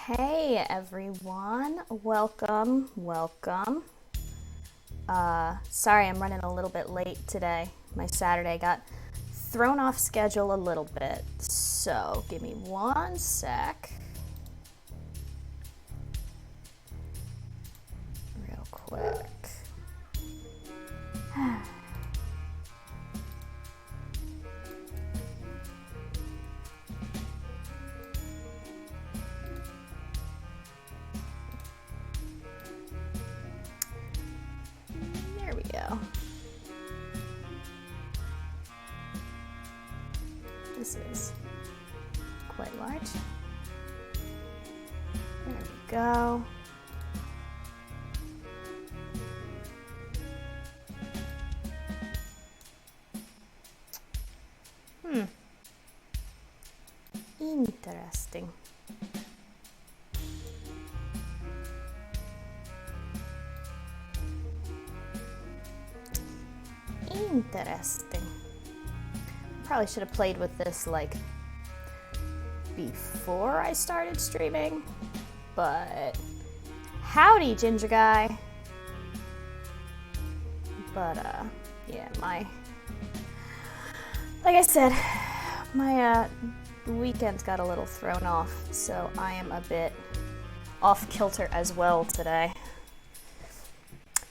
Hey everyone, welcome. Sorry I'm running a little bit late today. My Saturday got thrown off schedule a little bit, so give me one sec. Real quick. There we go. This is quite large. There we go. Interesting. Interesting. Probably should have played with this like before I started streaming, but howdy, Ginger Guy. But yeah, like I said, my weekend got a little thrown off, so I am a bit off kilter as well today.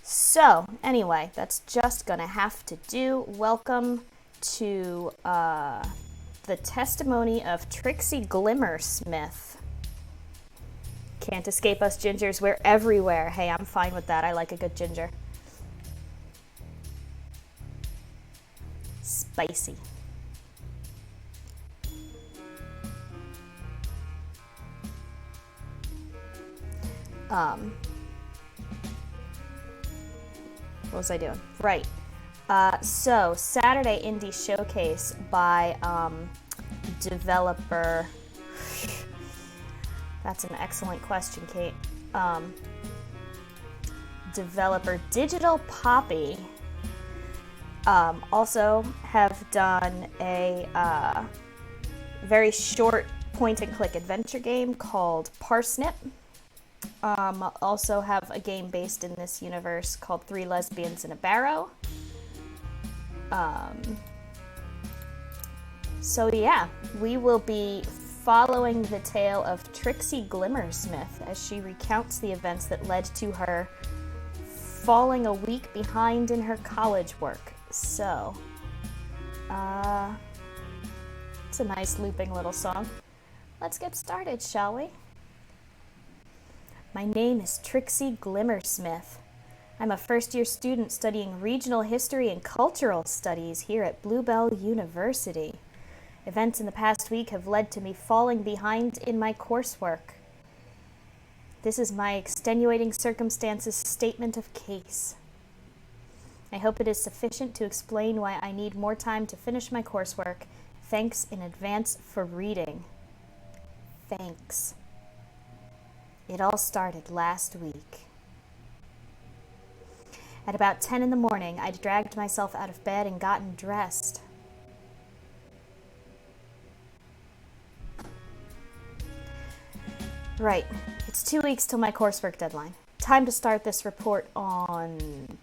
So anyway, that's just gonna have to do. Welcome to the testimony of Trixie Glimmersmith. Can't escape us gingers, we're everywhere. Hey, I'm fine with that. I like a good ginger. Spicy. What was I doing? Right. So, Saturday Indie Showcase by developer... That's an excellent question, Kate. Developer Digital Poppy also have done a very short point-and-click adventure game called Parsnip. Also have a game based in this universe called Three Lesbians in a Barrow. So yeah, we will be following the tale of Trixie Glimmersmith as she recounts the events that led to her falling a week behind in her college work. So, it's a nice looping little song. Let's get started, shall we? My name is Trixie Glimmersmith. I'm a first-year student studying regional history and cultural studies here at Bluebell University. Events in the past week have led to me falling behind in my coursework. This is my extenuating circumstances statement of case. I hope it is sufficient to explain why I need more time to finish my coursework. Thanks in advance for reading. Thanks. It all started last week. At about 10 in the morning, I'd dragged myself out of bed and gotten dressed. Right, it's 2 weeks till my coursework deadline. Time to start this report on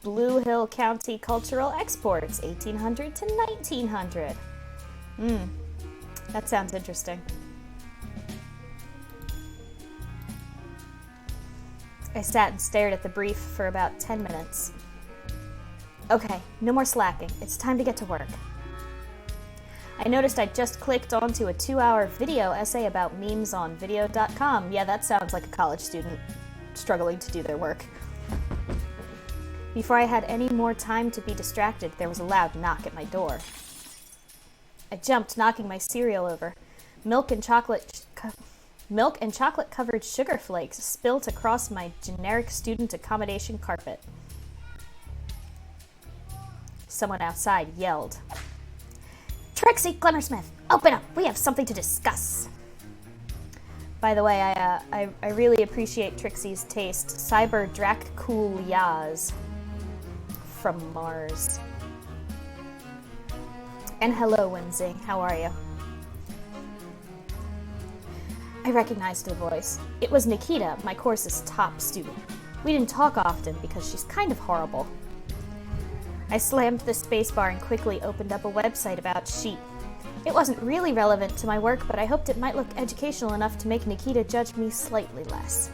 Blue Hill County Cultural Exports, 1800 to 1900. That sounds interesting. I sat and stared at the brief for about 10 minutes. Okay, no more slacking. It's time to get to work. I noticed I'd just clicked onto a 2-hour video essay about memes on video.com. Yeah, that sounds like a college student struggling to do their work. Before I had any more time to be distracted, there was a loud knock at my door. I jumped, knocking my cereal over. Milk and chocolate covered sugar flakes spilt across my generic student accommodation carpet. Someone outside yelled, "Trixie Glimmersmith, open up! We have something to discuss!" By the way, I really appreciate Trixie's taste. Cyber Drak-Cool-Yas from Mars. And hello, Whimsy. How are you? I recognized the voice. It was Nikita, my course's top student. We didn't talk often because she's kind of horrible. I slammed the spacebar and quickly opened up a website about sheep. It wasn't really relevant to my work, but I hoped it might look educational enough to make Nikita judge me slightly less.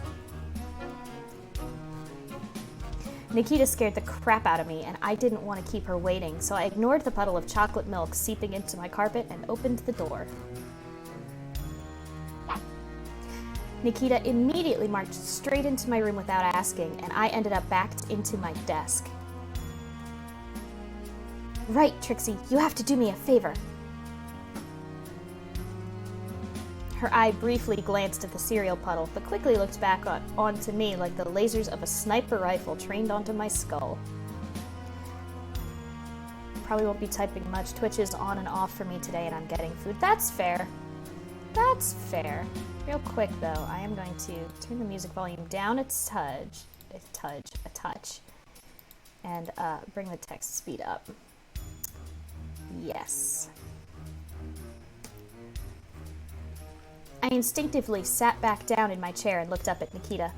Nikita scared the crap out of me, and I didn't want to keep her waiting, so I ignored the puddle of chocolate milk seeping into my carpet and opened the door. Nikita immediately marched straight into my room without asking, and I ended up backed into my desk. Right, Trixie, you have to do me a favor. Her eye briefly glanced at the cereal puddle, but quickly looked back onto me like the lasers of a sniper rifle trained onto my skull. Probably won't be typing much. Twitch is on and off for me today, and I'm getting food. That's fair. That's fair. Real quick, though, I am going to turn the music volume down a touch, and bring the text speed up. Yes. I instinctively sat back down in my chair and looked up at Nikita.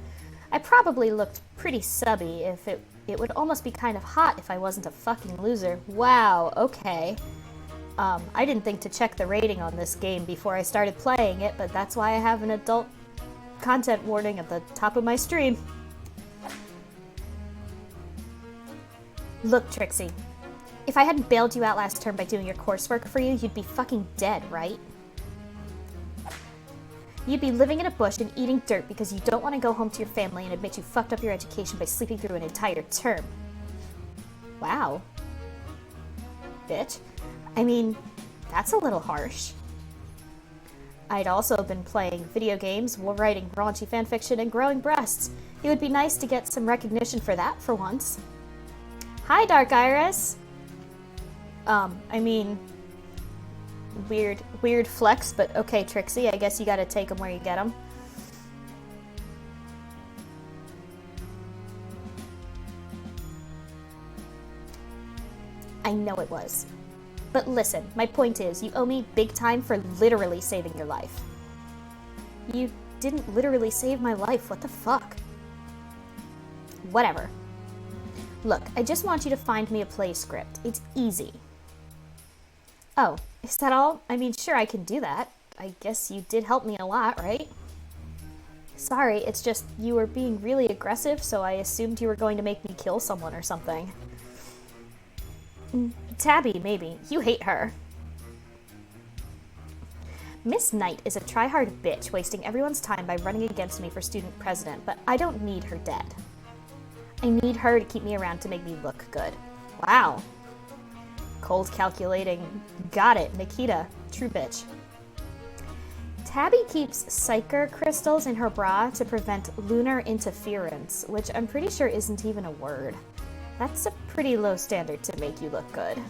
I probably looked pretty subby. If it would almost be kind of hot if I wasn't a fucking loser. Wow, okay. I didn't think to check the rating on this game before I started playing it, but that's why I have an adult content warning at the top of my stream. Look, Trixie. If I hadn't bailed you out last term by doing your coursework for you, you'd be fucking dead, right? You'd be living in a bush and eating dirt because you don't want to go home to your family and admit you fucked up your education by sleeping through an entire term. Wow. Bitch. I mean, that's a little harsh. I'd also been playing video games, writing raunchy fanfiction, and growing breasts. It would be nice to get some recognition for that for once. Hi, Dark Iris! I mean... Weird flex, but okay, Trixie, I guess you gotta take them where you get them. I know it was. But listen, my point is, you owe me big time for literally saving your life. You didn't literally save my life, what the fuck? Whatever. Look, I just want you to find me a play script. It's easy. Oh, is that all? I mean, sure, I can do that. I guess you did help me a lot, right? Sorry, it's just you were being really aggressive, so I assumed you were going to make me kill someone or something. Tabby, maybe. You hate her. Miss Knight is a try-hard bitch, wasting everyone's time by running against me for student president, but I don't need her dead. I need her to keep me around to make me look good. Wow. Cold calculating. Got it, Nikita. True bitch. Tabby keeps psyker crystals in her bra to prevent lunar interference, which I'm pretty sure isn't even a word. That's a pretty low standard to make you look good.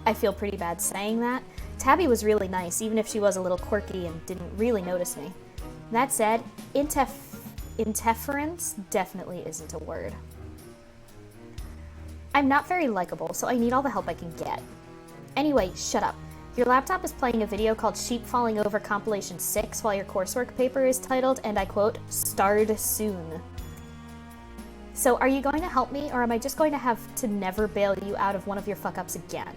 I feel pretty bad saying that. Tabby was really nice, even if she was a little quirky and didn't really notice me. That said, interference definitely isn't a word. I'm not very likable, so I need all the help I can get. Anyway, shut up. Your laptop is playing a video called Sheep Falling Over Compilation 6 while your coursework paper is titled, and I quote, Starred Soon. So are you going to help me, or am I just going to have to never bail you out of one of your fuck-ups again?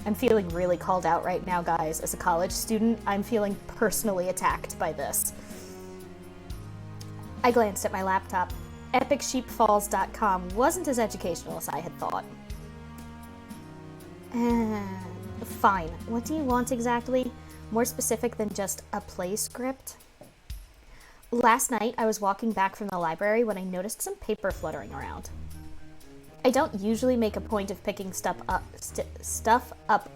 I'm feeling really called out right now, guys. As a college student, I'm feeling personally attacked by this. I glanced at my laptop. EpicSheepFalls.com wasn't as educational as I had thought. Fine. What do you want exactly? More specific than just a play script? Last night, I was walking back from the library when I noticed some paper fluttering around. I don't usually make a point of picking stuff up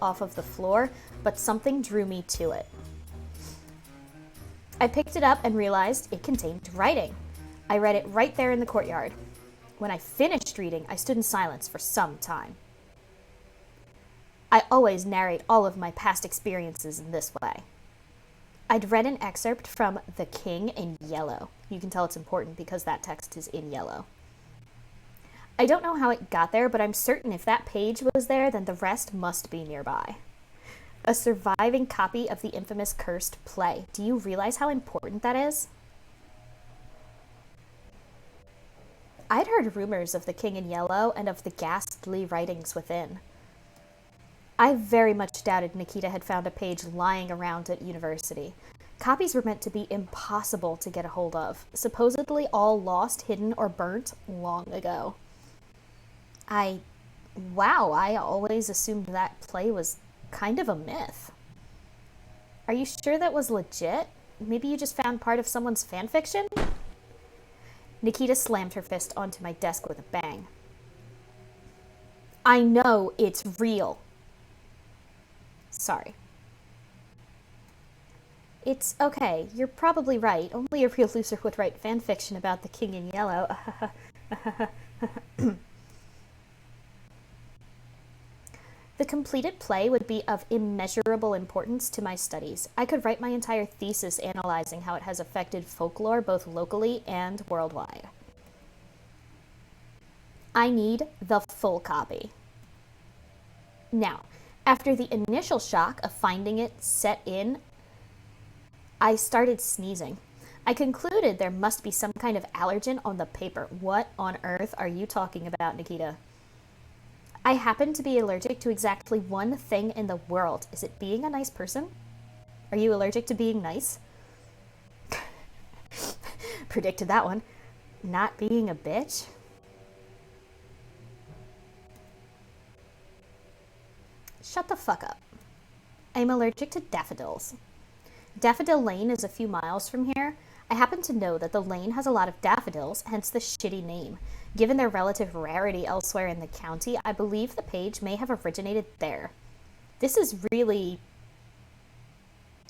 off of the floor, but something drew me to it. I picked it up and realized it contained writing. I read it right there in the courtyard. When I finished reading, I stood in silence for some time. I always narrate all of my past experiences in this way. I'd read an excerpt from The King in yellow. You can tell it's important because that text is in yellow. I don't know how it got there, but I'm certain if that page was there, then the rest must be nearby. A surviving copy of the infamous cursed play. Do you realize how important that is? I'd heard rumors of the King in Yellow and of the ghastly writings within. I very much doubted Nikita had found a page lying around at university. Copies were meant to be impossible to get a hold of, supposedly all lost, hidden, or burnt long ago. Wow, I always assumed that play was kind of a myth. Are you sure that was legit? Maybe you just found part of someone's fanfiction? Nikita slammed her fist onto my desk with a bang. I know it's real. Sorry. It's okay. You're probably right. Only a real loser would write fanfiction about the King in Yellow. The completed play would be of immeasurable importance to my studies. I could write my entire thesis analyzing how it has affected folklore both locally and worldwide. I need the full copy. Now, after the initial shock of finding it set in, I started sneezing. I concluded there must be some kind of allergen on the paper. What on earth are you talking about, Nikita? I happen to be allergic to exactly one thing in the world. Is it being a nice person? Are you allergic to being nice? Predicted that one. Not being a bitch? Shut the fuck up. I'm allergic to daffodils. Daffodil Lane is a few miles from here. I happen to know that the lane has a lot of daffodils, hence the shitty name. Given their relative rarity elsewhere in the county, I believe the page may have originated there. This is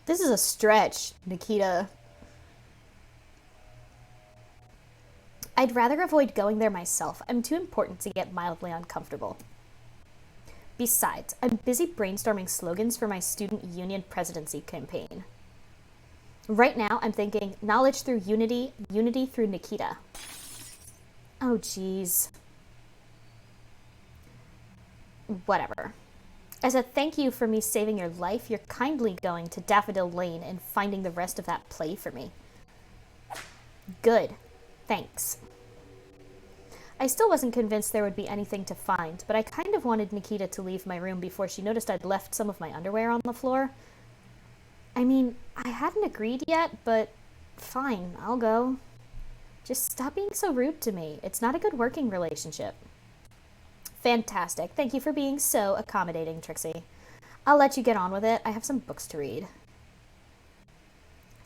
a stretch, Nikita. I'd rather avoid going there myself. I'm too important to get mildly uncomfortable. Besides, I'm busy brainstorming slogans for my student union presidency campaign. Right now, I'm thinking knowledge through unity, unity through Nikita. Oh, geez. Whatever. As a thank you for me saving your life, you're kindly going to Daffodil Lane and finding the rest of that play for me. Good. Thanks. I still wasn't convinced there would be anything to find, but I kind of wanted Nikita to leave my room before she noticed I'd left some of my underwear on the floor. I mean, I hadn't agreed yet, but fine, I'll go. Just stop being so rude to me. It's not a good working relationship. Fantastic. Thank you for being so accommodating, Trixie. I'll let you get on with it. I have some books to read.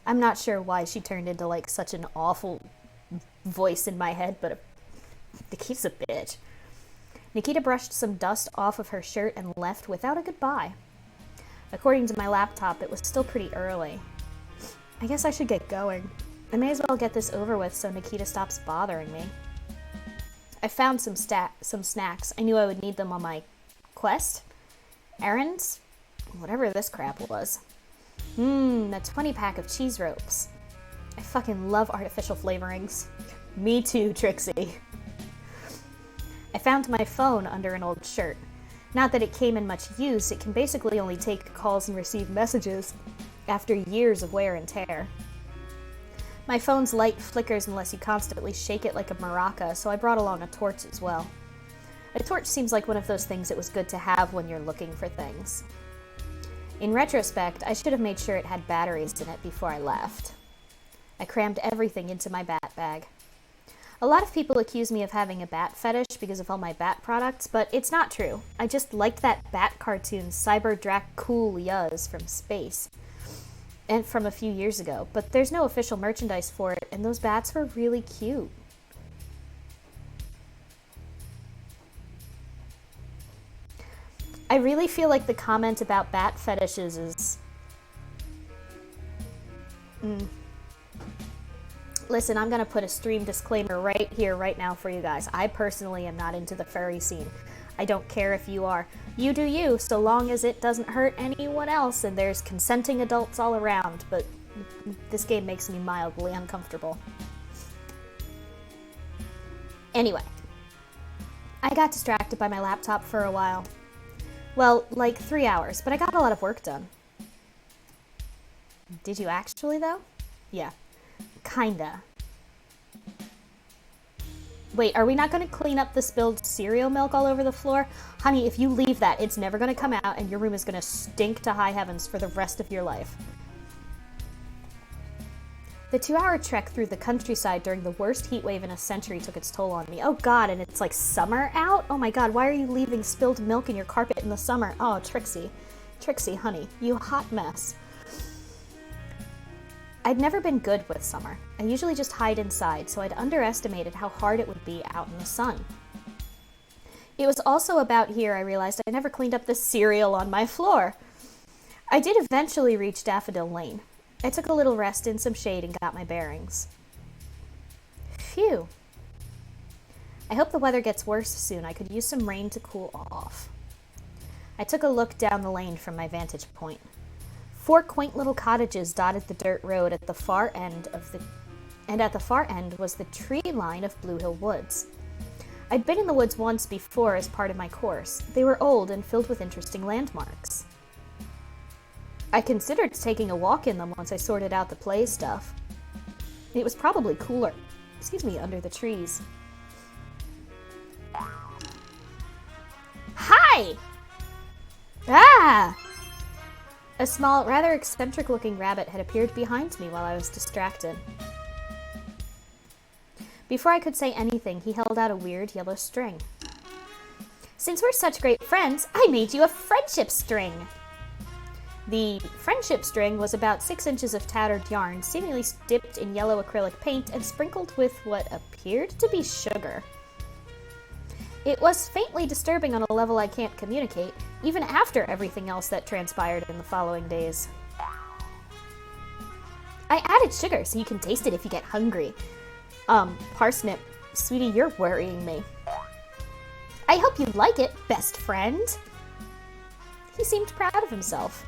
I'm not sure why she turned into, like, such an awful voice in my head, but Nikita's a bitch. Nikita brushed some dust off of her shirt and left without a goodbye. According to my laptop, it was still pretty early. I guess I should get going. I may as well get this over with so Nikita stops bothering me. I found some snacks. I knew I would need them on my quest. Errands? Whatever this crap was. A 20-pack of cheese ropes. I fucking love artificial flavorings. Me too, Trixie. I found my phone under an old shirt. Not that it came in much use, it can basically only take calls and receive messages after years of wear and tear. My phone's light flickers unless you constantly shake it like a maraca, so I brought along a torch as well. A torch seems like one of those things it was good to have when you're looking for things. In retrospect, I should have made sure it had batteries in it before I left. I crammed everything into my bat bag. A lot of people accuse me of having a bat fetish because of all my bat products, but it's not true. I just liked that bat cartoon, Cyber Drak-Cool-Yas from space, and from a few years ago, but there's no official merchandise for it, and those bats were really cute. I really feel like the comment about bat fetishes is... Listen, I'm going to put a stream disclaimer right here, right now for you guys. I personally am not into the furry scene. I don't care if you are. You do you, so long as it doesn't hurt anyone else and there's consenting adults all around, but this game makes me mildly uncomfortable. Anyway, I got distracted by my laptop for a while. Well, like 3 hours, but I got a lot of work done. Did you actually, though? Yeah. Kinda. Wait, are we not going to clean up the spilled cereal milk all over the floor? Honey, if you leave that, it's never going to come out, and your room is going to stink to high heavens for the rest of your life. The 2-hour trek through the countryside during the worst heat wave in a century took its toll on me. Oh god, and it's like summer out? Oh my god, why are you leaving spilled milk in your carpet in the summer? Oh, Trixie. Trixie, honey, you hot mess. I'd never been good with summer. I usually just hide inside, so I'd underestimated how hard it would be out in the sun. It was also about here I realized I never cleaned up the cereal on my floor. I did eventually reach Daffodil Lane. I took a little rest in some shade and got my bearings. Phew. I hope the weather gets worse soon. I could use some rain to cool off. I took a look down the lane from my vantage point. 4 quaint little cottages dotted the dirt road at the far end and at the far end was the tree line of Blue Hill Woods. I'd been in the woods once before as part of my course. They were old and filled with interesting landmarks. I considered taking a walk in them once I sorted out the play stuff. It was probably cooler, under the trees. Hi! Ah! A small, rather eccentric-looking rabbit had appeared behind me while I was distracted. Before I could say anything, he held out a weird yellow string. Since we're such great friends, I made you a friendship string! The friendship string was about 6 inches of tattered yarn, seemingly dipped in yellow acrylic paint and sprinkled with what appeared to be sugar. It was faintly disturbing on a level I can't communicate, even after everything else that transpired in the following days. I added sugar so you can taste it if you get hungry. Parsnip, sweetie, you're worrying me. I hope you like it, best friend. He seemed proud of himself.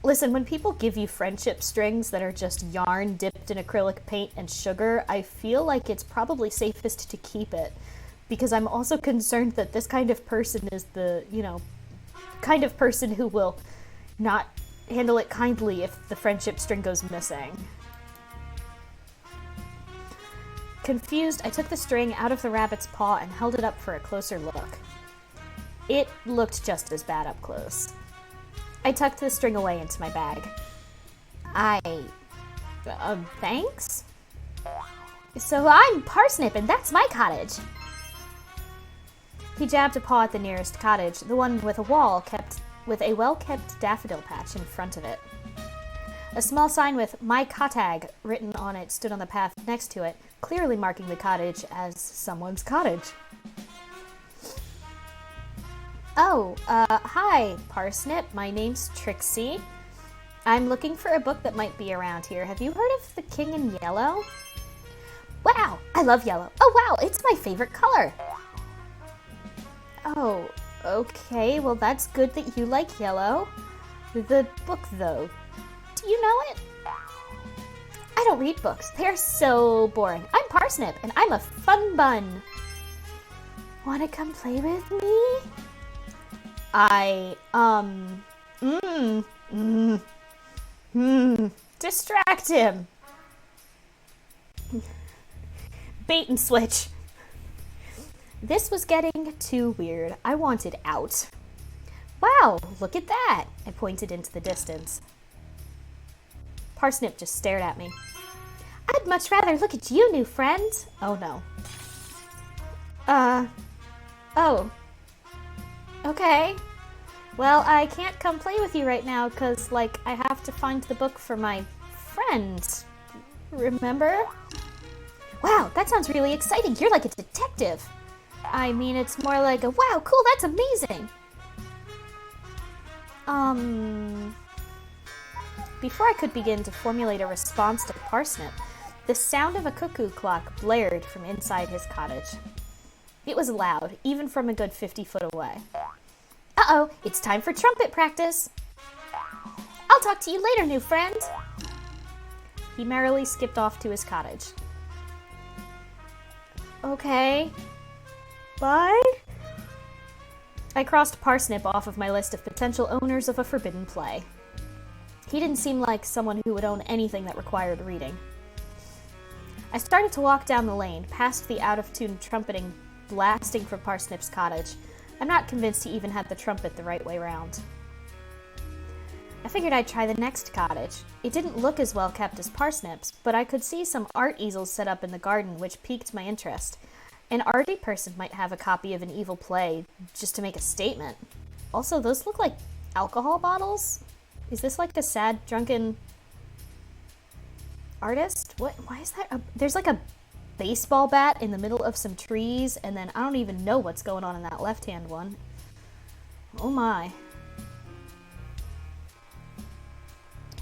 Listen, when people give you friendship strings that are just yarn dipped in acrylic paint and sugar, I feel like it's probably safest to keep it. Because I'm also concerned that this kind of person is the, kind of person who will not handle it kindly if the friendship string goes missing. Confused, I took the string out of the rabbit's paw and held it up for a closer look. It looked just as bad up close. I tucked the string away into my bag. Thanks? So I'm Parsnip, and that's my cottage. He jabbed a paw at the nearest cottage, the one with a well-kept daffodil patch in front of it. A small sign with "My Cottage" written on it stood on the path next to it, clearly marking the cottage as someone's cottage. Oh, hi, Parsnip. My name's Trixie. I'm looking for a book that might be around here. Have you heard of The King in Yellow? Wow, I love yellow. Oh, wow, it's my favorite color. Oh, okay, well, that's good that you like yellow. The book, though, do you know it? I don't read books. They're so boring. I'm Parsnip, and I'm a fun bun. Wanna come play with me? Distract him. Bait and switch. This was getting too weird. I wanted out. Wow, look at that. I pointed into the distance. Parsnip just stared at me. I'd much rather look at you, new friend. Oh no. Oh. Okay. Well, I can't come play with you right now because, I have to find the book for my friend. Remember? Wow, that sounds really exciting. You're like a detective. I mean, it's more like a, wow, cool, that's amazing. Before I could begin to formulate a response to Parsnip, the sound of a cuckoo clock blared from inside his cottage. It was loud, even from a good 50 foot away. Uh-oh, it's time for trumpet practice. I'll talk to you later, new friend. He merrily skipped off to his cottage. Okay. Bye? I crossed Parsnip off of my list of potential owners of a forbidden play. He didn't seem like someone who would own anything that required reading. I started to walk down the lane, past the out-of-tune trumpeting blasting from Parsnip's cottage. I'm not convinced he even had the trumpet the right way round. I figured I'd try the next cottage. It didn't look as well kept as Parsnip's, but I could see some art easels set up in the garden, which piqued my interest. An arty person might have a copy of an evil play, just to make a statement. Also, those look like alcohol bottles? Is this like a sad, drunken artist? What? Why is that? There's like a baseball bat in the middle of some trees, and then I don't even know what's going on in that left-hand one. Oh my.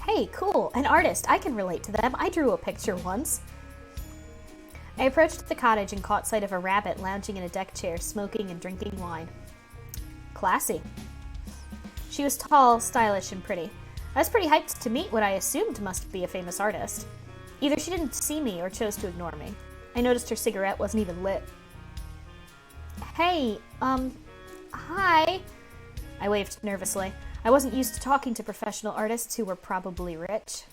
Hey, cool, an artist. I can relate to them. I drew a picture once. I approached the cottage and caught sight of a rabbit lounging in a deck chair, smoking and drinking wine. Classy. She was tall, stylish, and pretty. I was pretty hyped to meet what I assumed must be a famous artist. Either she didn't see me or chose to ignore me. I noticed her cigarette wasn't even lit. Hey, hi. I waved nervously. I wasn't used to talking to professional artists who were probably rich.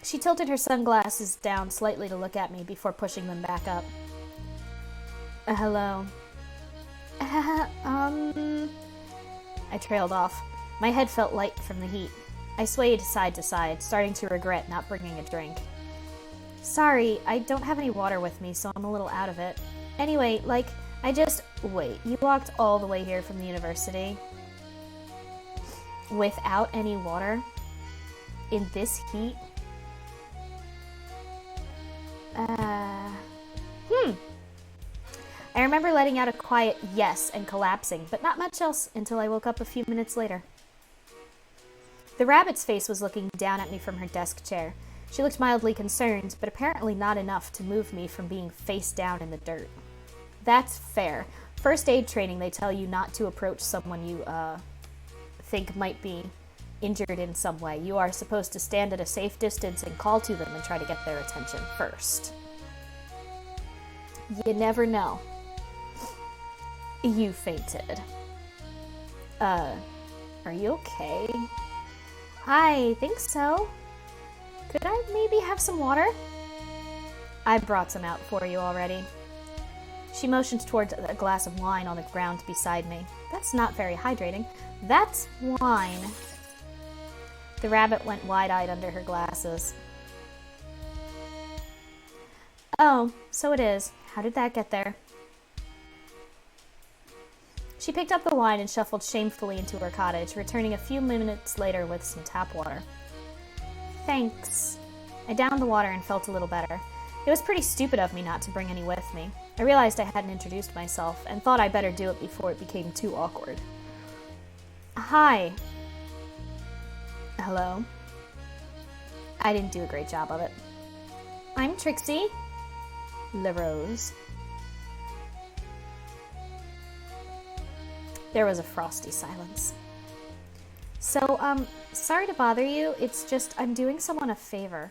She tilted her sunglasses down slightly to look at me before pushing them back up. Hello. I trailed off. My head felt light from the heat. I swayed side to side, starting to regret not bringing a drink. Sorry, I don't have any water with me, so I'm a little out of it. Anyway, wait, you walked all the way here from the university? Without any water? In this heat? I remember letting out a quiet yes and collapsing, but not much else until I woke up a few minutes later. The rabbit's face was looking down at me from her desk chair. She looked mildly concerned, but apparently not enough to move me from being face down in the dirt. That's fair. First aid training, they tell you not to approach someone you, think might be injured in some way. You are supposed to stand at a safe distance and call to them and try to get their attention first. You never know. You fainted. Are you okay? I think so. Could I maybe have some water? I brought some out for you already. She motioned towards a glass of wine on the ground beside me. That's not very hydrating. That's wine. The rabbit went wide-eyed under her glasses. Oh, so it is. How did that get there? She picked up the wine and shuffled shamefully into her cottage, returning a few minutes later with some tap water. Thanks. I downed the water and felt a little better. It was pretty stupid of me not to bring any with me. I realized I hadn't introduced myself and thought I'd better do it before it became too awkward. Hi. Hello. I didn't do a great job of it. I'm Trixie Glimmersmith. There was a frosty silence. So, sorry to bother you. It's just I'm doing someone a favor.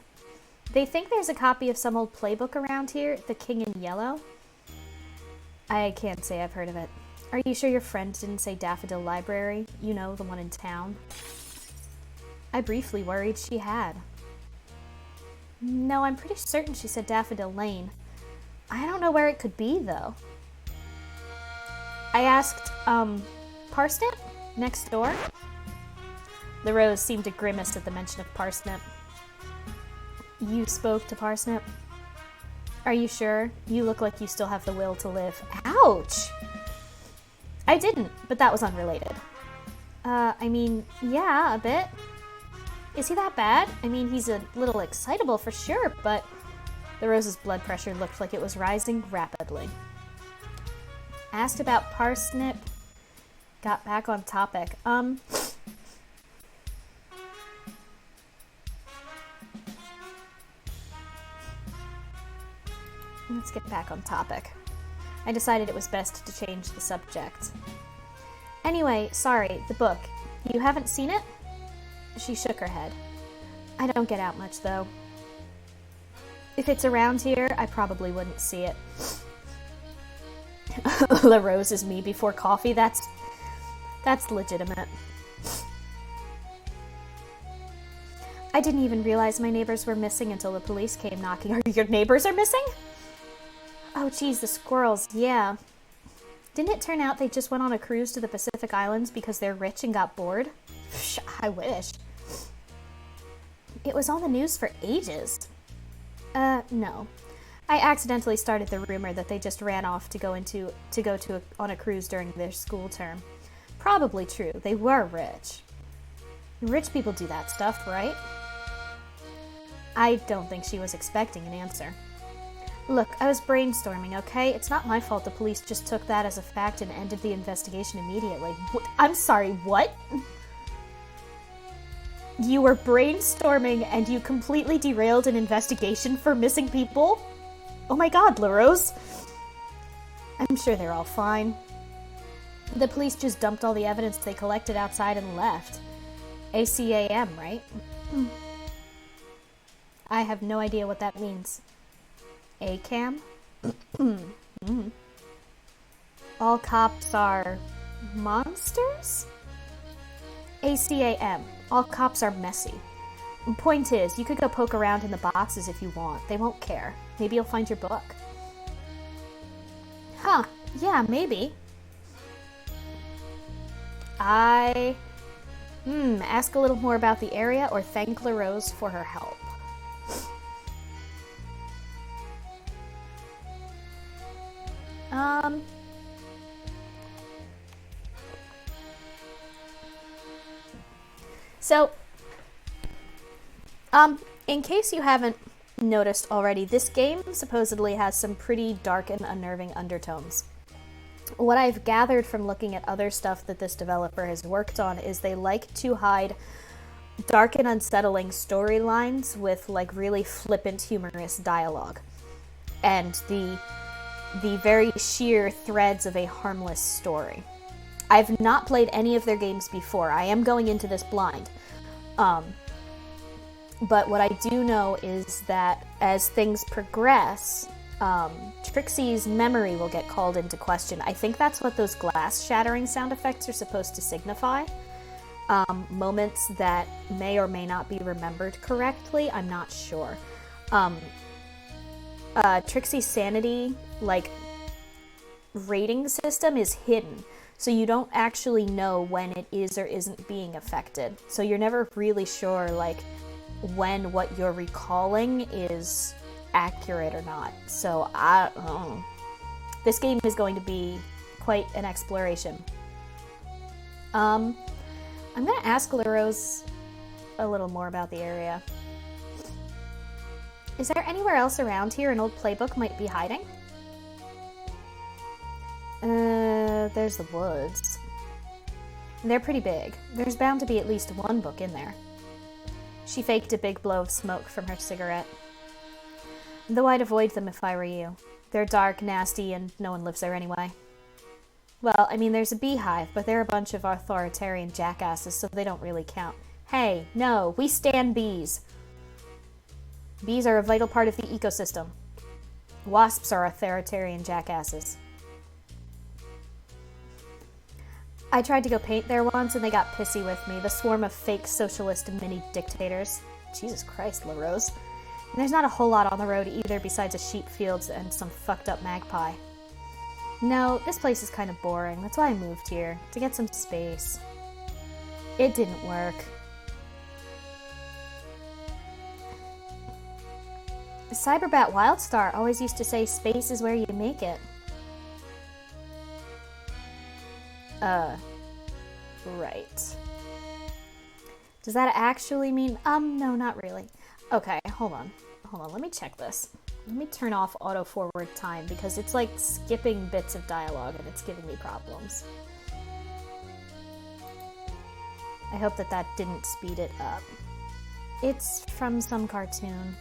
They think there's a copy of some old playbook around here, The King in Yellow. I can't say I've heard of it. Are you sure your friend didn't say Daffodil Library? You know, the one in town? I briefly worried she had. No, I'm pretty certain she said Daffodil Lane. I don't know where it could be, though. I asked, Parsnip? Next door? The rose seemed to grimace at the mention of Parsnip. You spoke to Parsnip? Are you sure? You look like you still have the will to live. Ouch! I didn't, but that was unrelated. Yeah, a bit. Is he that bad? I mean, he's a little excitable for sure, but... The rose's blood pressure looked like it was rising rapidly. Asked about Parsnip. Got back on topic. Let's get back on topic. I decided it was best to change the subject. Anyway, sorry, the book. You haven't seen it? She shook her head. I don't get out much, though. If it's around here, I probably wouldn't see it. La Rose is me before coffee. That's legitimate. I didn't even realize my neighbors were missing until the police came knocking. Are your neighbors are missing? Oh, geez, the squirrels. Yeah. Didn't it turn out they just went on a cruise to the Pacific Islands because they're rich and got bored? I wish. It was on the news for ages. No. I accidentally started the rumor that they just ran off to go on a cruise during their school term. Probably true. They were rich. Rich people do that stuff, right? I don't think she was expecting an answer. Look, I was brainstorming, okay? It's not my fault the police just took that as a fact and ended the investigation immediately. I'm sorry, what? You were brainstorming and you completely derailed an investigation for missing people? Oh my god, La Rose. I'm sure they're all fine. The police just dumped all the evidence they collected outside and left. ACAM, right? I have no idea what that means. ACAM? All cops are monsters? ACAM. All cops are messy. Point is, you could go poke around in the boxes if you want. They won't care. Maybe you'll find your book. Huh. Yeah, maybe. Ask a little more about the area or thank La Rose for her help. So, in case you haven't noticed already, this game supposedly has some pretty dark and unnerving undertones. What I've gathered from looking at other stuff that this developer has worked on is they like to hide dark and unsettling storylines with like really flippant, humorous dialogue. And the very sheer threads of a harmless story. I've not played any of their games before. I am going into this blind. But what I do know is that as things progress, Trixie's memory will get called into question. I think that's what those glass shattering sound effects are supposed to signify. Moments that may or may not be remembered correctly. I'm not sure. Trixie's sanity, rating system is hidden. So you don't actually know when it is or isn't being affected. So you're never really sure, when what you're recalling is accurate or not. So this game is going to be quite an exploration. I'm going to ask La Rose a little more about the area. Is there anywhere else around here an old playbook might be hiding? There's the woods. They're pretty big. There's bound to be at least one book in there. She faked a big blow of smoke from her cigarette. Though I'd avoid them if I were you. They're dark, nasty, and no one lives there anyway. Well, I mean, there's a beehive, but they're a bunch of authoritarian jackasses, so they don't really count. Hey, no, we stand bees. Bees are a vital part of the ecosystem. Wasps are authoritarian jackasses. I tried to go paint there once and they got pissy with me. The swarm of fake socialist mini dictators. Jesus Christ, La Rose. And there's not a whole lot on the road either besides a sheep fields and some fucked up magpie. No, this place is kind of boring. That's why I moved here, to get some space. It didn't work. Cyberbat Wildstar always used to say space is where you make it. Right. Does that actually mean, no, not really. Okay, hold on, let me check this. Let me turn off auto forward time because it's like skipping bits of dialogue and it's giving me problems. I hope that didn't speed it up. It's from some cartoon.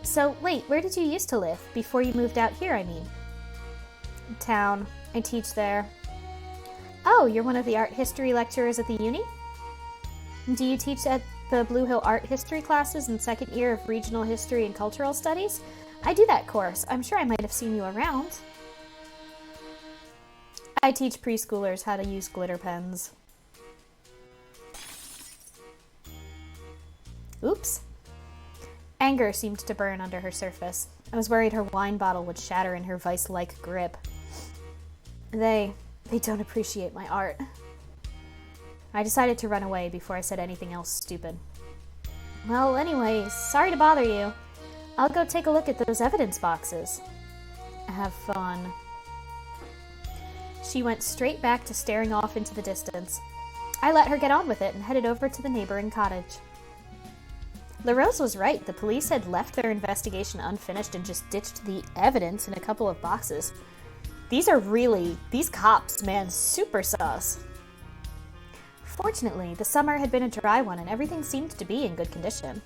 So, wait, where did you used to live? Before you moved out here, I mean. Town. I teach there. Oh, you're one of the art history lecturers at the uni? Do you teach at the Blue Hill art history classes in second year of regional history and cultural studies? I do that course. I'm sure I might have seen you around. I teach preschoolers how to use glitter pens. Oops. Anger seemed to burn under her surface. I was worried her wine bottle would shatter in her vice-like grip. They don't appreciate my art. I decided to run away before I said anything else stupid. Well, anyway, sorry to bother you. I'll go take a look at those evidence boxes. Have fun. She went straight back to staring off into the distance. I let her get on with it and headed over to the neighboring cottage. LaRose was right. The police had left their investigation unfinished and just ditched the evidence in a couple of boxes. These cops, man, super sus. Fortunately, the summer had been a dry one and everything seemed to be in good condition.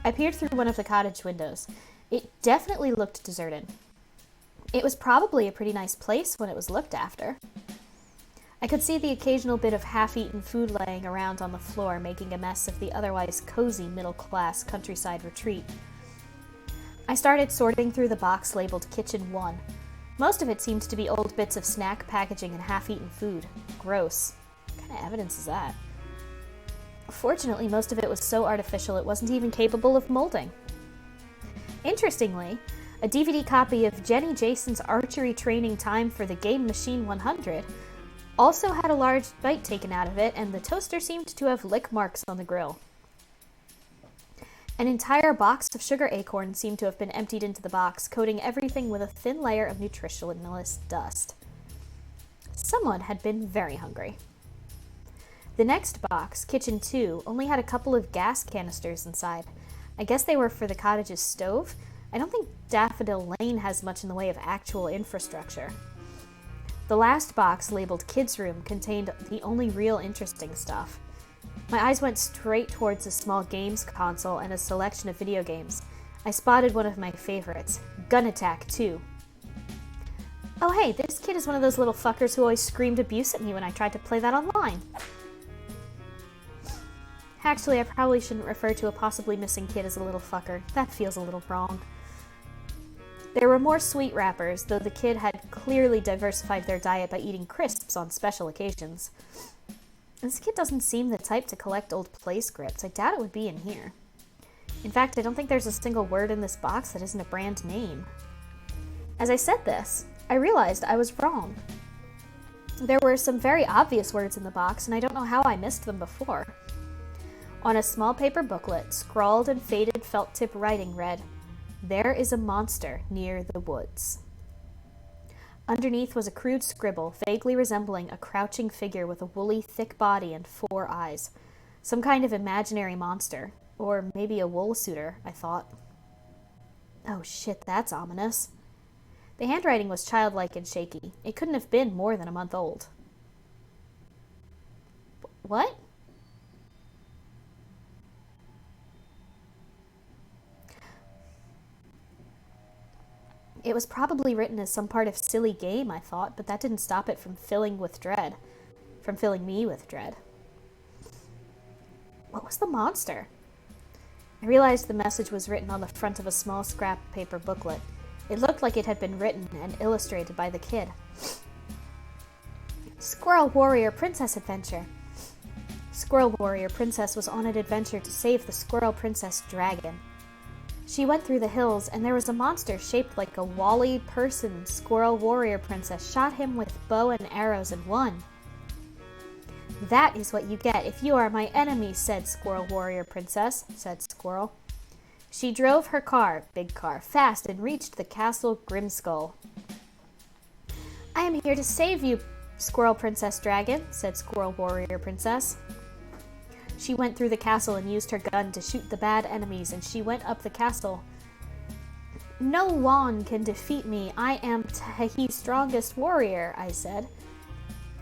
I peered through one of the cottage windows. It definitely looked deserted. It was probably a pretty nice place when it was looked after. I could see the occasional bit of half-eaten food laying around on the floor, making a mess of the otherwise cozy middle-class countryside retreat. I started sorting through the box labeled Kitchen 1. Most of it seemed to be old bits of snack packaging and half-eaten food. Gross. What kind of evidence is that? Fortunately, most of it was so artificial it wasn't even capable of molding. Interestingly, a DVD copy of Jenny Jason's archery training time for the Game Machine 100 also had a large bite taken out of it, and the toaster seemed to have lick marks on the grill. An entire box of sugar acorns seemed to have been emptied into the box, coating everything with a thin layer of nutritionless dust. Someone had been very hungry. The next box, Kitchen 2, only had a couple of gas canisters inside. I guess they were for the cottage's stove. I don't think Daffodil Lane has much in the way of actual infrastructure. The last box, labeled Kids Room, contained the only real interesting stuff. My eyes went straight towards a small games console and a selection of video games. I spotted one of my favorites, Gun Attack 2. Oh hey, this kid is one of those little fuckers who always screamed abuse at me when I tried to play that online. Actually, I probably shouldn't refer to a possibly missing kid as a little fucker. That feels a little wrong. There were more sweet wrappers, though the kid had clearly diversified their diet by eating crisps on special occasions. This kid doesn't seem the type to collect old play scripts. I doubt it would be in here. In fact, I don't think there's a single word in this box that isn't a brand name. As I said this, I realized I was wrong. There were some very obvious words in the box, and I don't know how I missed them before. On a small paper booklet, scrawled and faded felt tip writing read, "There is a monster near the woods." Underneath was a crude scribble, vaguely resembling a crouching figure with a woolly, thick body and 4 eyes. Some kind of imaginary monster. Or maybe a wool suitor, I thought. Oh shit, that's ominous. The handwriting was childlike and shaky. It couldn't have been more than a month old. What? It was probably written as some part of silly game, I thought, but that didn't stop it from filling me with dread. What was the monster? I realized the message was written on the front of a small scrap paper booklet. It looked like it had been written and illustrated by the kid. Squirrel Warrior Princess Adventure. Squirrel Warrior Princess was on an adventure to save the Squirrel Princess Dragon. She went through the hills, and there was a monster shaped like a Wally person. Squirrel Warrior Princess shot him with bow and arrows and won. That is what you get if you are my enemy, said Squirrel Warrior Princess, said Squirrel. She drove her car, big car, fast and reached the castle Grimskull. I am here to save you, Squirrel Princess Dragon, said Squirrel Warrior Princess. She went through the castle and used her gun to shoot the bad enemies, and she went up the castle. No one can defeat me. I am Tahi's strongest warrior, I said.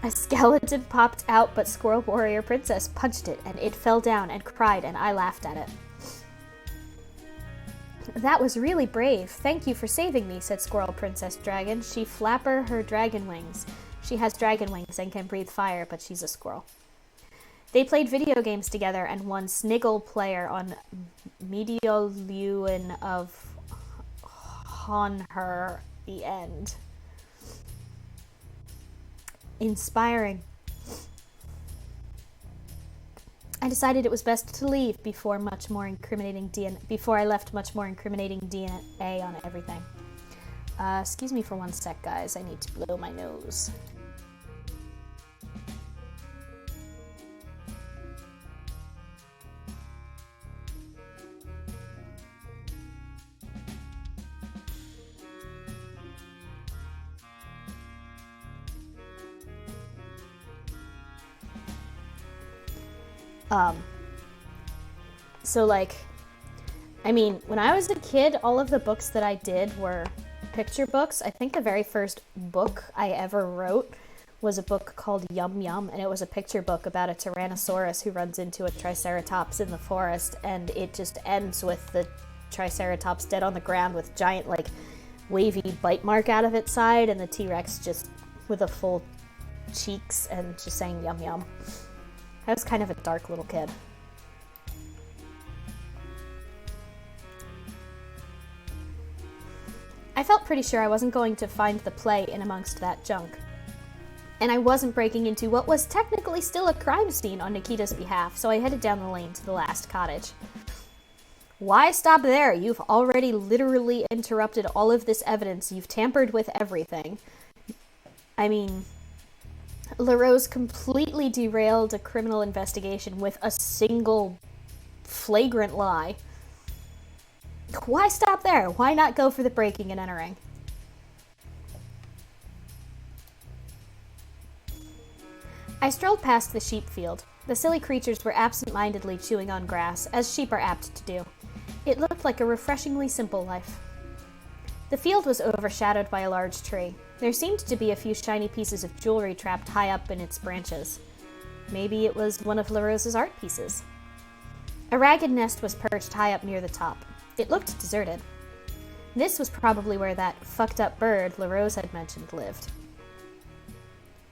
A skeleton popped out, but Squirrel Warrior Princess punched it, and it fell down and cried, and I laughed at it. That was really brave. Thank you for saving me, said Squirrel Princess Dragon. She flapper her dragon wings. She has dragon wings and can breathe fire, but she's a squirrel. They played video games together and won Sniggle Player on Medioluin of Honher the End. Inspiring. I decided it was best to leave before I left much more incriminating DNA on everything. Excuse me for one sec, guys. I need to blow my nose. So like, I mean, when I was a kid, all of the books that I did were picture books. I think the very first book I ever wrote was a book called Yum Yum, and it was a picture book about a Tyrannosaurus who runs into a Triceratops in the forest, and it just ends with the Triceratops dead on the ground with giant, like, wavy bite mark out of its side, and the T-Rex just with a full cheeks and just saying yum yum. I was kind of a dark little kid. I felt pretty sure I wasn't going to find the play in amongst that junk. And I wasn't breaking into what was technically still a crime scene on Nikita's behalf, so I headed down the lane to the last cottage. Why stop there? You've already literally interrupted all of this evidence. You've tampered with everything. I mean, LaRose completely derailed a criminal investigation with a single flagrant lie. Why stop there? Why not go for the breaking and entering? I strolled past the sheep field. The silly creatures were absent-mindedly chewing on grass, as sheep are apt to do. It looked like a refreshingly simple life. The field was overshadowed by a large tree. There seemed to be a few shiny pieces of jewelry trapped high up in its branches. Maybe it was one of LaRose's art pieces. A ragged nest was perched high up near the top. It looked deserted. This was probably where that fucked-up bird LaRose had mentioned lived.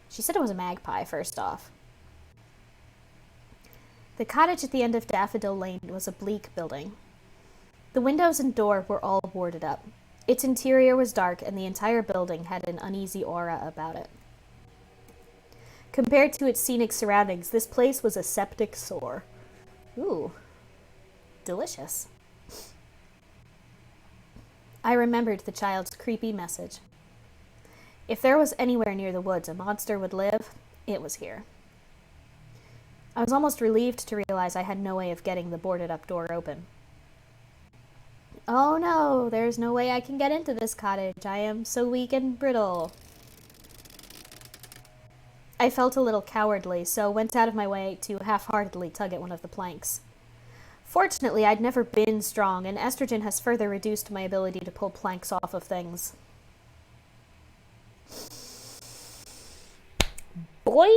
She said it was a magpie, first off. The cottage at the end of Daffodil Lane was a bleak building. The windows and door were all boarded up. Its interior was dark, and the entire building had an uneasy aura about it. Compared to its scenic surroundings, this place was a septic sore. Ooh, delicious. I remembered the child's creepy message. If there was anywhere near the woods a monster would live, it was here. I was almost relieved to realize I had no way of getting the boarded-up door open. Oh no, there's no way I can get into this cottage. I am so weak and brittle. I felt a little cowardly, so went out of my way to half-heartedly tug at one of the planks. Fortunately, I'd never been strong, and estrogen has further reduced my ability to pull planks off of things. Boy!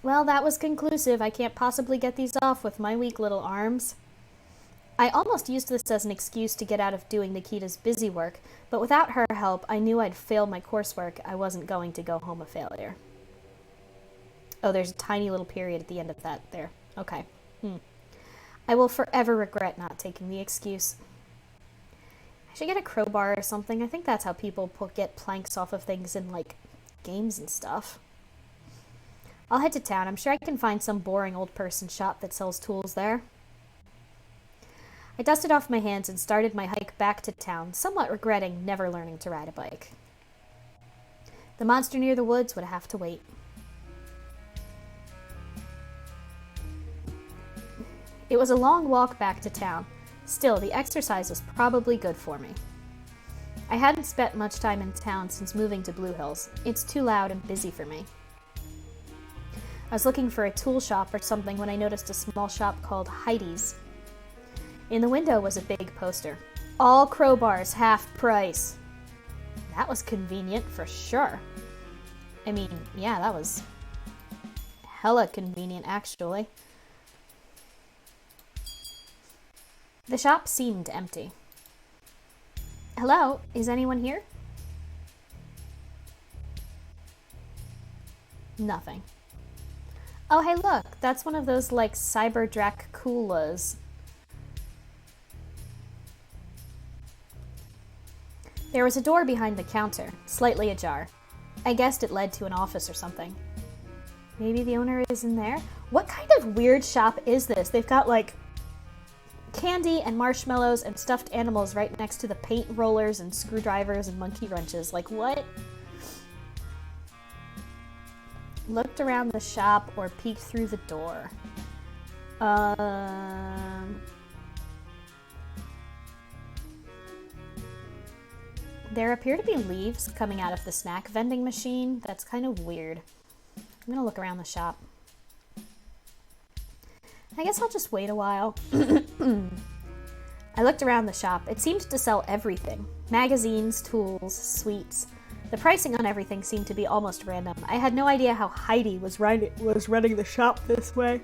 Well, that was conclusive. I can't possibly get these off with my weak little arms. I almost used this as an excuse to get out of doing Nikita's busy work, but without her help, I knew I'd fail my coursework. I wasn't going to go home a failure. Oh, there's a tiny little period at the end of that there. Okay. I will forever regret not taking the excuse. I should get a crowbar or something. I think that's how people get planks off of things in, like, games and stuff. I'll head to town. I'm sure I can find some boring old person shop that sells tools there. I dusted off my hands and started my hike back to town, somewhat regretting never learning to ride a bike. The monster near the woods would have to wait. It was a long walk back to town. Still, the exercise was probably good for me. I hadn't spent much time in town since moving to Blue Hills. It's too loud and busy for me. I was looking for a tool shop or something when I noticed a small shop called Heidi's. In the window was a big poster. All crowbars, half price. That was convenient for sure. I mean, yeah, that was hella convenient, actually. The shop seemed empty. Hello, is anyone here? Nothing. Oh, hey, look. That's one of those, like, Cyber Drak-Cool-Yas. There was a door behind the counter, slightly ajar. I guessed it led to an office or something. Maybe the owner is in there? What kind of weird shop is this? They've got, like, candy and marshmallows and stuffed animals right next to the paint rollers and screwdrivers and monkey wrenches. Like, what? Looked around the shop or peeked through the door. There appear to be leaves coming out of the snack vending machine. That's kind of weird. I'm gonna look around the shop. I guess I'll just wait a while. I looked around the shop. It seemed to sell everything. Magazines, tools, sweets. The pricing on everything seemed to be almost random. I had no idea how Heidi was running the shop this way.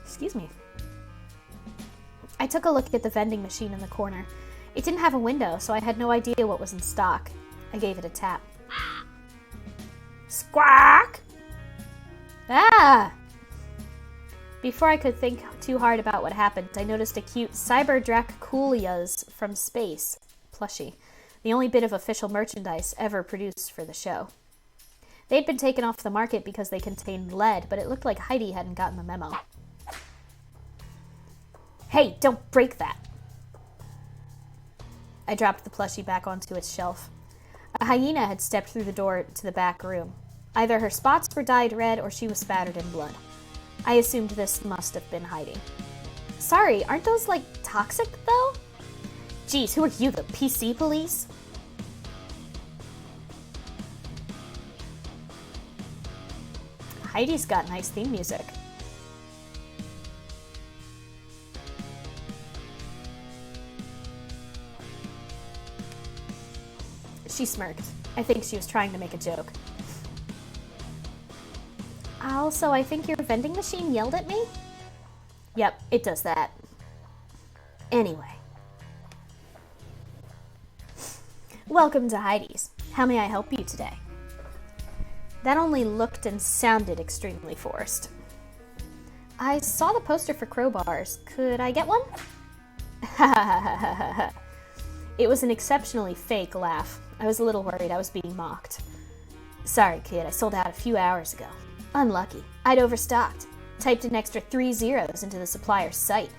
Excuse me. I took a look at the vending machine in the corner. It didn't have a window, so I had no idea what was in stock. I gave it a tap. Squawk! Ah! Before I could think too hard about what happened, I noticed a cute Cyber Drak-Cool-Yas from space plushie, the only bit of official merchandise ever produced for the show. They'd been taken off the market because they contained lead, but it looked like Heidi hadn't gotten the memo. Hey, don't break that! I dropped the plushie back onto its shelf. A hyena had stepped through the door to the back room. Either her spots were dyed red or she was spattered in blood. I assumed this must have been Heidi. Sorry, aren't those, like, toxic, though? Geez, who are you, the PC police? Heidi's got nice theme music. She smirked. I think she was trying to make a joke. Also, I think your vending machine yelled at me? Yep, it does that. Anyway. Welcome to Heidi's. How may I help you today? That only looked and sounded extremely forced. I saw the poster for crowbars. Could I get one? It was an exceptionally fake laugh. I was a little worried I was being mocked. Sorry, kid, I sold out a few hours ago. Unlucky. I'd overstocked. Typed an extra 3 zeros into the supplier's site.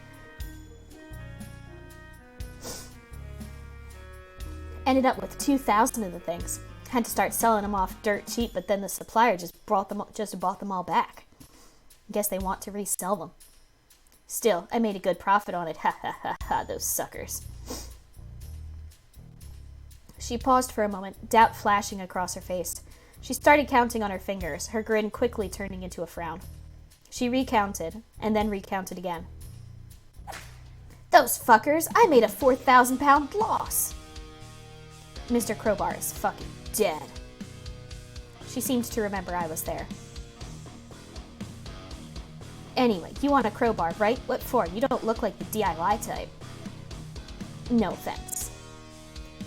Ended up with 2,000 of the things. Had to start selling them off dirt cheap, but then the supplier just bought them all back. Guess they want to resell them. Still, I made a good profit on it. Ha ha ha ha, those suckers. She paused for a moment, doubt flashing across her face. She started counting on her fingers, her grin quickly turning into a frown. She recounted, and then recounted again. Those fuckers! I made a 4,000-pound loss! Mr. Crowbar is fucking dead. She seemed to remember I was there. Anyway, you want a crowbar, right? What for? You don't look like the DIY type. No offense.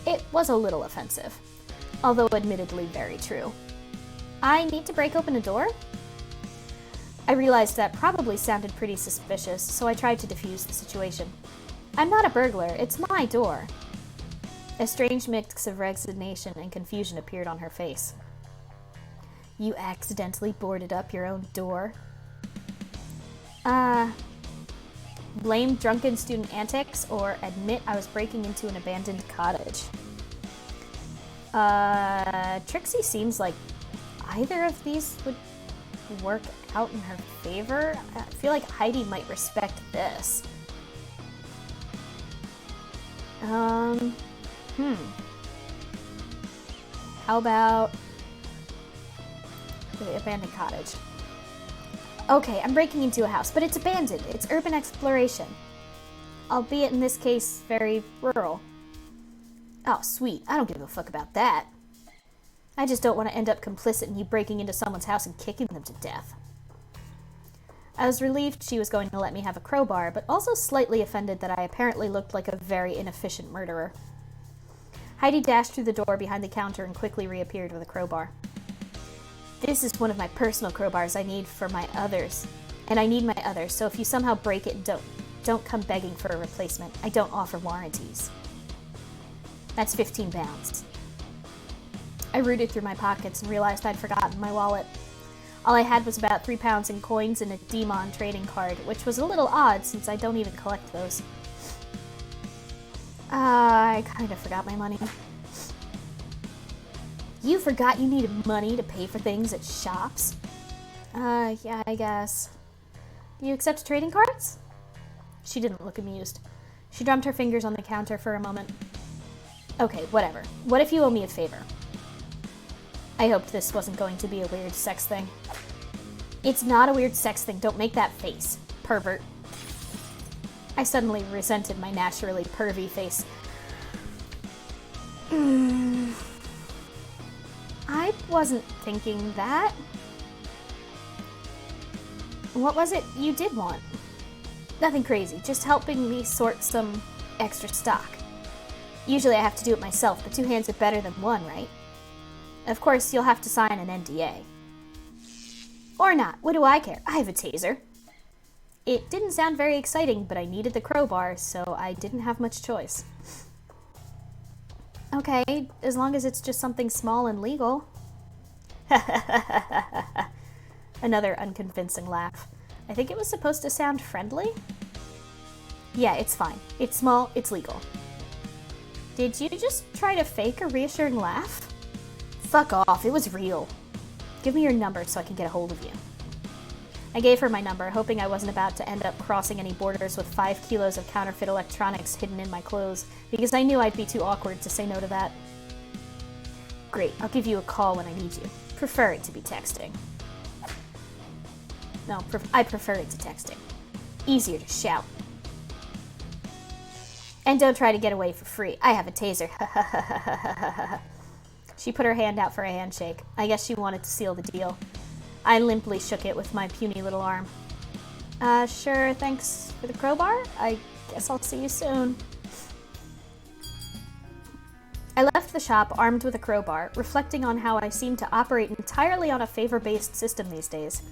It was a little offensive, although admittedly very true. I need to break open a door? I realized that probably sounded pretty suspicious, so I tried to defuse the situation. I'm not a burglar, it's my door. A strange mix of resignation and confusion appeared on her face. You accidentally boarded up your own door? Blame drunken student antics or admit I was breaking into an abandoned cottage? Trixie seems like either of these would work out in her favor. I feel like Heidi might respect this. How about the abandoned cottage? Okay, I'm breaking into a house, but it's abandoned. It's urban exploration. Albeit in this case, very rural. Oh, sweet. I don't give a fuck about that. I just don't want to end up complicit in you breaking into someone's house and kicking them to death. I was relieved she was going to let me have a crowbar, but also slightly offended that I apparently looked like a very inefficient murderer. Heidi dashed through the door behind the counter and quickly reappeared with a crowbar. This is one of my personal crowbars I need for my others. And I need my others, so if you somehow break it, don't come begging for a replacement. I don't offer warranties. That's 15 pounds. I rooted through my pockets and realized I'd forgotten my wallet. All I had was about 3 pounds in coins and a Demon trading card, which was a little odd since I don't even collect those. I kind of forgot my money. You forgot you needed money to pay for things at shops? Yeah, I guess. Do you accept trading cards? She didn't look amused. She drummed her fingers on the counter for a moment. Okay, whatever. What if you owe me a favor? I hoped this wasn't going to be a weird sex thing. It's not a weird sex thing. Don't make that face, pervert. I suddenly resented my naturally pervy face. I wasn't thinking that. What was it you did want? Nothing crazy, just helping me sort some extra stock. Usually I have to do it myself, but 2 hands are better than 1, right? Of course, you'll have to sign an NDA. Or not, what do I care? I have a taser. It didn't sound very exciting, but I needed the crowbar, so I didn't have much choice. Okay, as long as it's just something small and legal. Another unconvincing laugh. I think it was supposed to sound friendly? Yeah, it's fine. It's small, it's legal. Did you just try to fake a reassuring laugh? Fuck off, it was real. Give me your number so I can get a hold of you. I gave her my number, hoping I wasn't about to end up crossing any borders with 5 kilos of counterfeit electronics hidden in my clothes, because I knew I'd be too awkward to say no to that. Great, I'll give you a call when I need you. Prefer it to be texting. No, I prefer it to texting. Easier to shout. And don't try to get away for free. I have a taser. She put her hand out for a handshake. I guess she wanted to seal the deal. I limply shook it with my puny little arm. Sure, thanks for the crowbar. I guess I'll see you soon. I left the shop armed with a crowbar, reflecting on how I seem to operate entirely on a favor-based system these days.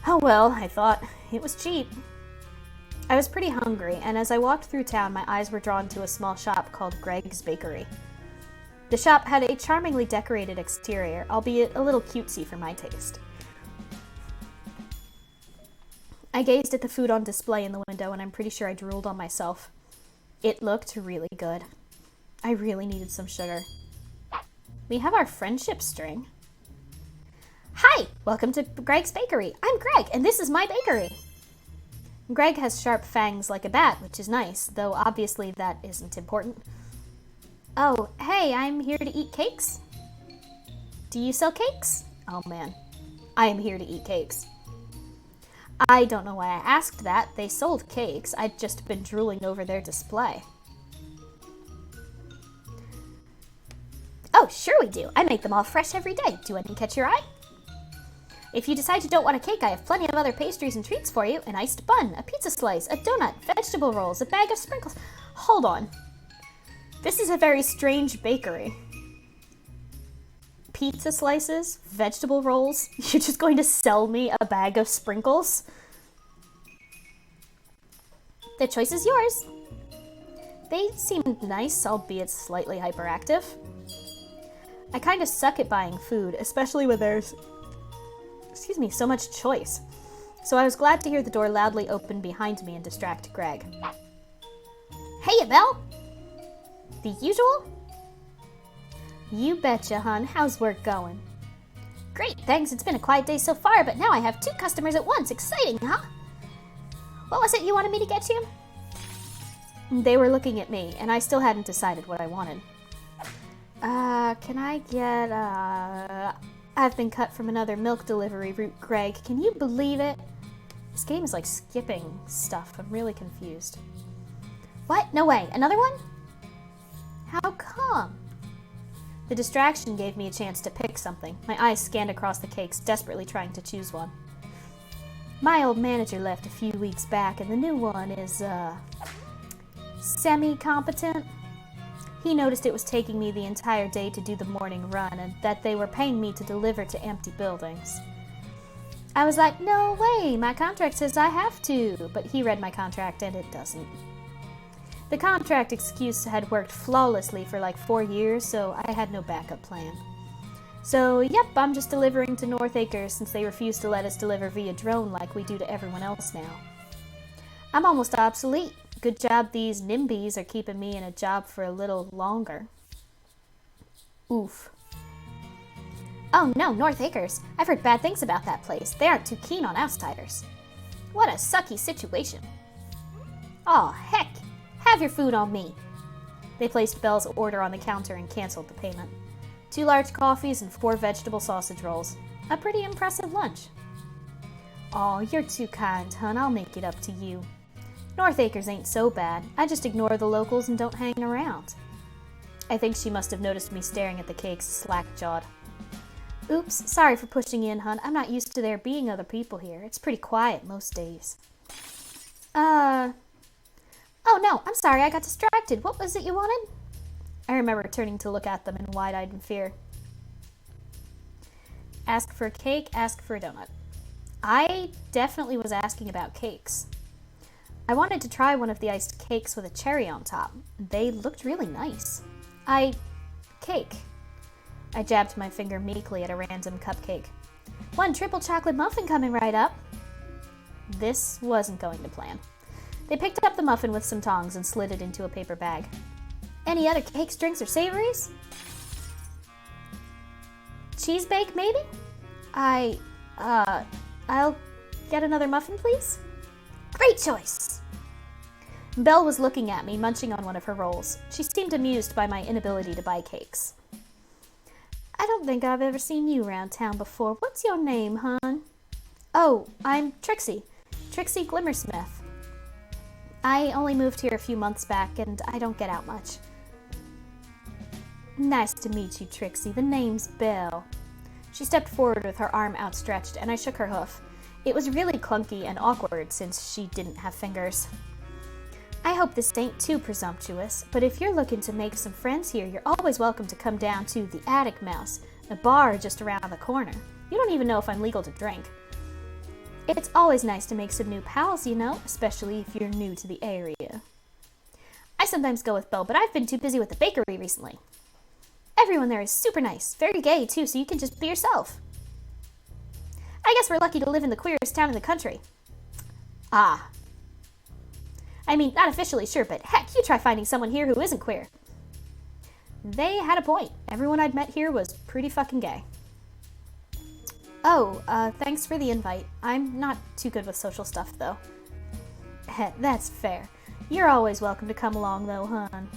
Oh well, I thought. It was cheap. I was pretty hungry, and as I walked through town, my eyes were drawn to a small shop called Greg's Bakery. The shop had a charmingly decorated exterior, albeit a little cutesy for my taste. I gazed at the food on display in the window, and I'm pretty sure I drooled on myself. It looked really good. I really needed some sugar. We have our friendship string. Hi! Welcome to Greg's Bakery. I'm Greg, and this is my bakery. Greg has sharp fangs like a bat, which is nice, though obviously that isn't important. Oh, hey, I'm here to eat cakes. Do you sell cakes? Oh man, I am here to eat cakes. I don't know why I asked that. They sold cakes. I'd just been drooling over their display. Oh, sure we do. I make them all fresh every day. Do any catch your eye? If you decide you don't want a cake, I have plenty of other pastries and treats for you. An iced bun, a pizza slice, a donut, vegetable rolls, a bag of sprinkles. Hold on. This is a very strange bakery. Pizza slices, vegetable rolls. You're just going to sell me a bag of sprinkles? The choice is yours. They seemed nice, albeit slightly hyperactive. I kind of suck at buying food, especially when there's, so much choice. So I was glad to hear the door loudly open behind me and distract Greg. Hey, Belle! The usual? You betcha, hun. How's work going? Great, thanks. It's been a quiet day so far, but now I have 2 customers at once. Exciting, huh? What was it you wanted me to get you? They were looking at me, and I still hadn't decided what I wanted. Can I get, I've been cut from another milk delivery route, Greg. Can you believe it? This game is like skipping stuff. I'm really confused. What? No way. Another one? How come? The distraction gave me a chance to pick something. My eyes scanned across the cakes, desperately trying to choose one. My old manager left a few weeks back, and the new one is, semi-competent. He noticed it was taking me the entire day to do the morning run and that they were paying me to deliver to empty buildings. I was like, no way, my contract says I have to, but he read my contract and it doesn't. The contract excuse had worked flawlessly for like 4 years, so I had no backup plan. So, yep, I'm just delivering to North Acres since they refuse to let us deliver via drone like we do to everyone else now. I'm almost obsolete. Good job these NIMBYs are keeping me in a job for a little longer. Oof. Oh no, North Acres. I've heard bad things about that place. They aren't too keen on outsiders. What a sucky situation. Aw, heck. Have your food on me. They placed Belle's order on the counter and canceled the payment. 2 large coffees and 4 vegetable sausage rolls. A pretty impressive lunch. Aw, you're too kind, hun. I'll make it up to you. North Acres ain't so bad. I just ignore the locals and don't hang around. I think she must have noticed me staring at the cakes, slack-jawed. Oops, sorry for pushing in, hun. I'm not used to there being other people here. It's pretty quiet most days. Oh no, I'm sorry, I got distracted. What was it you wanted? I remember turning to look at them in wide-eyed fear. Ask for a cake, ask for a donut. I definitely was asking about cakes. I wanted to try one of the iced cakes with a cherry on top. They looked really nice. Cake. I jabbed my finger meekly at a random cupcake. 1 triple chocolate muffin coming right up. This wasn't going to plan. They picked up the muffin with some tongs and slid it into a paper bag. Any other cakes, drinks, or savories? Cheese bake, maybe? I'll get another muffin, please? Great choice! Belle was looking at me, munching on one of her rolls. She seemed amused by my inability to buy cakes. I don't think I've ever seen you around town before. What's your name, hon? Oh, I'm Trixie. Trixie Glimmersmith. I only moved here a few months back, and I don't get out much. Nice to meet you, Trixie. The name's Belle. She stepped forward with her arm outstretched, and I shook her hoof. It was really clunky and awkward since she didn't have fingers. I hope this ain't too presumptuous, but if you're looking to make some friends here, you're always welcome to come down to the Attic Mouse, a bar just around the corner. You don't even know if I'm legal to drink. It's always nice to make some new pals, you know, especially if you're new to the area. I sometimes go with Belle, but I've been too busy with the bakery recently. Everyone there is super nice, very gay too, so you can just be yourself. I guess we're lucky to live in the queerest town in the country. Ah. I mean, not officially, sure, but heck, you try finding someone here who isn't queer. They had a point. Everyone I'd met here was pretty fucking gay. Oh, thanks for the invite. I'm not too good with social stuff, though. That's fair. You're always welcome to come along, though, hon.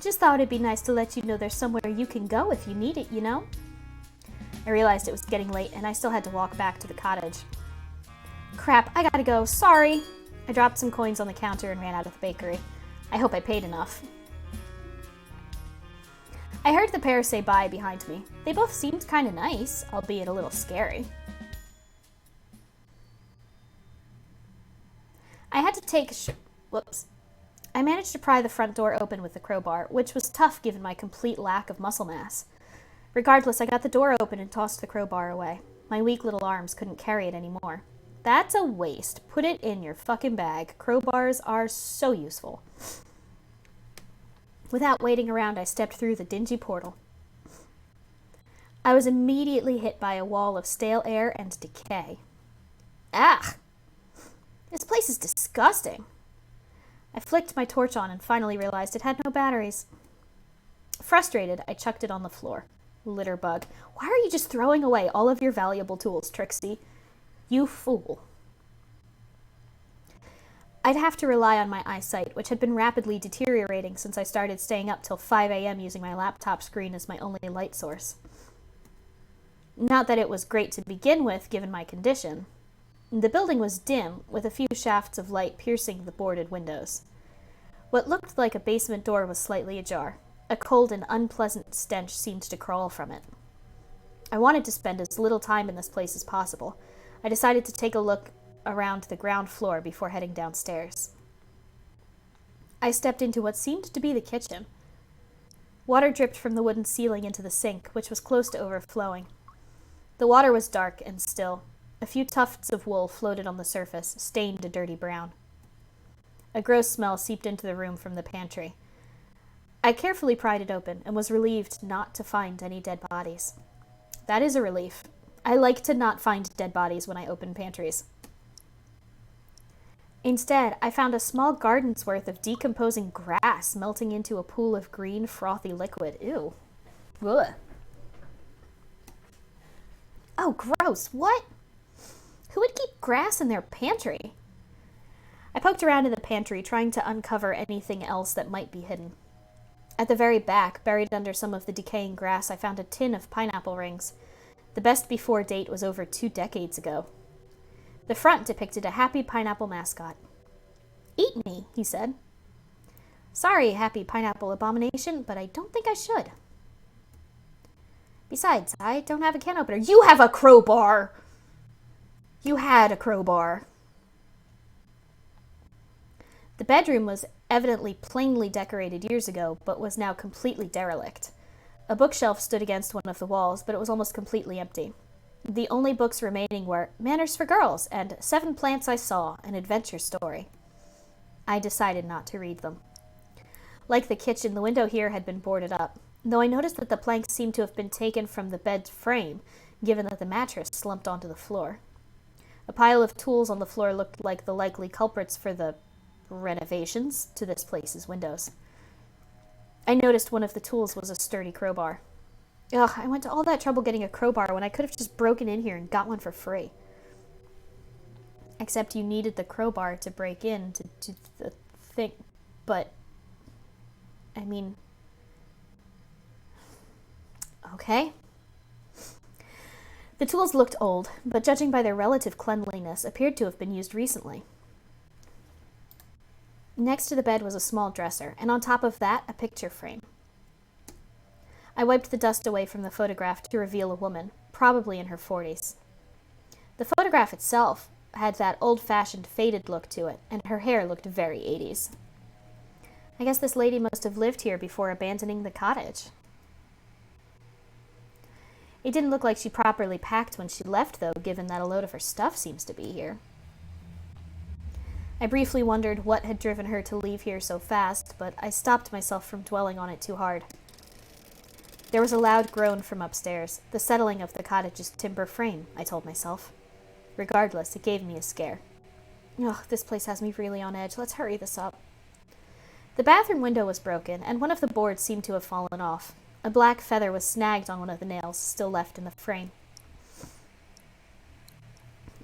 Just thought it'd be nice to let you know there's somewhere you can go if you need it, you know? I realized it was getting late, and I still had to walk back to the cottage. Crap, I gotta go. Sorry. I dropped some coins on the counter and ran out of the bakery. I hope I paid enough. I heard the pair say bye behind me. They both seemed kind of nice, albeit a little scary. I had to take whoops. I managed to pry the front door open with the crowbar, which was tough given my complete lack of muscle mass. Regardless, I got the door open and tossed the crowbar away. My weak little arms couldn't carry it anymore. That's a waste. Put it in your fucking bag. Crowbars are so useful. Without waiting around, I stepped through the dingy portal. I was immediately hit by a wall of stale air and decay. Ah! This place is disgusting. I flicked my torch on and finally realized it had no batteries. Frustrated, I chucked it on the floor. Litter bug. Why are you just throwing away all of your valuable tools, Trixie? You fool. I'd have to rely on my eyesight, which had been rapidly deteriorating since I started staying up till 5 a.m. using my laptop screen as my only light source. Not that it was great to begin with, given my condition. The building was dim, with a few shafts of light piercing the boarded windows. What looked like a basement door was slightly ajar. A cold and unpleasant stench seemed to crawl from it. I wanted to spend as little time in this place as possible. I decided to take a look around the ground floor before heading downstairs. I stepped into what seemed to be the kitchen. Water dripped from the wooden ceiling into the sink, which was close to overflowing. The water was dark and still. A few tufts of wool floated on the surface, stained a dirty brown. A gross smell seeped into the room from the pantry. I carefully pried it open and was relieved not to find any dead bodies. That is a relief. I like to not find dead bodies when I open pantries. Instead, I found a small garden's worth of decomposing grass melting into a pool of green, frothy liquid. Ew. Ugh. Oh, gross. What? Who would keep grass in their pantry? I poked around in the pantry, trying to uncover anything else that might be hidden. At the very back, buried under some of the decaying grass, I found a tin of pineapple rings. The best before date was over 2 decades ago. The front depicted a happy pineapple mascot. "Eat me," he said. "Sorry, happy pineapple abomination, but I don't think I should. Besides, I don't have a can opener." "You have a crowbar!" "You had a crowbar." The bedroom was evidently plainly decorated years ago, but was now completely derelict. A bookshelf stood against one of the walls, but it was almost completely empty. The only books remaining were Manners for Girls and 7 Plants I Saw, an adventure story. I decided not to read them. Like the kitchen, the window here had been boarded up, though I noticed that the planks seemed to have been taken from the bed's frame, given that the mattress slumped onto the floor. A pile of tools on the floor looked like the likely culprits for the renovations to this place's windows. I noticed one of the tools was a sturdy crowbar. Ugh, I went to all that trouble getting a crowbar when I could have just broken in here and got one for free. Except you needed the crowbar to break in to do the thing. But, I mean, okay. The tools looked old, but judging by their relative cleanliness, appeared to have been used recently. Next to the bed was a small dresser, and on top of that, a picture frame. I wiped the dust away from the photograph to reveal a woman, probably in her 40s. The photograph itself had that old-fashioned faded look to it, and her hair looked very 80s. I guess this lady must have lived here before abandoning the cottage. It didn't look like she properly packed when she left, though, given that a load of her stuff seems to be here. I briefly wondered what had driven her to leave here so fast, but I stopped myself from dwelling on it too hard. There was a loud groan from upstairs, the settling of the cottage's timber frame, I told myself. Regardless, it gave me a scare. Ugh, this place has me really on edge. Let's hurry this up. The bathroom window was broken, and one of the boards seemed to have fallen off. A black feather was snagged on one of the nails, still left in the frame.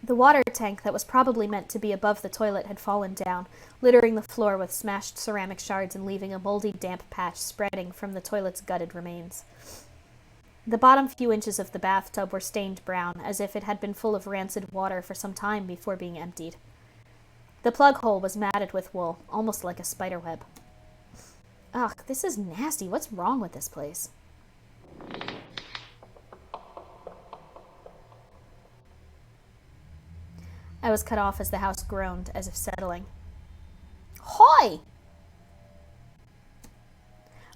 The water tank that was probably meant to be above the toilet had fallen down, littering the floor with smashed ceramic shards and leaving a moldy, damp patch spreading from the toilet's gutted remains. The bottom few inches of the bathtub were stained brown, as if it had been full of rancid water for some time before being emptied. The plug hole was matted with wool, almost like a spider web. Ugh, this is nasty. What's wrong with this place? I was cut off as the house groaned, as if settling. Hoy!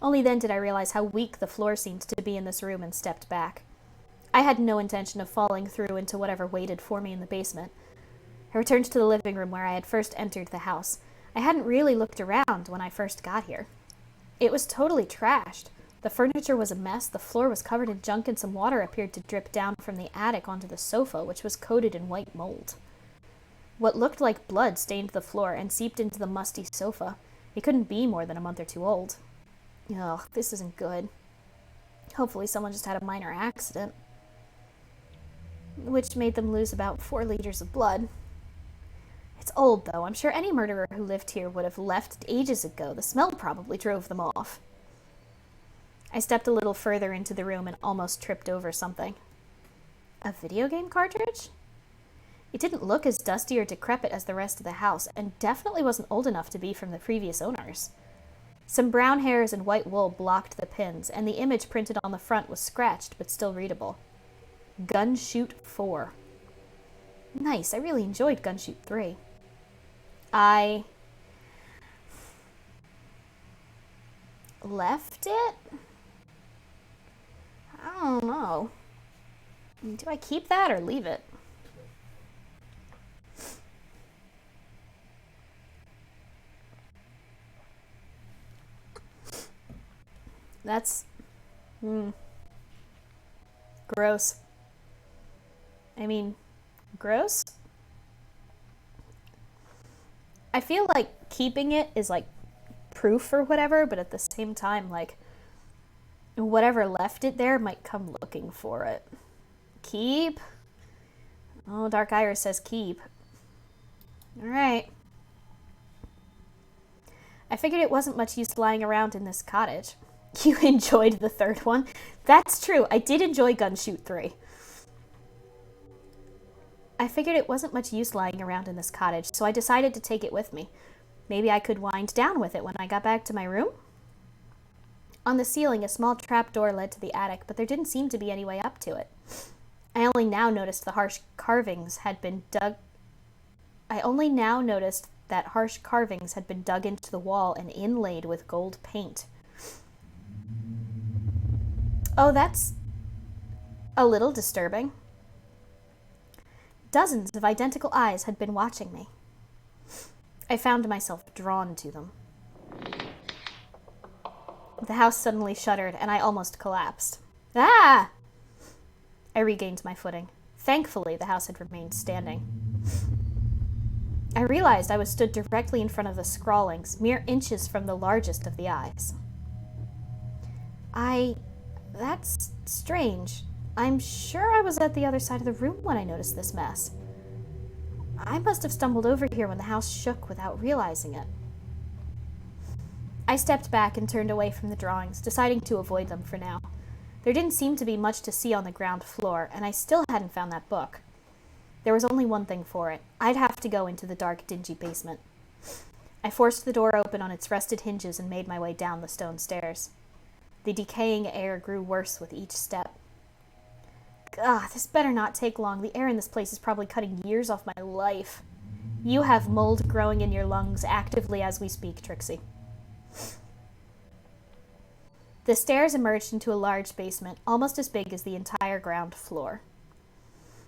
Only then did I realize how weak the floor seemed to be in this room and stepped back. I had no intention of falling through into whatever waited for me in the basement. I returned to the living room where I had first entered the house. I hadn't really looked around when I first got here. It was totally trashed. The furniture was a mess, the floor was covered in junk, and some water appeared to drip down from the attic onto the sofa, which was coated in white mold. What looked like blood stained the floor and seeped into the musty sofa. It couldn't be more than a month or 2 old. Ugh, this isn't good. Hopefully someone just had a minor accident, which made them lose about 4 liters of blood. It's old, though. I'm sure any murderer who lived here would have left ages ago. The smell probably drove them off. I stepped a little further into the room and almost tripped over something. A video game cartridge? It didn't look as dusty or decrepit as the rest of the house, and definitely wasn't old enough to be from the previous owners. Some brown hairs and white wool blocked the pins, and the image printed on the front was scratched but still readable. Gunshoot 4. Nice, I really enjoyed Gunshoot 3. I left it? I don't know. Do I keep that or leave it? That's... gross. I mean, gross? I feel like keeping it is like proof or whatever, but at the same time, like, whatever left it there might come looking for it. Keep? Oh, Dark Iris says keep. Alright. I figured it wasn't much use lying around in this cottage. You enjoyed the third one? That's true. I did enjoy Gunshoot 3. I figured it wasn't much use lying around in this cottage, so I decided to take it with me. Maybe I could wind down with it when I got back to my room? On the ceiling, a small trapdoor led to the attic, but there didn't seem to be any way up to it. I only now noticed that harsh carvings had been dug into the wall and inlaid with gold paint. Oh, that's a little disturbing. Dozens of identical eyes had been watching me. I found myself drawn to them. The house suddenly shuddered, and I almost collapsed. Ah! I regained my footing. Thankfully, the house had remained standing. I realized I was stood directly in front of the scrawlings, mere inches from the largest of the eyes. That's strange. I'm sure I was at the other side of the room when I noticed this mess. I must have stumbled over here when the house shook without realizing it. I stepped back and turned away from the drawings, deciding to avoid them for now. There didn't seem to be much to see on the ground floor, and I still hadn't found that book. There was only one thing for it. I'd have to go into the dark, dingy basement. I forced the door open on its rusted hinges and made my way down the stone stairs. The decaying air grew worse with each step. This better not take long. The air in this place is probably cutting years off my life. You have mold growing in your lungs actively as we speak, Trixie. The stairs emerged into a large basement, almost as big as the entire ground floor.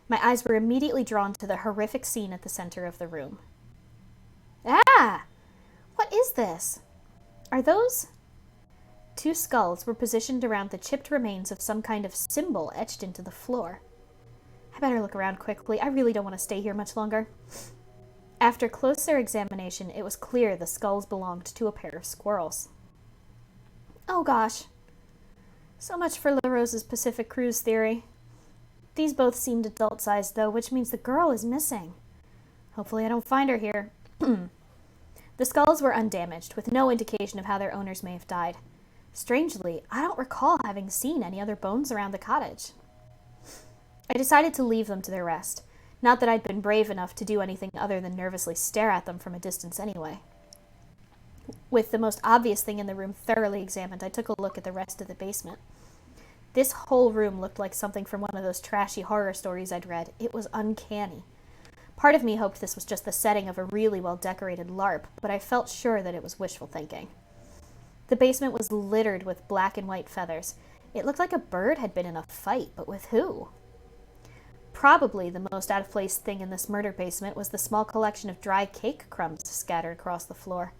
My eyes were immediately drawn to the horrific scene at the center of the room. Ah! What is this? Are those... Two skulls were positioned around the chipped remains of some kind of symbol etched into the floor. I better look around quickly. I really don't want to stay here much longer. After closer examination, it was clear the skulls belonged to a pair of squirrels. Oh gosh. So much for La Rose's Pacific Cruise theory. These both seemed adult-sized, though, which means the girl is missing. Hopefully I don't find her here. The skulls were undamaged, with no indication of how their owners may have died. Strangely, I don't recall having seen any other bones around the cottage. I decided to leave them to their rest. Not that I'd been brave enough to do anything other than nervously stare at them from a distance anyway. With the most obvious thing in the room thoroughly examined, I took a look at the rest of the basement. This whole room looked like something from one of those trashy horror stories I'd read. It was uncanny. Part of me hoped this was just the setting of a really well-decorated LARP, but I felt sure that it was wishful thinking. The basement was littered with black and white feathers. It looked like a bird had been in a fight, but with who? Probably the most out-of-place thing in this murder basement was the small collection of dry cake crumbs scattered across the floor.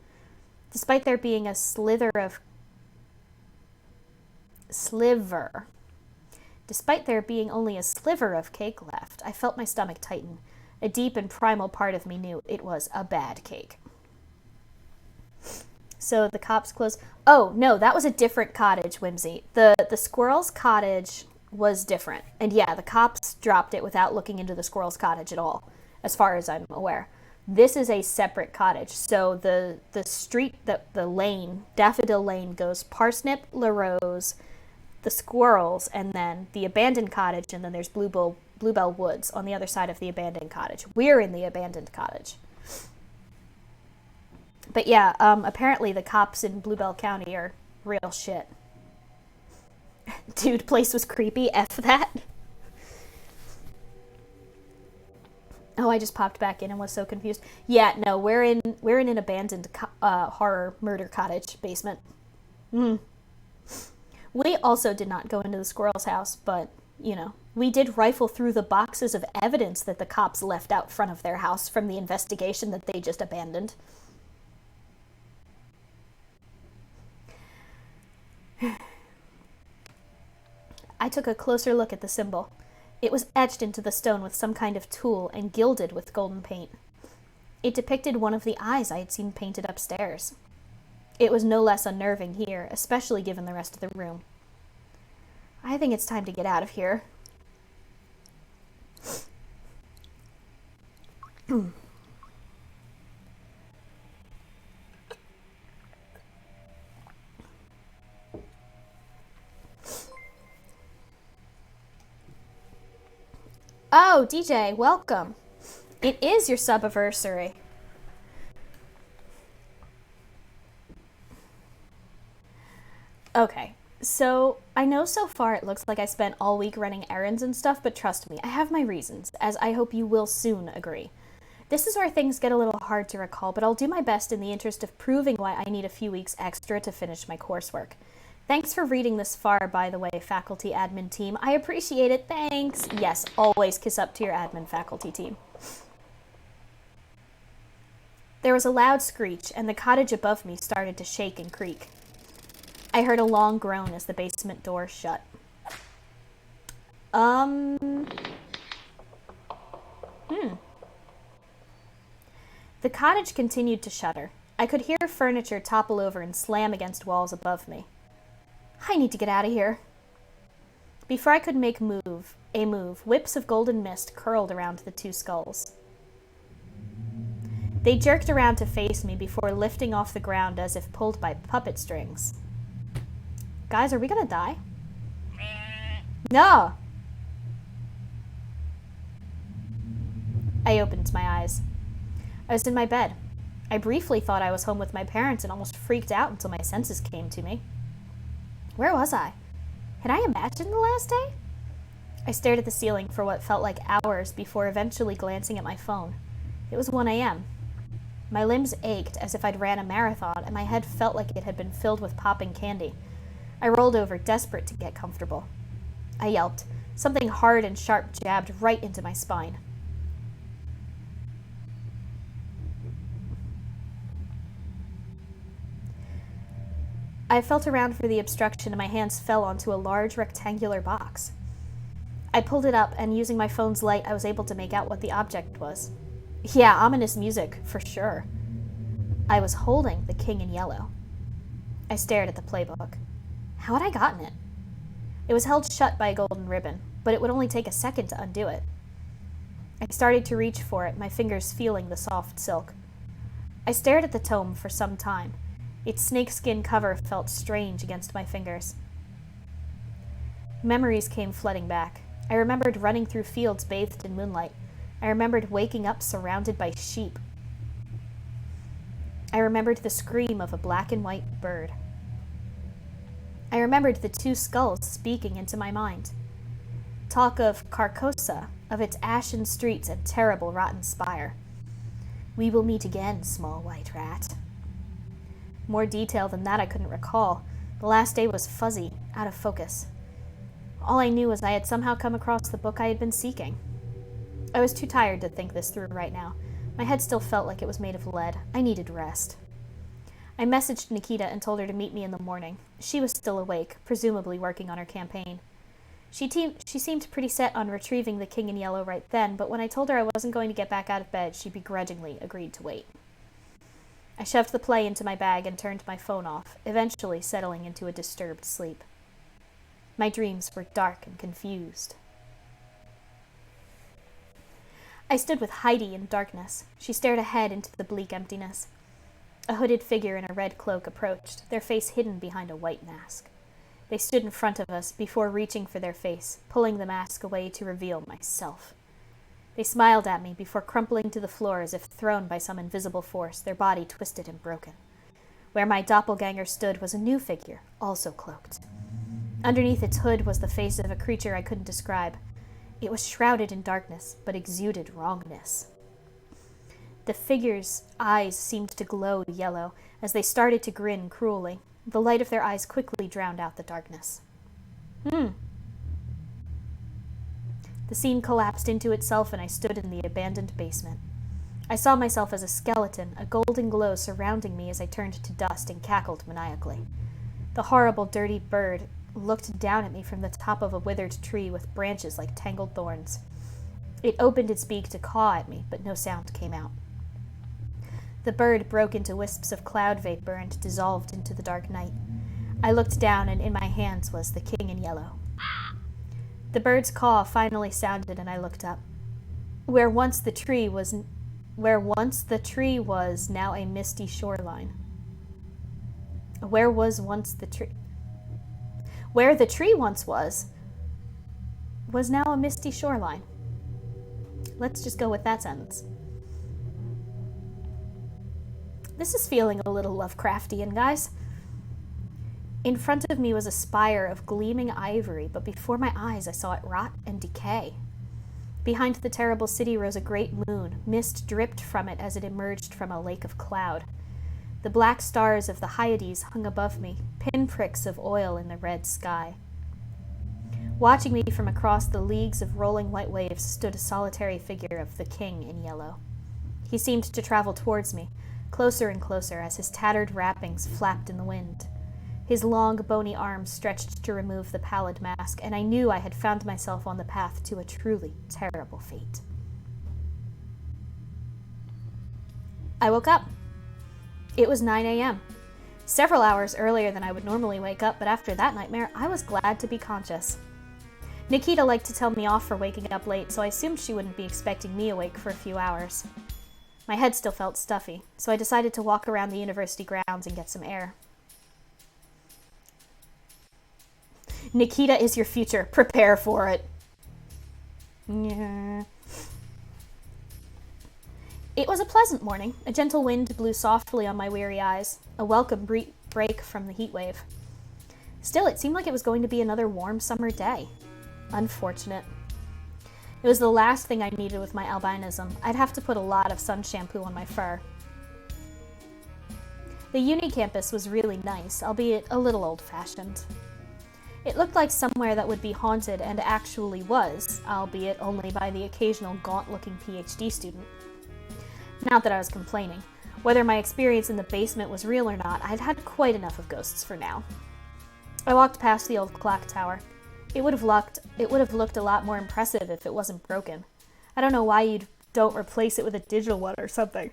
Despite there being a Despite there being only a sliver of cake left, I felt my stomach tighten. A deep and primal part of me knew it was a bad cake. So the cops closed. Oh, no, that was a different cottage, Whimsy. The squirrel's cottage was different. And yeah, the cops dropped it without looking into the squirrel's cottage at all, as far as I'm aware. This is a separate cottage. So the street, the lane, Daffodil Lane, goes Parsnip, La Rose, the squirrels, and then the abandoned cottage, and then there's Bluebell Woods on the other side of the abandoned cottage. We're in the abandoned cottage. But yeah, apparently the cops in Bluebell County are real shit. Dude, place was creepy. F that. Oh, I just popped back in and was so confused. Yeah, no, we're in an abandoned horror murder cottage basement. We also did not go into the squirrel's house, but, you know, we did rifle through the boxes of evidence that the cops left out front of their house from the investigation that they just abandoned. I took a closer look at the symbol. It was etched into the stone with some kind of tool and gilded with golden paint. It depicted one of the eyes I had seen painted upstairs. It was no less unnerving here, especially given the rest of the room. I think it's time to get out of here. Oh, DJ, welcome. It is your sub-anniversary. Okay, so I know so far it looks like I spent all week running errands and stuff, but trust me, I have my reasons, as I hope you will soon agree. This is where things get a little hard to recall, but I'll do my best in the interest of proving why I need a few weeks extra to finish my coursework. Thanks for reading this far, by the way, faculty admin team. I appreciate it, thanks. Yes, always kiss up to your admin faculty team. There was a loud screech, and the cottage above me started to shake and creak. I heard a long groan as the basement door shut. The cottage continued to shudder. I could hear furniture topple over and slam against walls above me. I need to get out of here. Before I could make a move, whips of golden mist curled around the two skulls. They jerked around to face me before lifting off the ground as if pulled by puppet strings. Guys, are we gonna die? No! I opened my eyes. I was in my bed. I briefly thought I was home with my parents and almost freaked out until my senses came to me. Where was I? Had I imagined the last day? I stared at the ceiling for what felt like hours before eventually glancing at my phone. It was 1 a.m. My limbs ached as if I'd ran a marathon, and my head felt like it had been filled with popping candy. I rolled over, desperate to get comfortable. I yelped. Something hard and sharp jabbed right into my spine. I felt around for the obstruction and my hands fell onto a large rectangular box. I pulled it up, and using my phone's light, I was able to make out what the object was. Yeah, ominous music, for sure. I was holding the King in Yellow. I stared at the playbook. How had I gotten it? It was held shut by a golden ribbon, but it would only take a second to undo it. I started to reach for it, my fingers feeling the soft silk. I stared at the tome for some time. Its snakeskin cover felt strange against my fingers. Memories came flooding back. I remembered running through fields bathed in moonlight. I remembered waking up surrounded by sheep. I remembered the scream of a black and white bird. I remembered the two skulls speaking into my mind. Talk of Carcosa, of its ashen streets and terrible rotten spire. We will meet again, small white rat. More detail than that I couldn't recall. The last day was fuzzy, out of focus. All I knew was I had somehow come across the book I had been seeking. I was too tired to think this through right now. My head still felt like it was made of lead. I needed rest. I messaged Nikita and told her to meet me in the morning. She was still awake, presumably working on her campaign. She seemed pretty set on retrieving the King in Yellow right then, but when I told her I wasn't going to get back out of bed, she begrudgingly agreed to wait. I shoved the play into my bag and turned my phone off, eventually settling into a disturbed sleep. My dreams were dark and confused. I stood with Heidi in darkness. She stared ahead into the bleak emptiness. A hooded figure in a red cloak approached, their face hidden behind a white mask. They stood in front of us before reaching for their face, pulling the mask away to reveal myself. They smiled at me before crumpling to the floor as if thrown by some invisible force, their body twisted and broken. Where my doppelganger stood was a new figure, also cloaked. Underneath its hood was the face of a creature I couldn't describe. It was shrouded in darkness, but exuded wrongness. The figure's eyes seemed to glow yellow as they started to grin cruelly. The light of their eyes quickly drowned out the darkness. The scene collapsed into itself and I stood in the abandoned basement. I saw myself as a skeleton, a golden glow surrounding me as I turned to dust and cackled maniacally. The horrible, dirty bird looked down at me from the top of a withered tree with branches like tangled thorns. It opened its beak to caw at me, but no sound came out. The bird broke into wisps of cloud vapor and dissolved into the dark night. I looked down, and in my hands was the king in yellow. The bird's caw finally sounded, and I looked up. Where once the tree was now a misty shoreline. Where the tree once was now a misty shoreline. Let's just go with that sentence. This is feeling a little Lovecraftian, guys. In front of me was a spire of gleaming ivory, but before my eyes I saw it rot and decay. Behind the terrible city rose a great moon. Mist dripped from it as it emerged from a lake of cloud. The black stars of the Hyades hung above me, pinpricks of oil in the red sky. Watching me from across the leagues of rolling white waves stood a solitary figure of the king in yellow. He seemed to travel towards me, closer and closer as his tattered wrappings flapped in the wind. His long, bony arms stretched to remove the pallid mask, and I knew I had found myself on the path to a truly terrible fate. I woke up. It was 9 a.m. Several hours earlier than I would normally wake up, but after that nightmare, I was glad to be conscious. Nikita liked to tell me off for waking up late, so I assumed she wouldn't be expecting me awake for a few hours. My head still felt stuffy, so I decided to walk around the university grounds and get some air. Nikita is your future. Prepare for it. Yeah. It was a pleasant morning. A gentle wind blew softly on my weary eyes, a welcome break from the heat wave. Still, it seemed like it was going to be another warm summer day. Unfortunate. It was the last thing I needed with my albinism. I'd have to put a lot of sun shampoo on my fur. The uni campus was really nice, albeit a little old-fashioned. It looked like somewhere that would be haunted and actually was, albeit only by the occasional gaunt-looking PhD student. Not that I was complaining. Whether my experience in the basement was real or not, I'd had quite enough of ghosts for now. I walked past the old clock tower. It would have looked a lot more impressive if it wasn't broken. I don't know why you don't replace it with a digital one or something.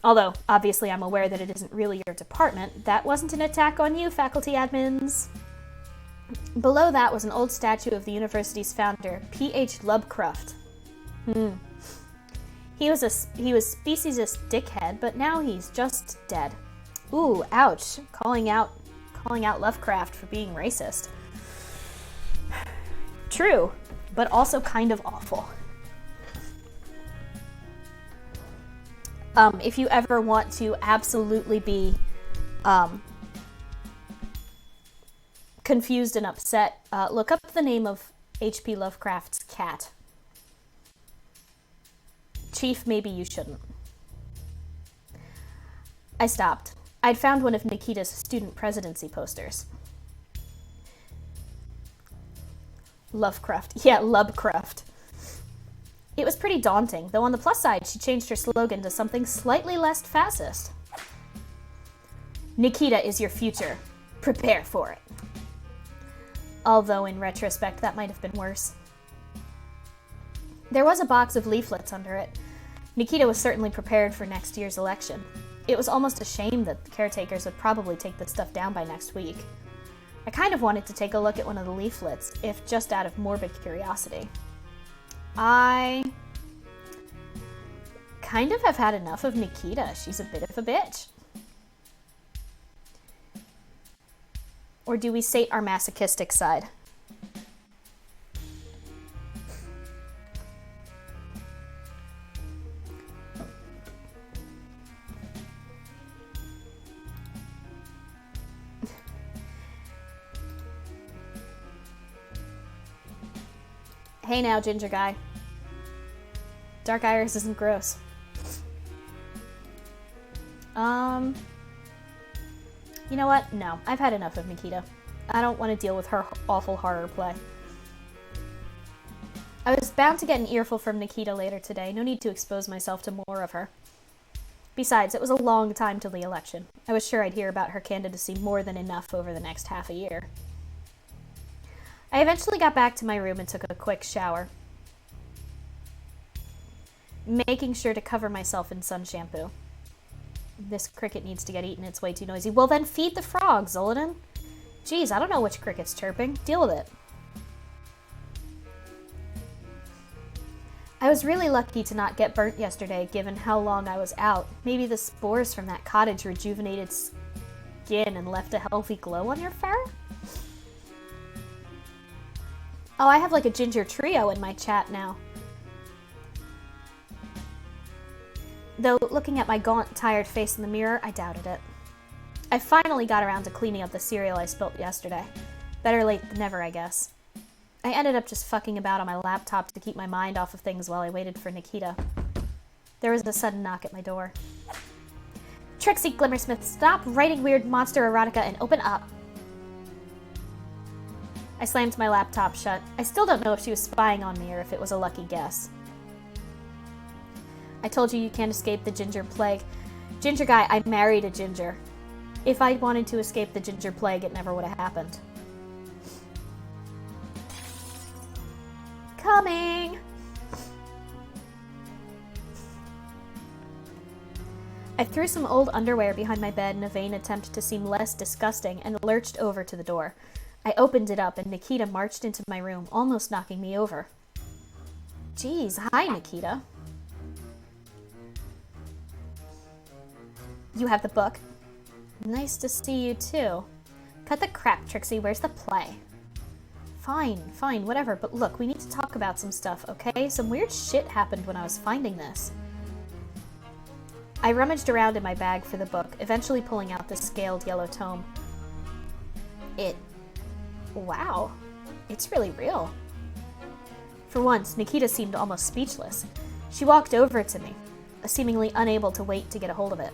Although, obviously I'm aware that it isn't really your department. That wasn't an attack on you, faculty admins. Below that was an old statue of the university's founder, P.H. Lovecraft. He was speciesist dickhead, but now he's just dead. Ooh, ouch. Calling out Lovecraft for being racist. True, but also kind of awful. If you ever want to absolutely be confused and upset, look up the name of H.P. Lovecraft's cat. Chief, maybe you shouldn't. I stopped. I'd found one of Nikita's student presidency posters. Lovecraft. Yeah, Lovecraft. It was pretty daunting, though on the plus side, she changed her slogan to something slightly less fascist. Nikita is your future. Prepare for it. Although, in retrospect, that might have been worse. There was a box of leaflets under it. Nikita was certainly prepared for next year's election. It was almost a shame that the caretakers would probably take the stuff down by next week. I kind of wanted to take a look at one of the leaflets, if just out of morbid curiosity. I kind of have had enough of Nikita. She's a bit of a bitch. Or do we sate our masochistic side? Hey now, ginger guy. Dark iris isn't gross. You know what? No, I've had enough of Nikita. I don't want to deal with her awful horror play. I was bound to get an earful from Nikita later today. No need to expose myself to more of her. Besides, it was a long time till the election. I was sure I'd hear about her candidacy more than enough over the next half a year. I eventually got back to my room and took a quick shower, making sure to cover myself in sun shampoo. This cricket needs to get eaten. It's way too noisy. Well, then feed the frog, Zolodin. Geez, I don't know which cricket's chirping. Deal with it. I was really lucky to not get burnt yesterday, given how long I was out. Maybe the spores from that cottage rejuvenated skin and left a healthy glow on your fur? Oh, I have like a ginger trio in my chat now. Though, looking at my gaunt, tired face in the mirror, I doubted it. I finally got around to cleaning up the cereal I spilt yesterday. Better late than never, I guess. I ended up just fucking about on my laptop to keep my mind off of things while I waited for Nikita. There was a sudden knock at my door. Trixie Glimmersmith, stop writing weird monster erotica and open up. I slammed my laptop shut. I still don't know if she was spying on me or if it was a lucky guess. I told you can't escape the ginger plague. Ginger guy, I married a ginger. If I'd wanted to escape the ginger plague, it never would have happened. Coming! I threw some old underwear behind my bed in a vain attempt to seem less disgusting and lurched over to the door. I opened it up and Nikita marched into my room, almost knocking me over. Geez, hi Nikita. You have the book? Nice to see you too. Cut the crap, Trixie, where's the play? Fine, whatever, but look, we need to talk about some stuff, okay? Some weird shit happened when I was finding this. I rummaged around in my bag for the book, eventually pulling out the scaled yellow tome. Wow, it's really real. For once, Nikita seemed almost speechless. She walked over to me, seemingly unable to wait to get a hold of it.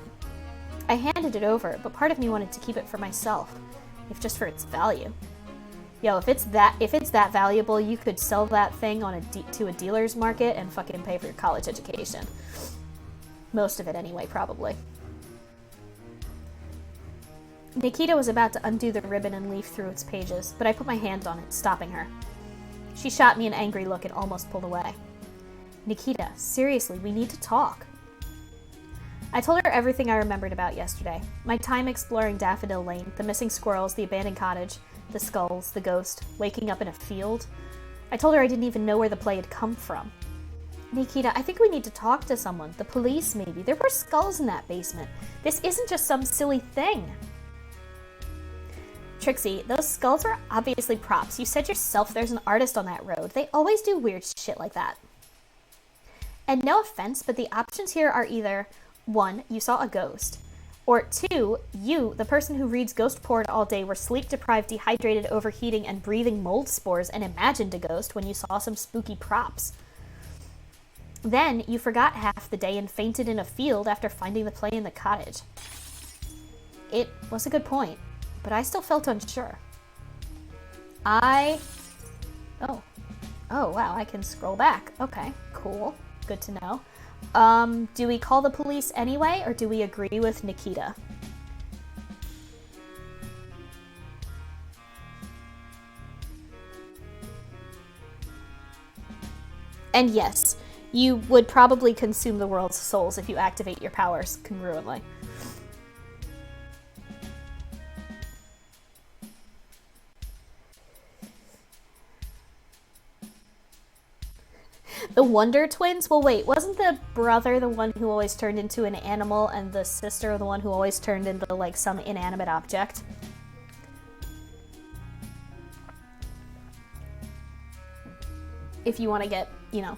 I handed it over, but part of me wanted to keep it for myself, if just for its value. Yo, if it's that valuable, you could sell that thing on to a dealer's market and fucking pay for your college education. Most of it anyway, probably. Nikita was about to undo the ribbon and leaf through its pages, but I put my hand on it, stopping her. She shot me an angry look and almost pulled away. Nikita, seriously, we need to talk. I told her everything I remembered about yesterday. My time exploring Daffodil Lane, the missing squirrels, the abandoned cottage, the skulls, the ghost, waking up in a field. I told her I didn't even know where the play had come from. Nikita, I think we need to talk to someone. The police, maybe. There were skulls in that basement. This isn't just some silly thing. Trixie, those skulls are obviously props. You said yourself there's an artist on that road. They always do weird shit like that. And no offense, but the options here are either 1, you saw a ghost, or 2, you, the person who reads ghost porn all day, were sleep-deprived, dehydrated, overheating, and breathing mold spores and imagined a ghost when you saw some spooky props. Then, you forgot half the day and fainted in a field after finding the play in the cottage. It was a good point, but I still felt unsure. Oh, wow, I can scroll back. Okay, cool. Good to know. Do we call the police anyway, or do we agree with Nikita? And yes, you would probably consume the world's souls if you activate your powers congruently. The Wonder Twins? Well, wait, wasn't the brother the one who always turned into an animal and the sister the one who always turned into, like, some inanimate object? If you want to get, you know,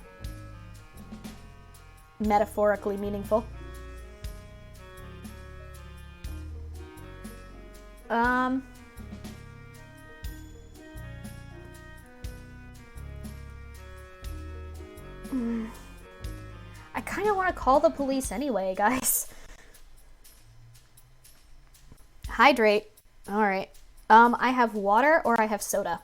metaphorically meaningful. I kind of want to call the police anyway, guys. Hydrate. Alright. I have water or I have soda.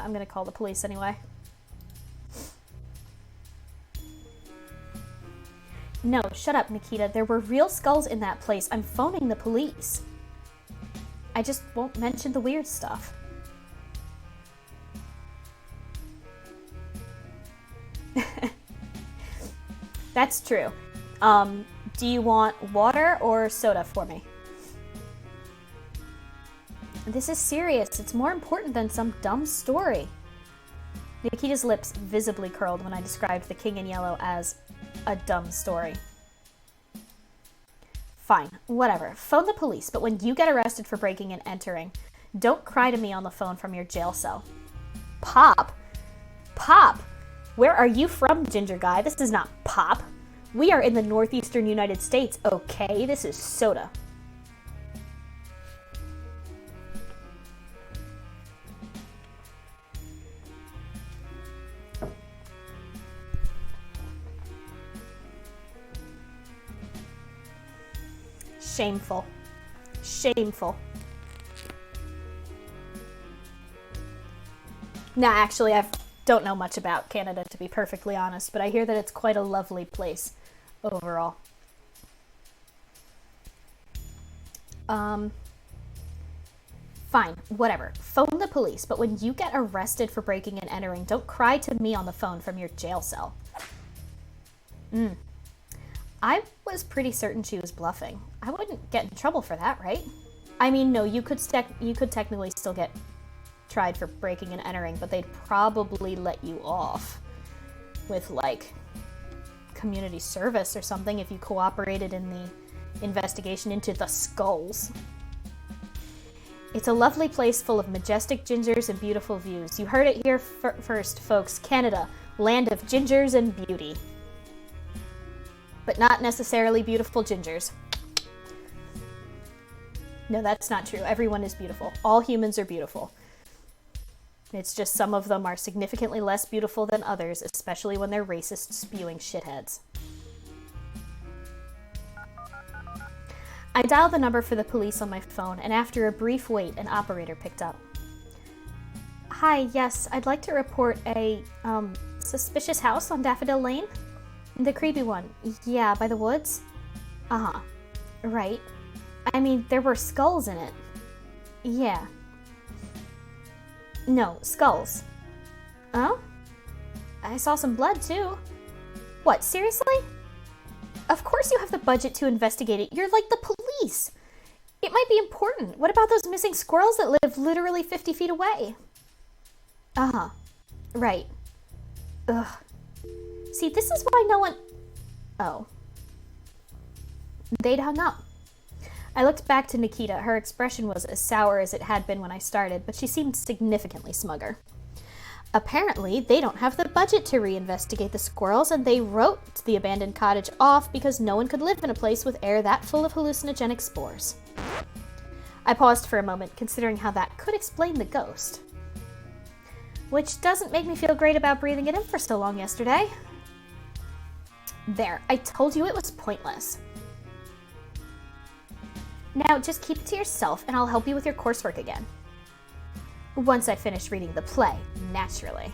I'm gonna call the police anyway. No, shut up, Nikita. There were real skulls in that place. I'm phoning the police. I just won't mention the weird stuff. That's true. Do you want water or soda for me? This is serious. It's more important than some dumb story. Nikita's lips visibly curled when I described the King in Yellow as a dumb story. Fine, whatever. Phone the police, but when you get arrested for breaking and entering, don't cry to me on the phone from your jail cell. Pop? Pop? Where are you from, Ginger Guy? This is not Pop. We are in the northeastern United States, okay? This is soda. Shameful. Shameful. Nah, actually, I don't know much about Canada, to be perfectly honest, but I hear that it's quite a lovely place overall. Fine, whatever. Phone the police, but when you get arrested for breaking and entering, don't cry to me on the phone from your jail cell. I was pretty certain she was bluffing. I wouldn't get in trouble for that, right? I mean, no, you could technically still get tried for breaking and entering, but they'd probably let you off with, like, community service or something if you cooperated in the investigation into the skulls. It's a lovely place full of majestic gingers and beautiful views. You heard it here first, folks. Canada, land of gingers and beauty. But not necessarily beautiful gingers. No, that's not true. Everyone is beautiful. All humans are beautiful. It's just some of them are significantly less beautiful than others, especially when they're racist, spewing shitheads. I dialed the number for the police on my phone, and after a brief wait, an operator picked up. Hi, yes, I'd like to report a, suspicious house on Daffodil Lane. The creepy one. Yeah, by the woods? Uh-huh. Right. I mean, there were skulls in it. Yeah. No, skulls. Oh? I saw some blood, too. What, seriously? Of course you have the budget to investigate it. You're like the police. It might be important. What about those missing squirrels that live literally 50 feet away? Uh-huh. Right. Ugh. See, this is why no one... Oh. They'd hung up. I looked back to Nikita. Her expression was as sour as it had been when I started, but she seemed significantly smugger. Apparently, they don't have the budget to reinvestigate the squirrels, and they wrote the abandoned cottage off because no one could live in a place with air that full of hallucinogenic spores. I paused for a moment, considering how that could explain the ghost. Which doesn't make me feel great about breathing it in for so long yesterday. There, I told you it was pointless. Now, just keep it to yourself, and I'll help you with your coursework again. Once I finish reading the play, naturally.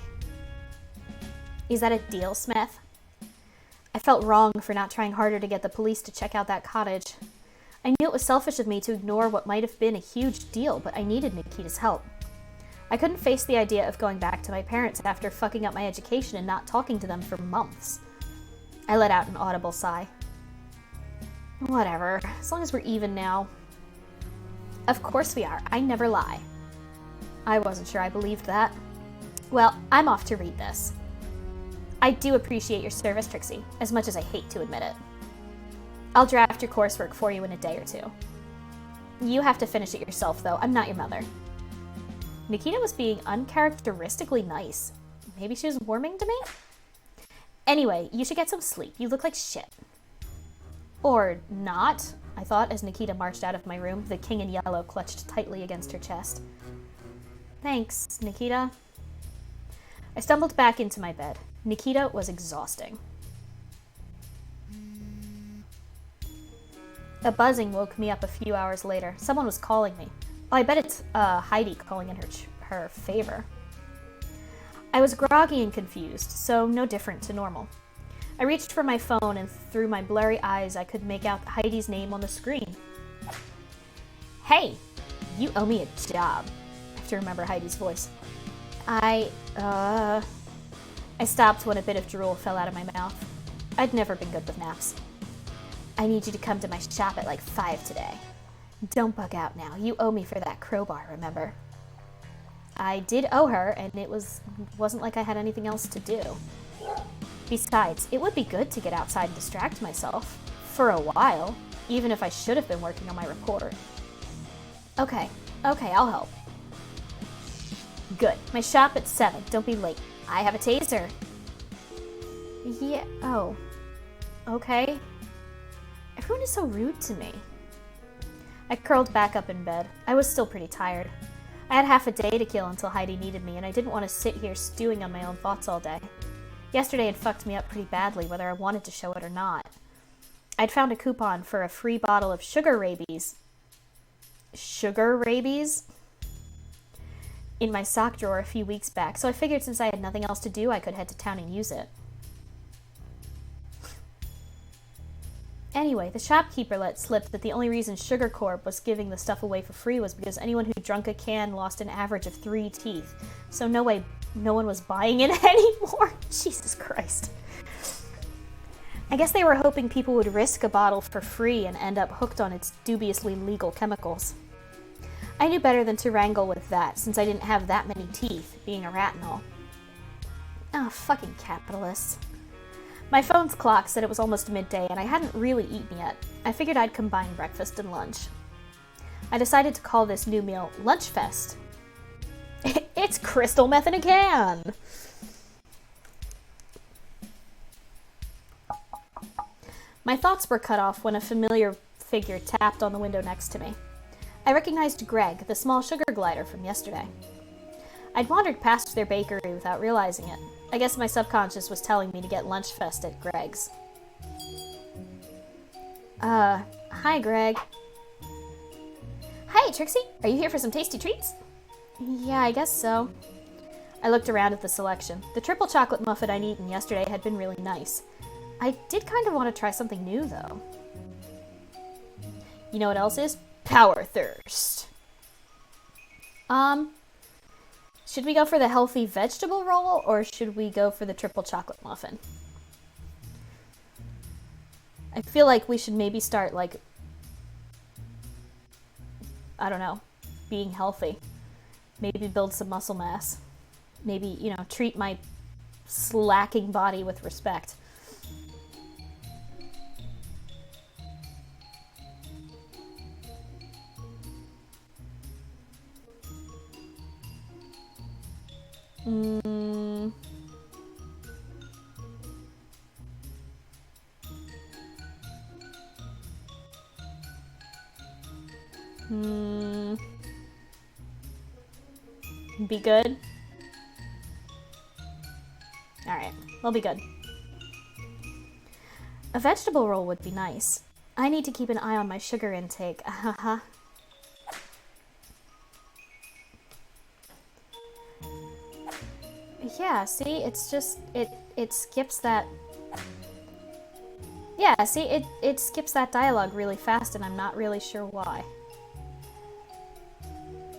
Is that a deal, Smith? I felt wrong for not trying harder to get the police to check out that cottage. I knew it was selfish of me to ignore what might have been a huge deal, but I needed Nikita's help. I couldn't face the idea of going back to my parents after fucking up my education and not talking to them for months. I let out an audible sigh. Whatever, as long as we're even now. Of course we are. I never lie. I wasn't sure I believed that. Well, I'm off to read this. I do appreciate your service, Trixie, as much as I hate to admit it. I'll draft your coursework for you in a day or two. You have to finish it yourself, though. I'm not your mother. Nikita was being uncharacteristically nice. Maybe she was warming to me? Anyway, you should get some sleep. You look like shit. Or not, I thought as Nikita marched out of my room, the King in Yellow clutched tightly against her chest. Thanks, Nikita. I stumbled back into my bed. Nikita was exhausting. A buzzing woke me up a few hours later. Someone was calling me. Oh, I bet it's Heidi calling in her favor. I was groggy and confused, so no different to normal. I reached for my phone, and through my blurry eyes I could make out Heidi's name on the screen. Hey, you owe me a job. I have to remember Heidi's voice. I stopped when a bit of drool fell out of my mouth. I'd never been good with naps. I need you to come to my shop at like 5 today. Don't bug out now. You owe me for that crowbar, remember? I did owe her, and it wasn't like I had anything else to do. Besides, it would be good to get outside and distract myself. For a while. Even if I should have been working on my report. Okay, I'll help. Good. My shop at 7. Don't be late. I have a taser. Yeah, oh. Okay. Everyone is so rude to me. I curled back up in bed. I was still pretty tired. I had half a day to kill until Heidi needed me, and I didn't want to sit here stewing on my own thoughts all day. Yesterday had fucked me up pretty badly, whether I wanted to show it or not. I'd found a coupon for a free bottle of sugar rabies. Sugar rabies? In my sock drawer a few weeks back, so I figured since I had nothing else to do, I could head to town and use it. Anyway, the shopkeeper let slip that the only reason Sugar Corp was giving the stuff away for free was because anyone who drank a can lost an average of 3 teeth. So no one was buying it anymore. Jesus Christ. I guess they were hoping people would risk a bottle for free and end up hooked on its dubiously legal chemicals. I knew better than to wrangle with that, since I didn't have that many teeth, being a rat and all. Oh, fucking capitalists. My phone's clock said it was almost midday, and I hadn't really eaten yet. I figured I'd combine breakfast and lunch. I decided to call this new meal Lunch Fest. It's crystal meth in a can! My thoughts were cut off when a familiar figure tapped on the window next to me. I recognized Greg, the small sugar glider from yesterday. I'd wandered past their bakery without realizing it. I guess my subconscious was telling me to get Lunch Fest at Greg's. Hi, Greg. Hey, Trixie! Are you here for some tasty treats? Yeah, I guess so. I looked around at the selection. The triple chocolate muffin I'd eaten yesterday had been really nice. I did kind of want to try something new, though. You know what else is? Power thirst. Should we go for the healthy vegetable roll, or should we go for the triple chocolate muffin? I feel like we should maybe start, like, I don't know, being healthy. Maybe build some muscle mass. Maybe, treat my slacking body with respect. Be good? Alright, we'll be good. A vegetable roll would be nice. I need to keep an eye on my sugar intake. Yeah, see, it's just, it skips that... Yeah, see, it skips that dialogue really fast, and I'm not really sure why.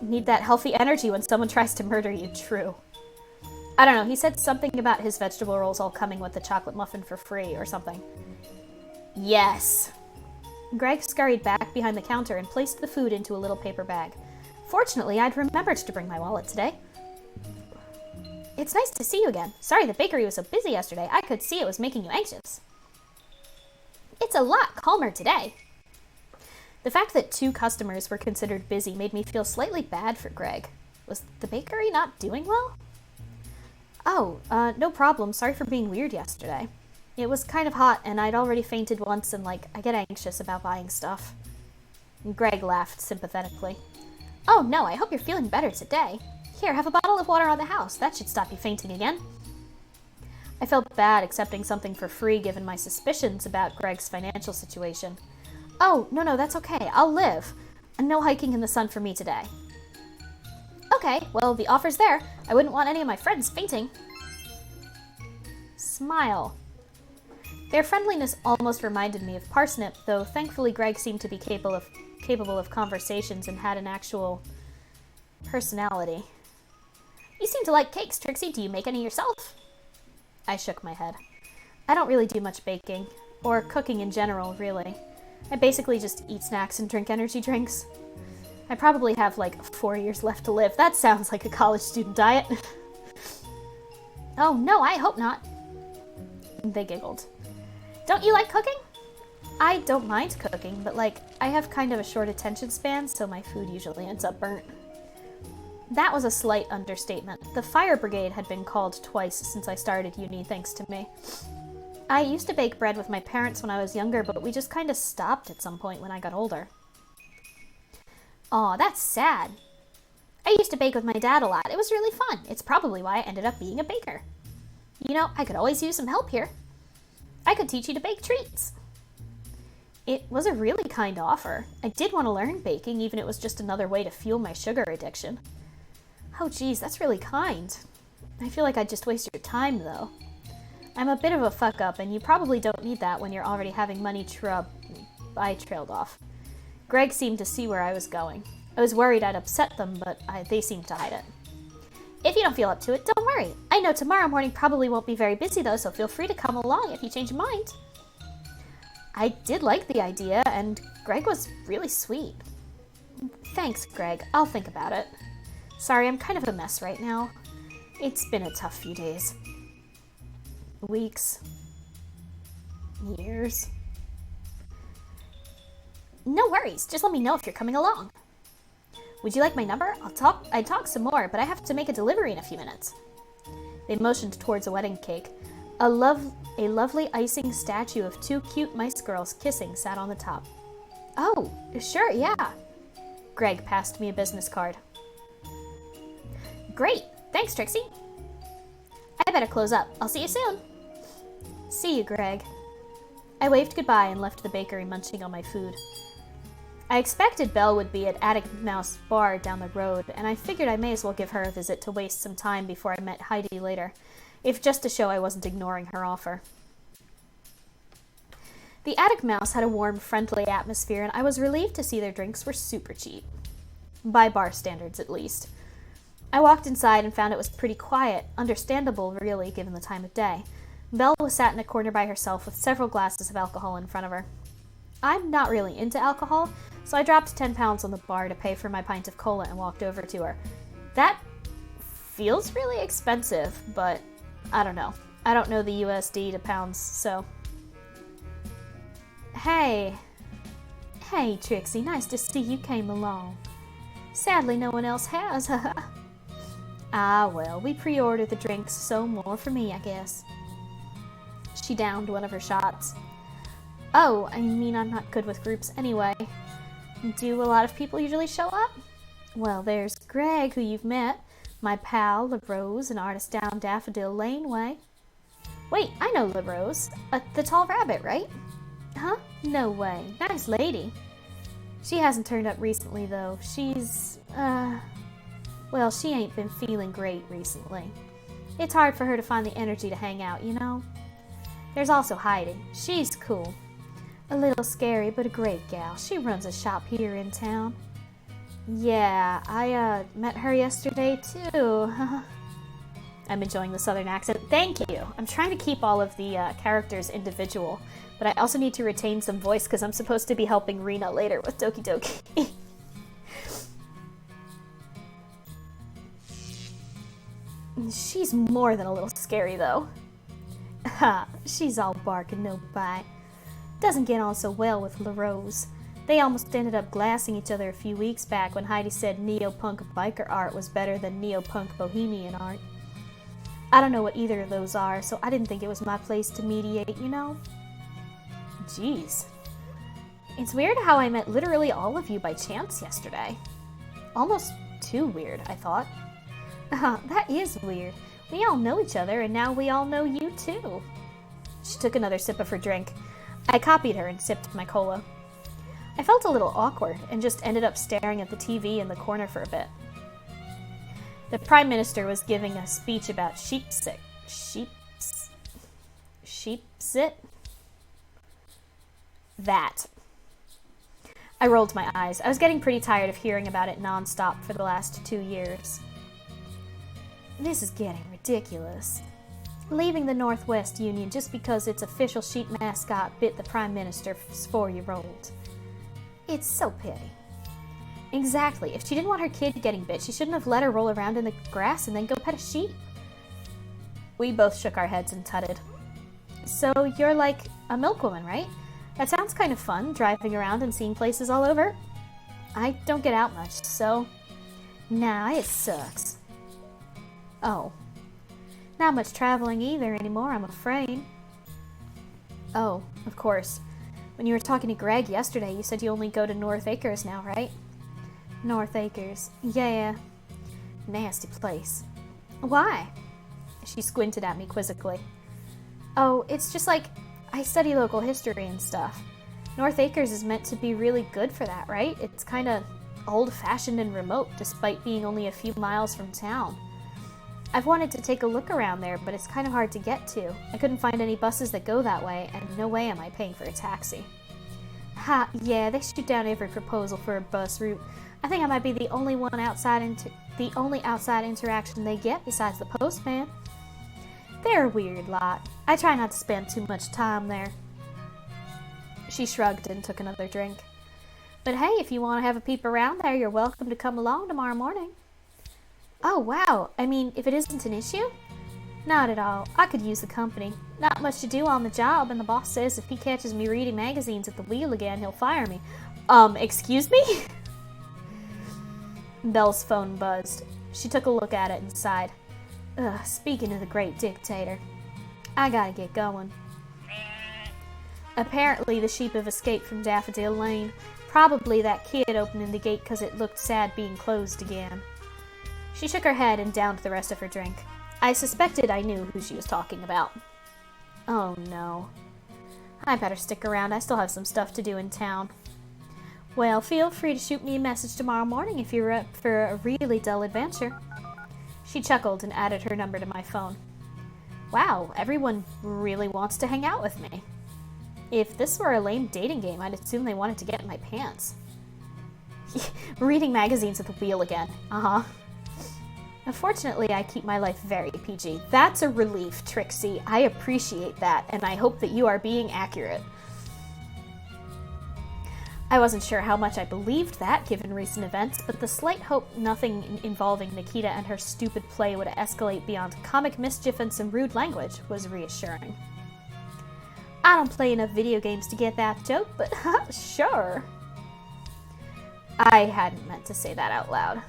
Need that healthy energy when someone tries to murder you, true. I don't know, he said something about his vegetable rolls all coming with the chocolate muffin for free, or something. Yes! Greg scurried back behind the counter and placed the food into a little paper bag. Fortunately, I'd remembered to bring my wallet today. It's nice to see you again. Sorry the bakery was so busy yesterday. I could see it was making you anxious. It's a lot calmer today. The fact that 2 customers were considered busy made me feel slightly bad for Greg. Was the bakery not doing well? Oh, no problem. Sorry for being weird yesterday. It was kind of hot, and I'd already fainted once, and, I get anxious about buying stuff. Greg laughed sympathetically. Oh, no, I hope you're feeling better today. Here, have a bottle of water on the house. That should stop you fainting again. I felt bad accepting something for free given my suspicions about Greg's financial situation. Oh, no, that's okay. I'll live. And no hiking in the sun for me today. Okay, well, the offer's there. I wouldn't want any of my friends fainting. Smile. Their friendliness almost reminded me of Parsnip, though thankfully Greg seemed to be capable of conversations and had an actual personality. You seem to like cakes, Trixie. Do you make any yourself? I shook my head. I don't really do much baking, or cooking in general, really. I basically just eat snacks and drink energy drinks. I probably have like 4 years left to live. That sounds like a college student diet. Oh no, I hope not. They giggled. Don't you like cooking? I don't mind cooking, but like, I have kind of a short attention span, so my food usually ends up burnt. That was a slight understatement. The fire brigade had been called twice since I started uni, thanks to me. I used to bake bread with my parents when I was younger, but we just kind of stopped at some point when I got older. Aw, that's sad. I used to bake with my dad a lot. It was really fun. It's probably why I ended up being a baker. You know, I could always use some help here. I could teach you to bake treats. It was a really kind offer. I did want to learn baking, even if it was just another way to fuel my sugar addiction. Oh geez, that's really kind. I feel like I'd just waste your time, though. I'm a bit of a fuck-up, and you probably don't need that when you're already having money I trailed off. Greg seemed to see where I was going. I was worried I'd upset them, but they seemed to hide it. If you don't feel up to it, don't worry. I know tomorrow morning probably won't be very busy, though, so feel free to come along if you change your mind. I did like the idea, and Greg was really sweet. Thanks, Greg. I'll think about it. Sorry, I'm kind of a mess right now. It's been a tough few days. Weeks. Years. No worries. Just let me know if you're coming along. Would you like my number? I'd talk some more, but I have to make a delivery in a few minutes. They motioned towards a wedding cake. A lovely icing statue of two cute mice girls kissing sat on the top. Oh, sure, yeah. Greg passed me a business card. Great. Thanks, Trixie. I better close up. I'll see you soon. See you, Greg. I waved goodbye and left the bakery munching on my food. I expected Belle would be at Attic Mouse Bar down the road, and I figured I may as well give her a visit to waste some time before I met Heidi later, if just to show I wasn't ignoring her offer. The Attic Mouse had a warm, friendly atmosphere, and I was relieved to see their drinks were super cheap. By bar standards, at least. I walked inside and found it was pretty quiet, understandable, really, given the time of day. Belle was sat in a corner by herself with several glasses of alcohol in front of her. I'm not really into alcohol, so I dropped 10 pounds on the bar to pay for my pint of cola and walked over to her. That feels really expensive, but I don't know. I don't know the USD to pounds, so... Hey, Trixie, nice to see you came along. Sadly, no one else has, Ah, well, we pre-ordered the drinks, so more for me, I guess. She downed one of her shots. Oh, I mean, I'm not good with groups anyway. Do a lot of people usually show up? Well, there's Greg, who you've met, my pal, LaRose, an artist down Daffodil Lane way. Wait, I know LaRose. The tall rabbit, right? Huh? No way. Nice lady. She hasn't turned up recently, though. She's, well, she ain't been feeling great recently. It's hard for her to find the energy to hang out, you know? There's also Heidi. She's cool. A little scary, but a great gal. She runs a shop here in town. Yeah, I, met her yesterday, too. I'm enjoying the southern accent. Thank you! I'm trying to keep all of the, characters individual, but I also need to retain some voice because I'm supposed to be helping Rena later with Doki Doki. She's more than a little scary, though. Ha, she's all bark and no bite. Doesn't get on so well with LaRose. They almost ended up glassing each other a few weeks back when Heidi said neo-punk biker art was better than neo-punk bohemian art. I don't know what either of those are, so I didn't think it was my place to mediate, you know? Jeez. It's weird how I met literally all of you by chance yesterday. Almost too weird, I thought. That is weird. We all know each other, and now we all know you too. She took another sip of her drink. I copied her and sipped my cola. I felt a little awkward and just ended up staring at the TV in the corner for a bit. The Prime Minister was giving a speech about sheepsit. That. I rolled my eyes. I was getting pretty tired of hearing about it nonstop for the last 2 years. This is getting ridiculous. Leaving the Northwest Union just because its official sheep mascot bit the Prime Minister's 4-year-old. It's so petty. Exactly. If she didn't want her kid getting bit, she shouldn't have let her roll around in the grass and then go pet a sheep. We both shook our heads and tutted. So you're like a milkwoman, right? That sounds kind of fun, driving around and seeing places all over. I don't get out much, so... Nah, it sucks. Oh. Not much traveling either anymore, I'm afraid. Oh, of course. When you were talking to Greg yesterday, you said you only go to North Acres now, right? North Acres. Yeah. Nasty place. Why? She squinted at me quizzically. Oh, it's just like, I study local history and stuff. North Acres is meant to be really good for that, right? It's kind of old-fashioned and remote, despite being only a few miles from town. I've wanted to take a look around there, but it's kind of hard to get to. I couldn't find any buses that go that way, and no way am I paying for a taxi. Ha, yeah, they shoot down every proposal for a bus route. I think I might be the only outside interaction they get besides the postman. They're a weird lot. I try not to spend too much time there. She shrugged and took another drink. But hey, if you want to have a peep around there, you're welcome to come along tomorrow morning. Oh, wow. I mean, if it isn't an issue? Not at all. I could use the company. Not much to do on the job, and the boss says if he catches me reading magazines at the wheel again, he'll fire me. Excuse me? Belle's phone buzzed. She took a look at it and sighed. Ugh, speaking of the great dictator. I gotta get going. Apparently the sheep have escaped from Daffodil Lane. Probably that kid opening the gate because it looked sad being closed again. She shook her head and downed the rest of her drink. I suspected I knew who she was talking about. Oh no. I better stick around. I still have some stuff to do in town. Well, feel free to shoot me a message tomorrow morning if you're up for a really dull adventure. She chuckled and added her number to my phone. Wow, everyone really wants to hang out with me. If this were a lame dating game, I'd assume they wanted to get in my pants. Reading magazines at the wheel again. Uh-huh. Unfortunately, I keep my life very PG. That's a relief, Trixie. I appreciate that, and I hope that you are being accurate. I wasn't sure how much I believed that, given recent events, but the slight hope nothing involving Nikita and her stupid play would escalate beyond comic mischief and some rude language was reassuring. I don't play enough video games to get that joke, but sure. I hadn't meant to say that out loud.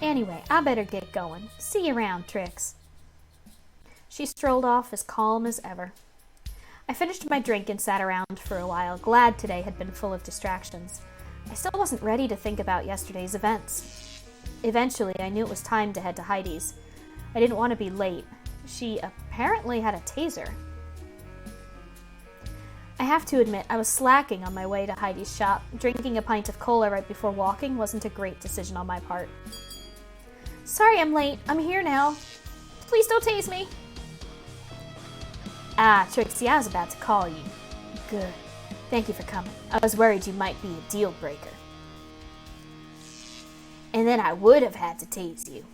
Anyway, I better get going. See you around, Trix. She strolled off as calm as ever. I finished my drink and sat around for a while, glad today had been full of distractions. I still wasn't ready to think about yesterday's events. Eventually, I knew it was time to head to Heidi's. I didn't want to be late. She apparently had a taser. I have to admit, I was slacking on my way to Heidi's shop. Drinking a pint of cola right before walking wasn't a great decision on my part. Sorry I'm late. I'm here now. Please don't tase me. Ah, Trixie, I was about to call you. Good. Thank you for coming. I was worried you might be a deal breaker. And then I would have had to tase you.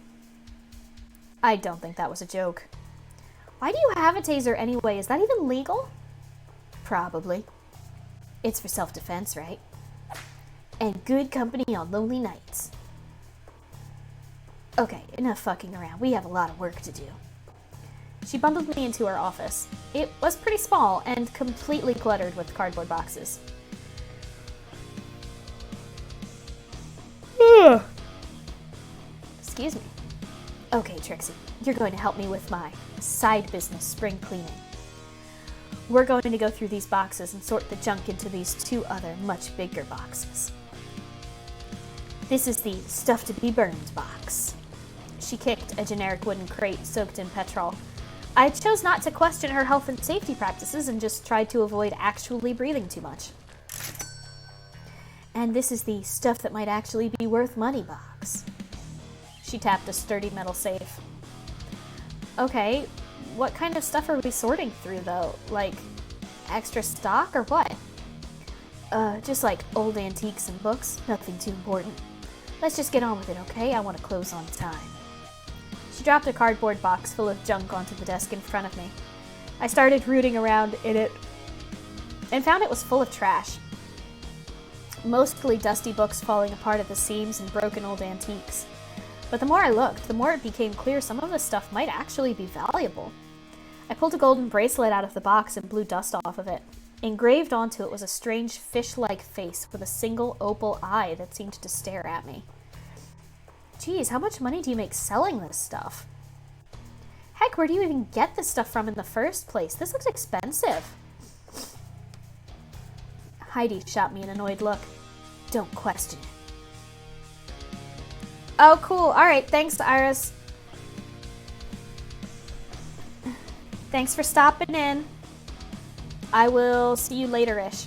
I don't think that was a joke. Why do you have a taser anyway? Is that even legal? Probably. It's for self-defense, right? And good company on lonely nights. Okay, enough fucking around. We have a lot of work to do. She bundled me into her office. It was pretty small and completely cluttered with cardboard boxes. Excuse me. Okay, Trixie, you're going to help me with my side business, spring cleaning. We're going to go through these boxes and sort the junk into these 2 other, much bigger boxes. This is the stuff to be burned box. She kicked a generic wooden crate soaked in petrol. I chose not to question her health and safety practices and just tried to avoid actually breathing too much. And this is the stuff that might actually be worth money box. She tapped a sturdy metal safe. Okay, what kind of stuff are we sorting through though? Like, extra stock or what? Just like old antiques and books, nothing too important. Let's just get on with it, okay? I want to close on time. She dropped a cardboard box full of junk onto the desk in front of me. I started rooting around in it and found it was full of trash. Mostly dusty books falling apart at the seams and broken old antiques. But the more I looked, the more it became clear some of this stuff might actually be valuable. I pulled a golden bracelet out of the box and blew dust off of it. Engraved onto it was a strange fish-like face with a single opal eye that seemed to stare at me. Geez, how much money do you make selling this stuff? Heck, where do you even get this stuff from in the first place? This looks expensive. Heidi shot me an annoyed look. Don't question it. Oh, cool. All right, thanks, Iris. Thanks for stopping in. I will see you later-ish.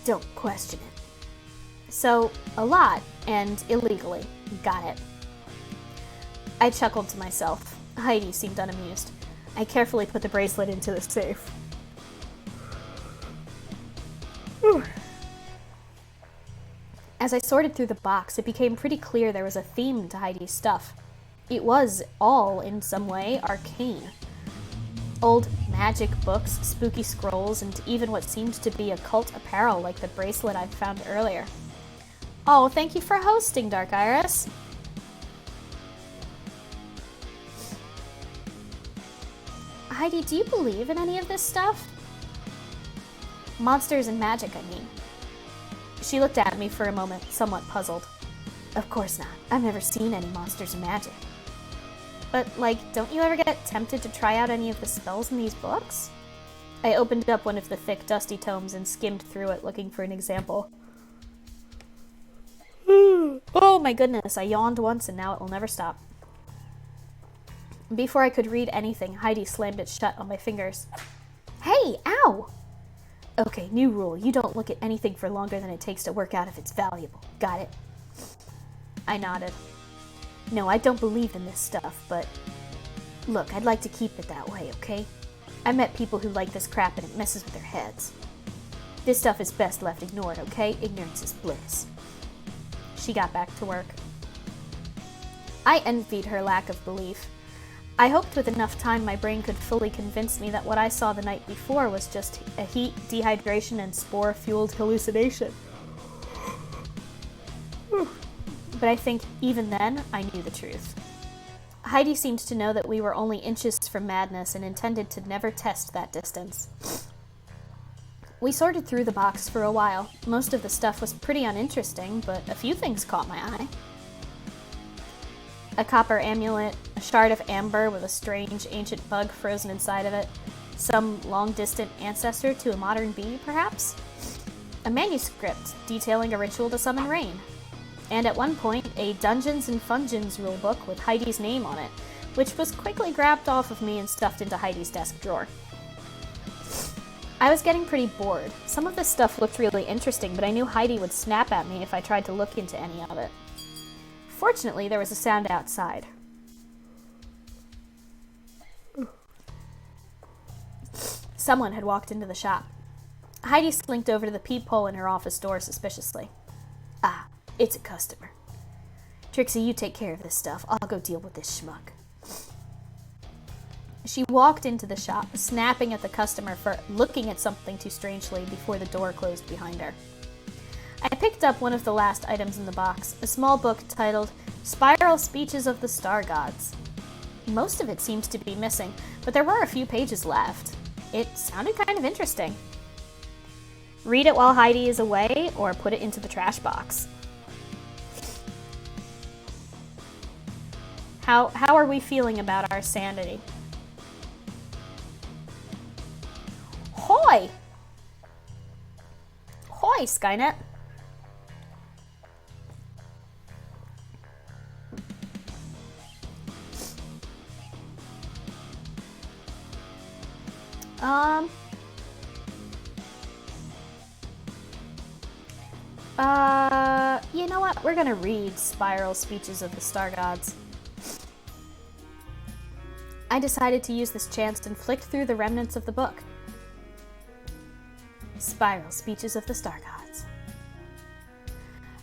Don't question it. So, a lot, and illegally. Got it. I chuckled to myself. Heidi seemed unamused. I carefully put the bracelet into the safe. Whew. As I sorted through the box, it became pretty clear there was a theme to Heidi's stuff. It was all, in some way, arcane. Old magic books, spooky scrolls, and even what seemed to be occult apparel like the bracelet I'd found earlier. Oh, thank you for hosting, Dark Iris. Heidi, do you believe in any of this stuff? Monsters and magic, I mean. She looked at me for a moment, somewhat puzzled. Of course not. I've never seen any monsters and magic. But, like, don't you ever get tempted to try out any of the spells in these books? I opened up one of the thick, dusty tomes and skimmed through it, looking for an example. Oh my goodness, I yawned once and now it will never stop. Before I could read anything, Heidi slammed it shut on my fingers. Hey, ow! Okay, new rule. You don't look at anything for longer than it takes to work out if it's valuable. Got it? I nodded. No, I don't believe in this stuff, but look, I'd like to keep it that way, okay? I met people who like this crap and it messes with their heads. This stuff is best left ignored, okay? Ignorance is bliss. She got back to work. I envied her lack of belief. I hoped with enough time my brain could fully convince me that what I saw the night before was just a heat, dehydration, and spore-fueled hallucination. But I think even then, I knew the truth. Heidi seemed to know that we were only inches from madness and intended to never test that distance. We sorted through the box for a while. Most of the stuff was pretty uninteresting, but a few things caught my eye. A copper amulet, a shard of amber with a strange ancient bug frozen inside of it, some long-distant ancestor to a modern bee, perhaps? A manuscript detailing a ritual to summon rain. And at one point, a Dungeons and Fungeons rulebook with Heidi's name on it, which was quickly grabbed off of me and stuffed into Heidi's desk drawer. I was getting pretty bored. Some of this stuff looked really interesting, but I knew Heidi would snap at me if I tried to look into any of it. Fortunately, there was a sound outside. Someone had walked into the shop. Heidi slinked over to the peephole in her office door suspiciously. Ah, it's a customer. Trixie, you take care of this stuff. I'll go deal with this schmuck. She walked into the shop, snapping at the customer for looking at something too strangely before the door closed behind her. I picked up one of the last items in the box, a small book titled Spiral Speeches of the Star Gods. Most of it seems to be missing, but there were a few pages left. It sounded kind of interesting. Read it while Heidi is away, or put it into the trash box. How are we feeling about our sanity? Hoy! Hoy, Skynet! Um... You know what? We're gonna read Spiral Speeches of the Star Gods. I decided to use this chance and flicked through the remnants of the book. Spiral Speeches of the Star Gods.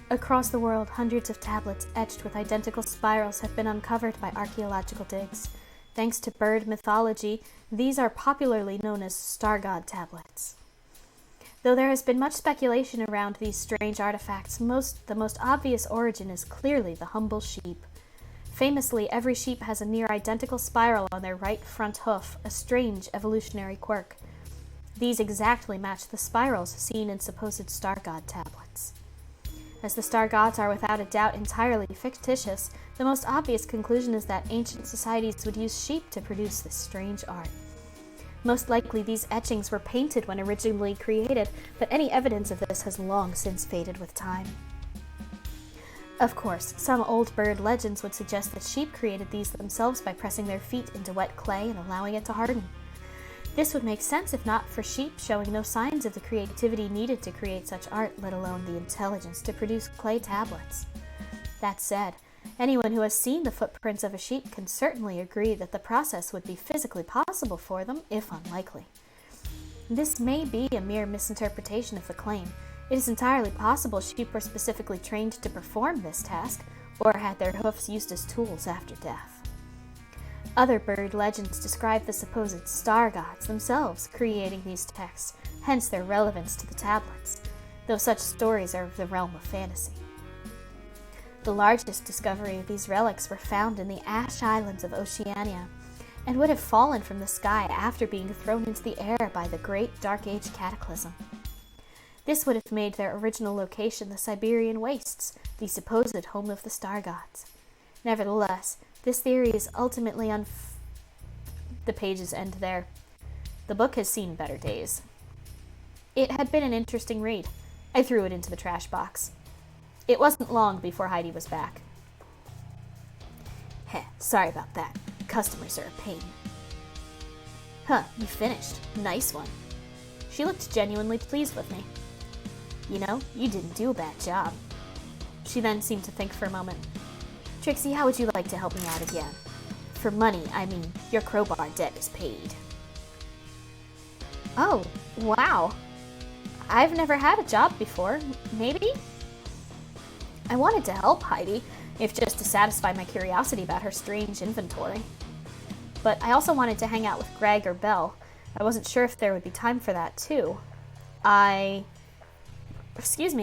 Across the world, hundreds of tablets etched with identical spirals have been uncovered by archaeological digs. Thanks to bird mythology, these are popularly known as Star God tablets. Though there has been much speculation around these strange artifacts, the most obvious origin is clearly the humble sheep. Famously, every sheep has a near identical spiral on their right front hoof, a strange evolutionary quirk. These exactly match the spirals seen in supposed Star God tablets. As the Star Gods are without a doubt entirely fictitious, the most obvious conclusion is that ancient societies would use sheep to produce this strange art. Most likely these etchings were painted when originally created, but any evidence of this has long since faded with time. Of course, some old bird legends would suggest that sheep created these themselves by pressing their feet into wet clay and allowing it to harden. This would make sense if not for sheep showing no signs of the creativity needed to create such art, let alone the intelligence to produce clay tablets. That said, anyone who has seen the footprints of a sheep can certainly agree that the process would be physically possible for them, if unlikely. This may be a mere misinterpretation of the claim. It is entirely possible sheep were specifically trained to perform this task, or had their hoofs used as tools after death. Other bird legends describe the supposed star gods themselves creating these texts, hence their relevance to the tablets, though such stories are of the realm of fantasy. The largest discovery of these relics were found in the Ash Islands of Oceania, and would have fallen from the sky after being thrown into the air by the Great Dark Age cataclysm. This would have made their original location the Siberian Wastes, the supposed home of the star gods. Nevertheless, this theory is ultimately The pages end there. The book has seen better days. It had been an interesting read. I threw it into the trash box. It wasn't long before Heidi was back. Heh, sorry about that. Customers are a pain. Huh, you finished. Nice one. She looked genuinely pleased with me. You know, you didn't do a bad job. She then seemed to think for a moment. Trixie, how would you like to help me out again? For money, I mean, your crowbar debt is paid. Oh, wow. I've never had a job before. Maybe? I wanted to help Heidi, if just to satisfy my curiosity about her strange inventory. But I also wanted to hang out with Greg or Belle. I wasn't sure if there would be time for that, too.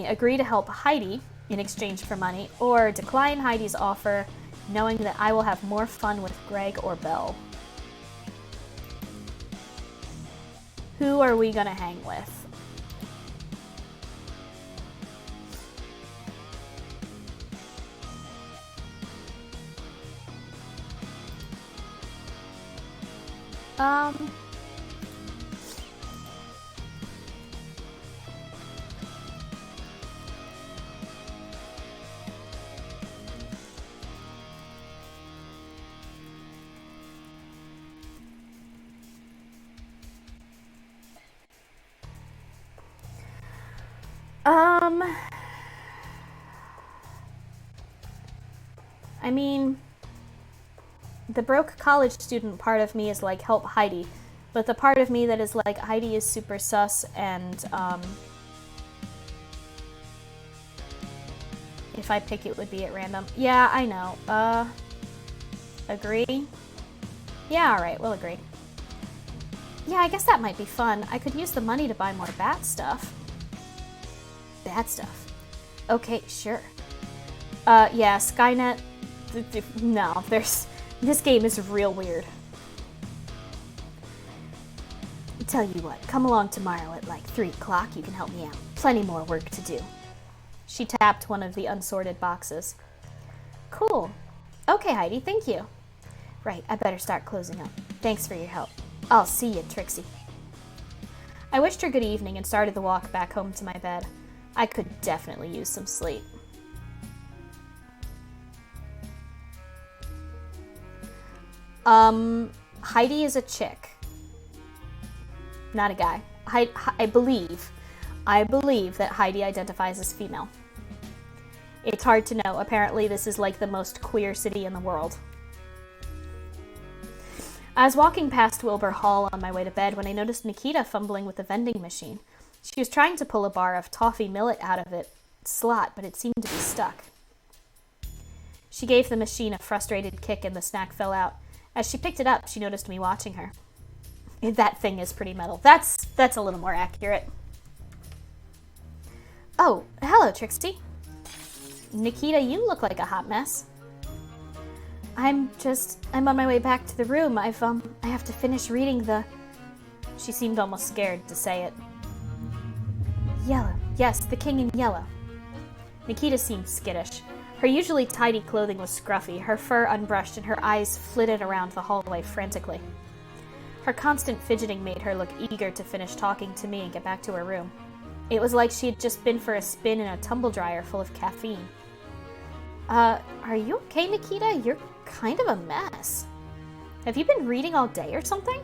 Agree to help Heidi in exchange for money, or decline Heidi's offer, knowing that I will have more fun with Greg or Belle. Who are we gonna hang with? I mean, the broke college student part of me is like, help Heidi. But the part of me that is like, Heidi is super sus and, if I pick it would be at random. Yeah, I know. Agree? Yeah, alright, we'll agree. Yeah, I guess that might be fun. I could use the money to buy more bat stuff. Bat stuff? Okay, sure. Yeah, Skynet... No, this game is real weird. Tell you what, come along tomorrow at like 3 o'clock, you can help me out. Plenty more work to do. She tapped one of the unsorted boxes. Cool. Okay, Heidi, thank you. Right, I better start closing up. Thanks for your help. I'll see you, Trixie. I wished her good evening and started the walk back home to my bed. I could definitely use some sleep. Heidi is a chick. not a guy. I believe that Heidi identifies as female. It's hard to know. Apparently this is like the most queer city in the world. I was walking past Wilbur Hall on my way to bed when I noticed Nikita fumbling with the vending machine. She was trying to pull a bar of toffee millet out of its slot, but it seemed to be stuck. She gave the machine a frustrated kick and the snack fell out. As she picked it up, she noticed me watching her. That thing is pretty metal. That's a little more accurate. Oh, hello, Trixie. Nikita, you look like a hot mess. I'm on my way back to the room. I have to finish reading the... She seemed almost scared to say it. Yellow. Yes, The King in Yellow. Nikita seemed skittish. Her usually tidy clothing was scruffy, her fur unbrushed, and her eyes flitted around the hallway frantically. Her constant fidgeting made her look eager to finish talking to me and get back to her room. It was like she had just been for a spin in a tumble dryer full of caffeine. Are you okay, Nikita? You're kind of a mess. Have you been reading all day or something?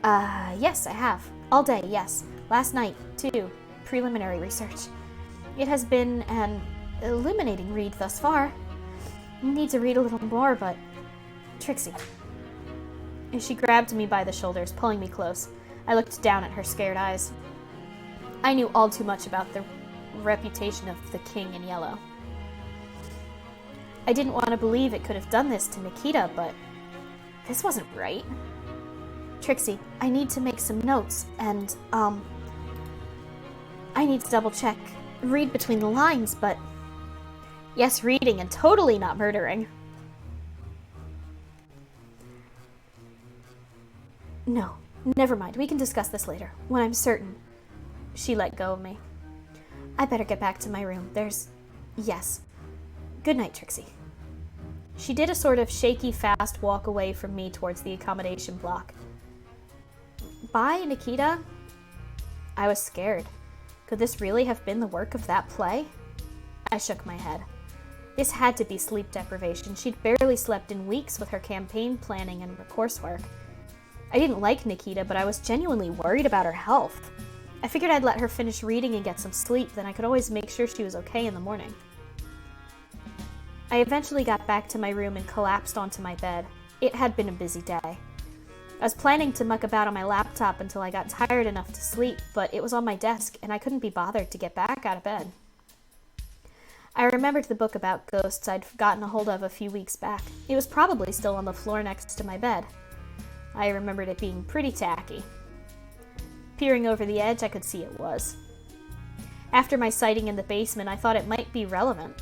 Yes, I have. All day, yes. Last night, too. Preliminary research. It has been an illuminating read thus far. I need to read a little more, but... Trixie. She grabbed me by the shoulders, pulling me close. I looked down at her scared eyes. I knew all too much about the reputation of the King in Yellow. I didn't want to believe it could have done this to Nikita, but this wasn't right. Trixie, I need to make some notes, and, I need to double check, read between the lines, but... Yes, reading and totally not murdering. No, never mind. We can discuss this later, when I'm certain. She let go of me. I better get back to my room. Yes. Good night, Trixie. She did a sort of shaky, fast walk away from me towards the accommodation block. Bye, Nikita. I was scared. Could this really have been the work of that play? I shook my head. This had to be sleep deprivation. She'd barely slept in weeks with her campaign planning and her coursework. I didn't like Nikita, but I was genuinely worried about her health. I figured I'd let her finish reading and get some sleep, then I could always make sure she was okay in the morning. I eventually got back to my room and collapsed onto my bed. It had been a busy day. I was planning to muck about on my laptop until I got tired enough to sleep, but it was on my desk and I couldn't be bothered to get back out of bed. I remembered the book about ghosts I'd gotten a hold of a few weeks back. It was probably still on the floor next to my bed. I remembered it being pretty tacky. Peering over the edge, I could see it was. After my sighting in the basement, I thought it might be relevant.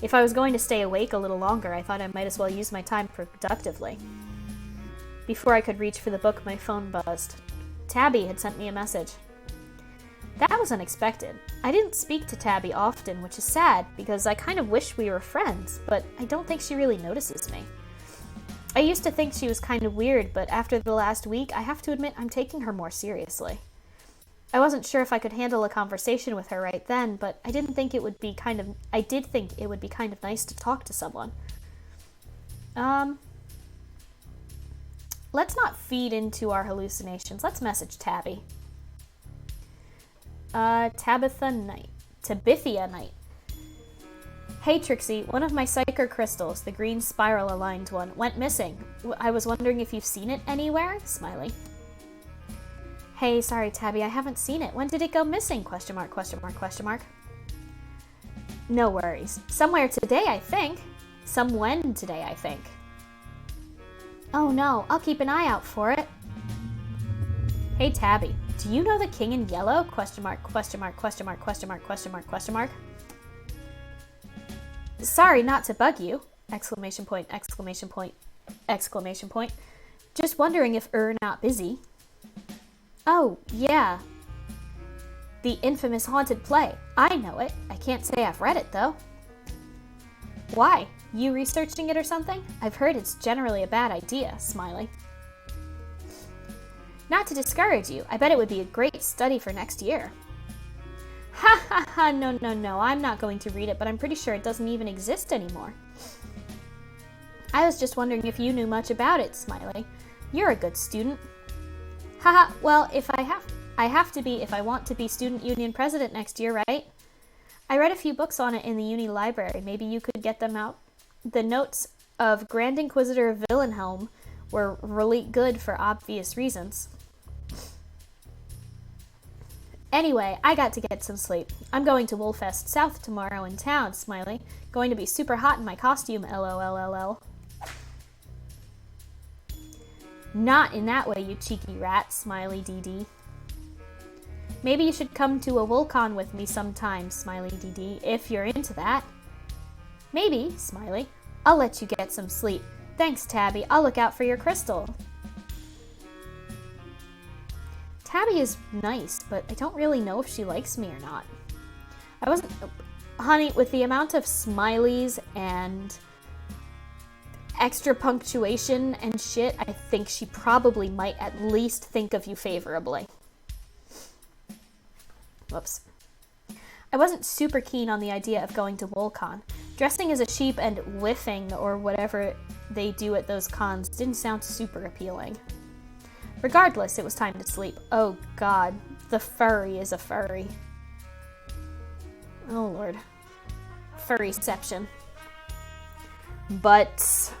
If I was going to stay awake a little longer, I thought I might as well use my time productively. Before I could reach for the book, my phone buzzed. Tabby had sent me a message. That was unexpected. I didn't speak to Tabby often, which is sad, because I kind of wish we were friends, but I don't think she really notices me. I used to think she was kind of weird, but after the last week, I have to admit I'm taking her more seriously. I wasn't sure if I could handle a conversation with her right then, but I did think it would be kind of nice to talk to someone. Let's not feed into our hallucinations. Let's message Tabby. Tabithia Night. Hey Trixie, one of my Psyker crystals, the green spiral-aligned one, went missing. I was wondering if you've seen it anywhere? Smiley. Hey, sorry Tabby, I haven't seen it. When did it go missing? ? No worries. Somewhere today, I think. Somewhen today, I think. Oh no, I'll keep an eye out for it. Hey Tabby, do you know the King in Yellow? ? Sorry not to bug you! ! Just wondering if not busy. Oh, yeah. The infamous haunted play. I know it. I can't say I've read it, though. Why? You researching it or something? I've heard it's generally a bad idea, Smiley. Not to discourage you, I bet it would be a great study for next year. Ha ha ha, no, I'm not going to read it, but I'm pretty sure it doesn't even exist anymore. I was just wondering if you knew much about it, Smiley. You're a good student. Haha, well, I have to be if I want to be student union president next year, right? I read a few books on it in the uni library. Maybe you could get them out. The notes of Grand Inquisitor Wilhelm were really good for obvious reasons. Anyway, I got to get some sleep. I'm going to Woolfest South tomorrow in town, Smiley. Going to be super hot in my costume, LOLLL. Not in that way, you cheeky rat, Smiley DD. Maybe you should come to a WoolCon with me sometime, Smiley DD, if you're into that. Maybe, Smiley. I'll let you get some sleep. Thanks, Tabby. I'll look out for your crystal. Tabby is nice, but I don't really know if she likes me or not. I wasn't... Honey, with the amount of smileys and extra punctuation and shit, I think she probably might at least think of you favorably. Whoops. I wasn't super keen on the idea of going to WoolCon. Dressing as a sheep and whiffing or whatever they do at those cons didn't sound super appealing. Regardless, it was time to sleep. Oh god, the furry is a furry. Oh lord. Furryception. But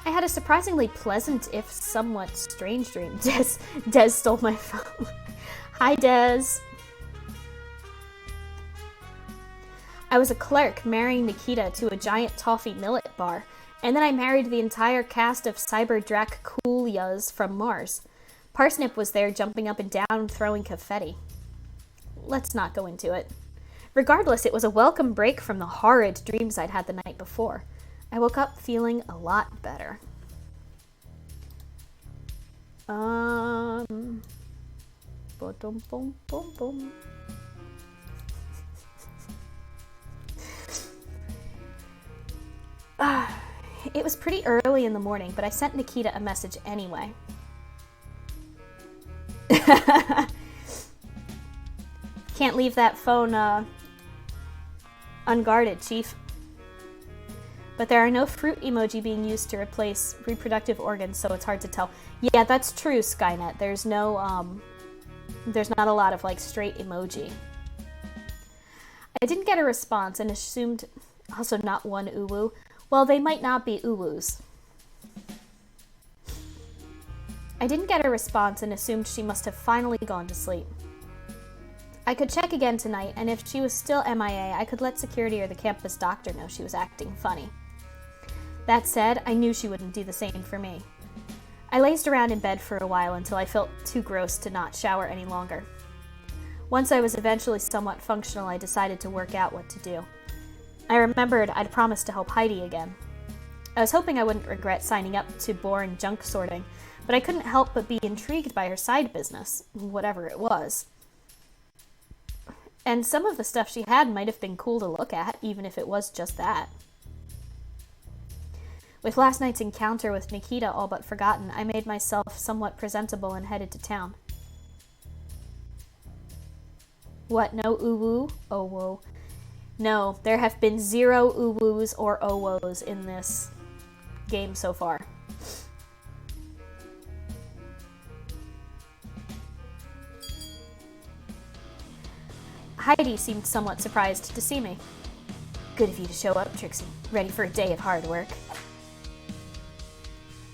I had a surprisingly pleasant, if somewhat strange dream. Des stole my phone. Hi, Des. I was a clerk marrying Nikita to a giant toffee millet bar, and then I married the entire cast of Cyber Drak-Cool-Yas from Mars. Parsnip was there jumping up and down, throwing confetti. Let's not go into it. Regardless, it was a welcome break from the horrid dreams I'd had the night before. I woke up feeling a lot better. It was pretty early in the morning, but I sent Nikita a message anyway. Can't leave that phone unguarded, Chief. But there are no fruit emoji being used to replace reproductive organs, so it's hard to tell. Yeah, that's true, Skynet. There's no, there's not a lot of, like, straight emoji. I didn't get a response and assumed, also not one uwu. Well, they might not be uwus. I didn't get a response and assumed she must have finally gone to sleep. I could check again tonight, and if she was still MIA, I could let security or the campus doctor know she was acting funny. That said, I knew she wouldn't do the same for me. I lazed around in bed for a while until I felt too gross to not shower any longer. Once I was eventually somewhat functional, I decided to work out what to do. I remembered I'd promised to help Heidi again. I was hoping I wouldn't regret signing up to boring junk sorting, but I couldn't help but be intrigued by her side business, whatever it was. And some of the stuff she had might have been cool to look at, even if it was just that. With last night's encounter with Nikita all but forgotten, I made myself somewhat presentable and headed to town. What, no uwu? Oh, whoa. No, there have been 0 uwus or owos in this game so far. Heidi seemed somewhat surprised to see me. Good of you to show up, Trixie. Ready for a day of hard work.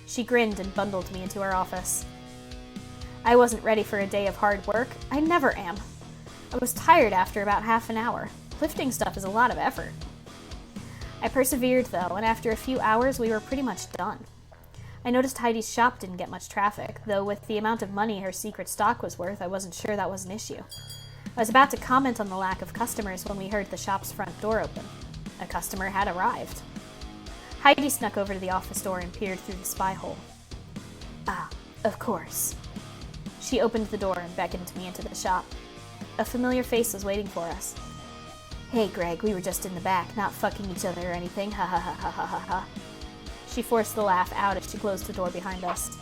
She grinned and bundled me into her office. I wasn't ready for a day of hard work. I never am. I was tired after about half an hour. Lifting stuff is a lot of effort. I persevered, though, and after a few hours, we were pretty much done. I noticed Heidi's shop didn't get much traffic, though with the amount of money her secret stock was worth, I wasn't sure that was an issue. I was about to comment on the lack of customers when we heard the shop's front door open. A customer had arrived. Heidi snuck over to the office door and peered through the spy hole. Ah, of course. She opened the door and beckoned me into the shop. A familiar face was waiting for us. Hey, Greg, we were just in the back, not fucking each other or anything, ha ha ha ha ha ha ha. She forced the laugh out as she closed the door behind us.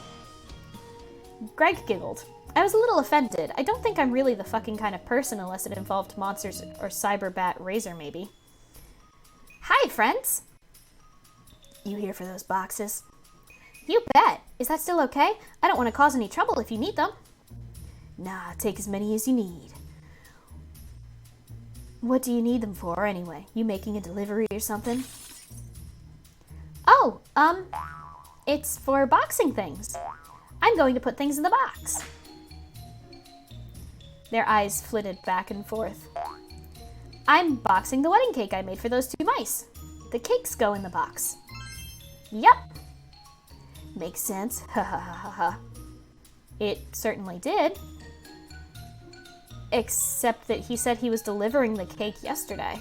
Greg giggled. I was a little offended. I don't think I'm really the fucking kind of person unless it involved monsters or cyber bat razor, maybe. Hi, friends! You here for those boxes? You bet. Is that still okay? I don't want to cause any trouble if you need them. Nah, take as many as you need. What do you need them for, anyway? You making a delivery or something? Oh, it's for boxing things. I'm going to put things in the box. Their eyes flitted back and forth. I'm boxing the wedding cake I made for those two mice. The cakes go in the box. Yep. Makes sense. Ha ha ha ha ha. It certainly did. Except that he said he was delivering the cake yesterday.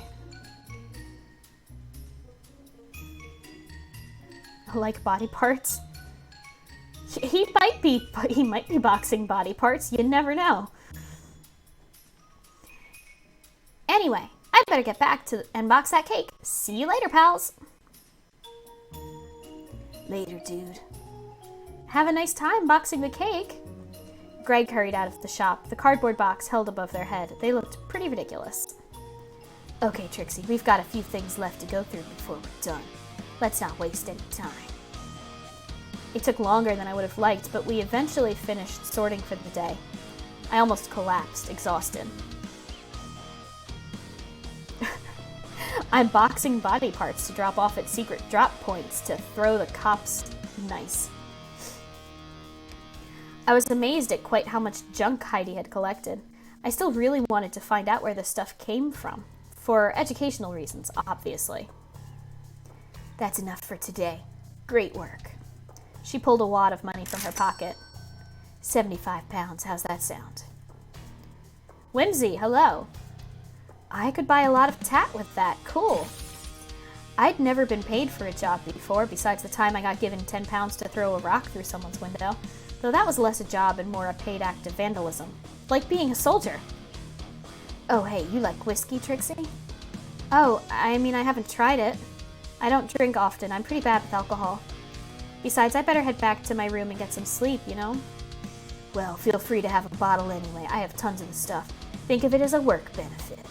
Like body parts? He might be boxing body parts. You never know. Anyway, I better get back to and box that cake. See you later, pals. Later, dude. Have a nice time boxing the cake. Greg hurried out of the shop, the cardboard box held above their head. They looked pretty ridiculous. Okay, Trixie, we've got a few things left to go through before we're done. Let's not waste any time. It took longer than I would have liked, but we eventually finished sorting for the day. I almost collapsed, exhausted. I'm boxing body parts to drop off at secret drop points to throw the cops. Nice. I was amazed at quite how much junk Heidi had collected. I still really wanted to find out where the stuff came from. For educational reasons, obviously. That's enough for today. Great work. She pulled a wad of money from her pocket. 75 pounds, how's that sound? Whimsy, hello. I could buy a lot of tat with that, cool. I'd never been paid for a job before, besides the time I got given 10 pounds to throw a rock through someone's window. Though that was less a job and more a paid act of vandalism. Like being a soldier. Oh, hey, you like whiskey, Trixie? Oh, I mean, I haven't tried it. I don't drink often. I'm pretty bad with alcohol. Besides, I better head back to my room and get some sleep, you know? Well, feel free to have a bottle anyway. I have tons of the stuff. Think of it as a work benefit.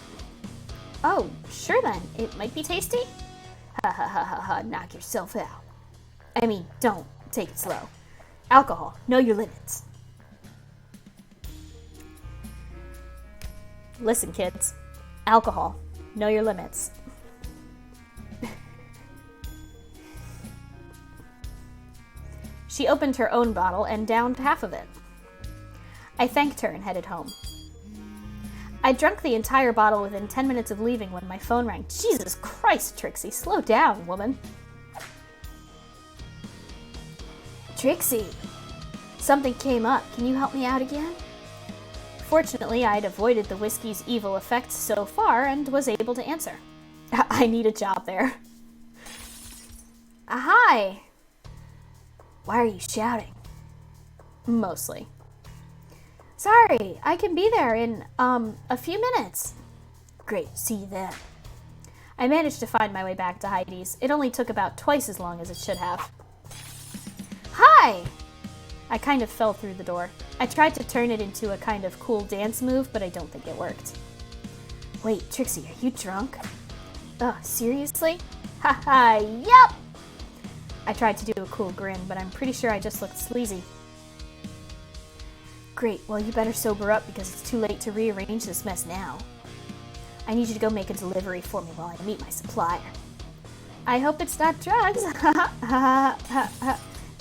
Oh, sure then. It might be tasty? Ha ha ha ha ha, knock yourself out. I mean, don't. Take it slow. Alcohol, know your limits. Listen, kids. Alcohol, know your limits. She opened her own bottle and downed half of it. I thanked her and headed home. I drank the entire bottle within 10 minutes of leaving when my phone rang. Jesus Christ, Trixie, slow down, woman. Trixie, something came up. Can you help me out again? Fortunately, I'd avoided the whiskey's evil effects so far and was able to answer. I need a job there. Hi. Why are you shouting? Mostly. Sorry, I can be there in, a few minutes. Great, see you then. I managed to find my way back to Heidi's. It only took about twice as long as it should have. Hi! I kind of fell through the door. I tried to turn it into a kind of cool dance move, but I don't think it worked. Wait, Trixie, are you drunk? Ugh, seriously? Haha, yep! I tried to do a cool grin, but I'm pretty sure I just looked sleazy. Great, well you better sober up because it's too late to rearrange this mess now. I need you to go make a delivery for me while I meet my supplier. I hope it's not drugs.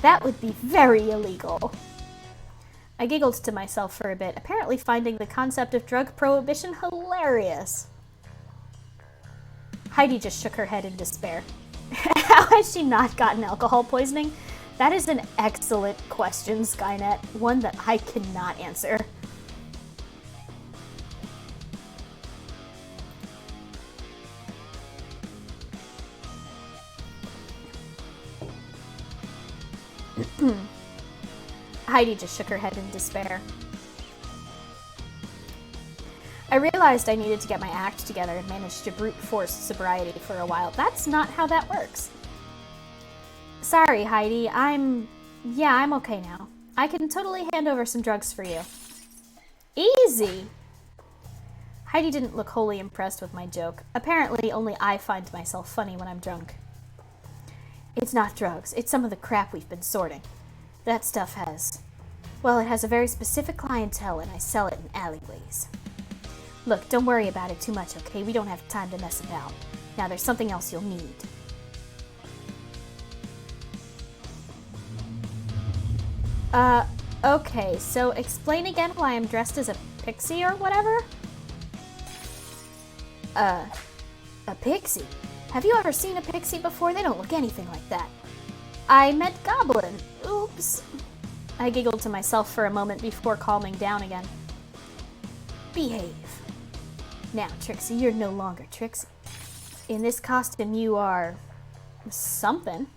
That would be very illegal. I giggled to myself for a bit, apparently finding the concept of drug prohibition hilarious. Heidi just shook her head in despair. How has she not gotten alcohol poisoning? That is an excellent question, Skynet. One that I cannot answer. Heidi just shook her head in despair. I realized I needed to get my act together and managed to brute force sobriety for a while. That's not how that works. Sorry, Heidi. I'm okay now. I can totally hand over some drugs for you. Easy! Heidi didn't look wholly impressed with my joke. Apparently, only I find myself funny when I'm drunk. It's not drugs. It's some of the crap we've been sorting. That stuff has... Well, it has a very specific clientele, and I sell it in alleyways. Look, don't worry about it too much, okay? We don't have time to mess about. Now, there's something else you'll need. Okay, so explain again why I'm dressed as a pixie or whatever? A pixie? Have you ever seen a pixie before? They don't look anything like that. I meant goblin. Oops. I giggled to myself for a moment before calming down again. Behave. Now, Trixie, you're no longer Trixie. In this costume, you are... something.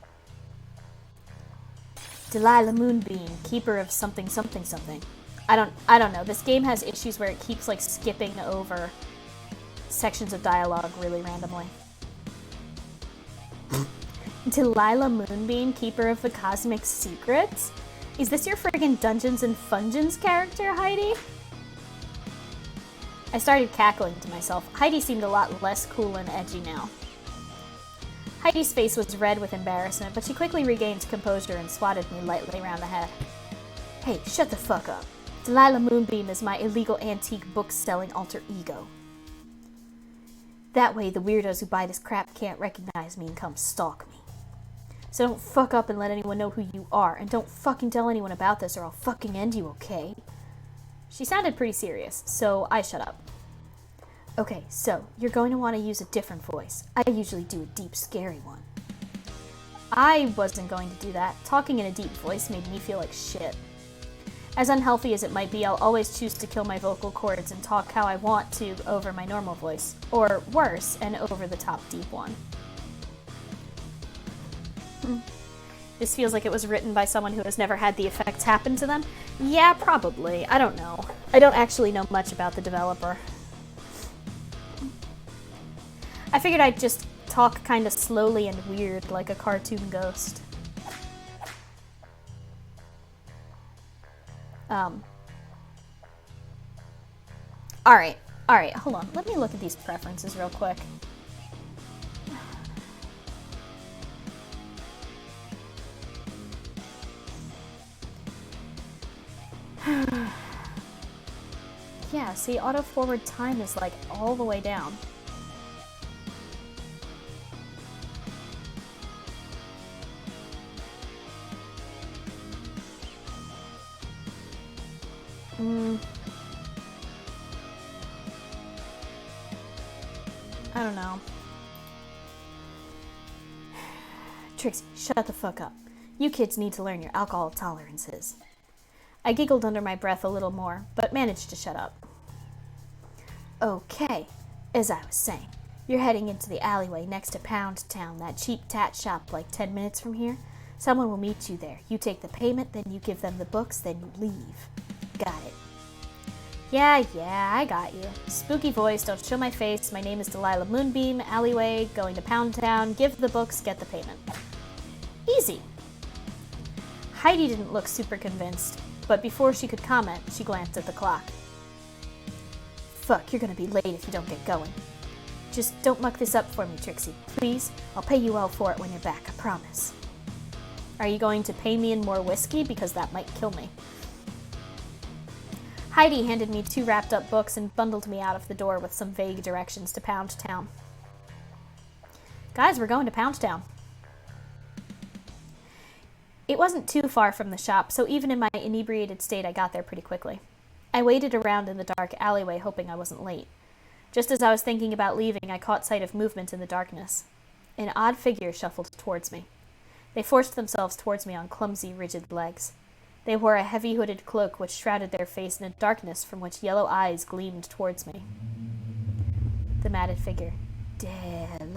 Delilah Moonbeam, keeper of something something something. I don't know. This game has issues where it keeps like skipping over sections of dialogue really randomly. Delilah Moonbeam, keeper of the cosmic secrets? Is this your friggin' Dungeons and Fungeons character, Heidi? I started cackling to myself. Heidi seemed a lot less cool and edgy now. Heidi's face was red with embarrassment, but she quickly regained composure and swatted me lightly around the head. Hey, shut the fuck up. Delilah Moonbeam is my illegal antique book-selling alter ego. That way the weirdos who buy this crap can't recognize me and come stalk me. So don't fuck up and let anyone know who you are, and don't fucking tell anyone about this or I'll fucking end you, okay? She sounded pretty serious, so I shut up. Okay, so you're going to want to use a different voice. I usually do a deep, scary one. I wasn't going to do that. Talking in a deep voice made me feel like shit. As unhealthy as it might be, I'll always choose to kill my vocal cords and talk how I want to over my normal voice. Or worse, an over-the-top deep one. This feels like it was written by someone who has never had the effects happen to them. Yeah, probably. I don't know. I don't actually know much about the developer. I figured I'd just talk kind of slowly and weird like a cartoon ghost. Alright, hold on. Let me look at these preferences real quick. Yeah, see, auto forward time is like all the way down. I don't know. Trixie, shut the fuck up. You kids need to learn your alcohol tolerances. I giggled under my breath a little more, but managed to shut up. Okay, as I was saying, you're heading into the alleyway next to Pound Town, that cheap tat shop like 10 minutes from here. Someone will meet you there. You take the payment, then you give them the books, then you leave. Got it. Yeah, I got you. Spooky voice, don't show my face. My name is Delilah Moonbeam, alleyway, going to Pound Town, give the books, get the payment. Easy. Heidi didn't look super convinced, but before she could comment, she glanced at the clock. Fuck, you're gonna be late if you don't get going. Just don't muck this up for me, Trixie. Please? I'll pay you well for it when you're back, I promise. Are you going to pay me in more whiskey? Because that might kill me. Heidi handed me 2 wrapped up books and bundled me out of the door with some vague directions to Pound Town. Guys, we're going to Pound Town. It wasn't too far from the shop, so even in my inebriated state, I got there pretty quickly. I waited around in the dark alleyway, hoping I wasn't late. Just as I was thinking about leaving, I caught sight of movement in the darkness. An odd figure shuffled towards me. They forced themselves towards me on clumsy, rigid legs. They wore a heavy hooded cloak which shrouded their face in a darkness from which yellow eyes gleamed towards me. The matted figure. Delilah.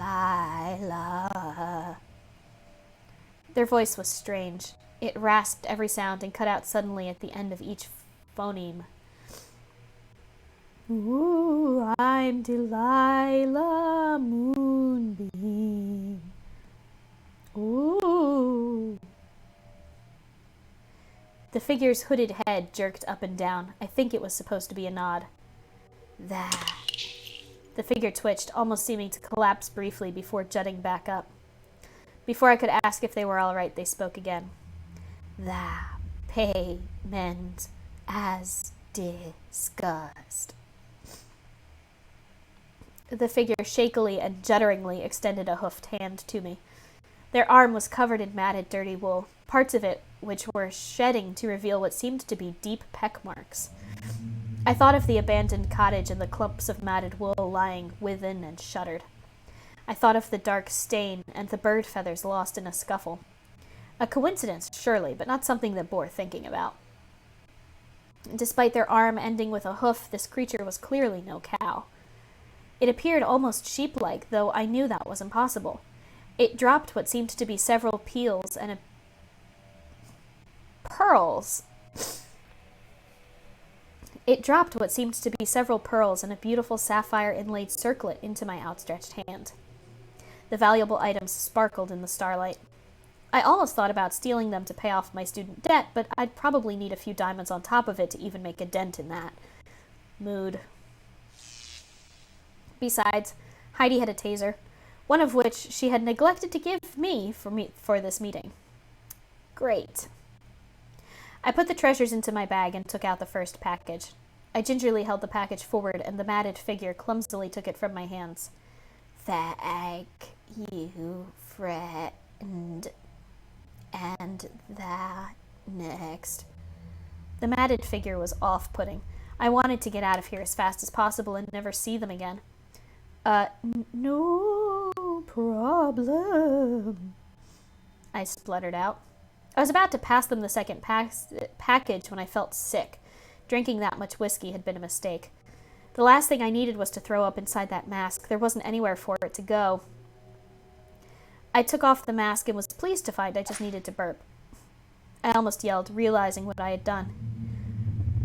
Their voice was strange. It rasped every sound and cut out suddenly at the end of each phoneme. Ooh, I'm Delilah Moonbeam. Ooh. The figure's hooded head jerked up and down. I think it was supposed to be a nod. That. The figure twitched, almost seeming to collapse briefly before jutting back up. Before I could ask if they were all right, they spoke again. "The payment as discussed." The figure shakily and judderingly extended a hoofed hand to me. Their arm was covered in matted, dirty wool, parts of it which were shedding to reveal what seemed to be deep peck marks. I thought of the abandoned cottage and the clumps of matted wool lying within and shuddered. I thought of the dark stain and the bird feathers lost in a scuffle. A coincidence, surely, but not something that bore thinking about. Despite their arm ending with a hoof, this creature was clearly no cow. It appeared almost sheep-like, though I knew that was impossible. It dropped what seemed to be several pearls and pearls. It dropped what seemed to be several pearls and a beautiful sapphire-inlaid circlet into my outstretched hand. The valuable items sparkled in the starlight. I almost thought about stealing them to pay off my student debt, but I'd probably need a few diamonds on top of it to even make a dent in that. Mood. Besides, Heidi had a taser, one of which she had neglected to give me for this meeting. Great. I put the treasures into my bag and took out the first package. I gingerly held the package forward, and the matted figure clumsily took it from my hands. "Thank you, friend. And that next." The matted figure was off-putting. I wanted to get out of here as fast as possible and never see them again. No problem," I spluttered out. I was about to pass them the second package when I felt sick. Drinking that much whiskey had been a mistake. The last thing I needed was to throw up inside that mask. There wasn't anywhere for it to go. I took off the mask and was pleased to find I just needed to burp. I almost yelled, realizing what I had done.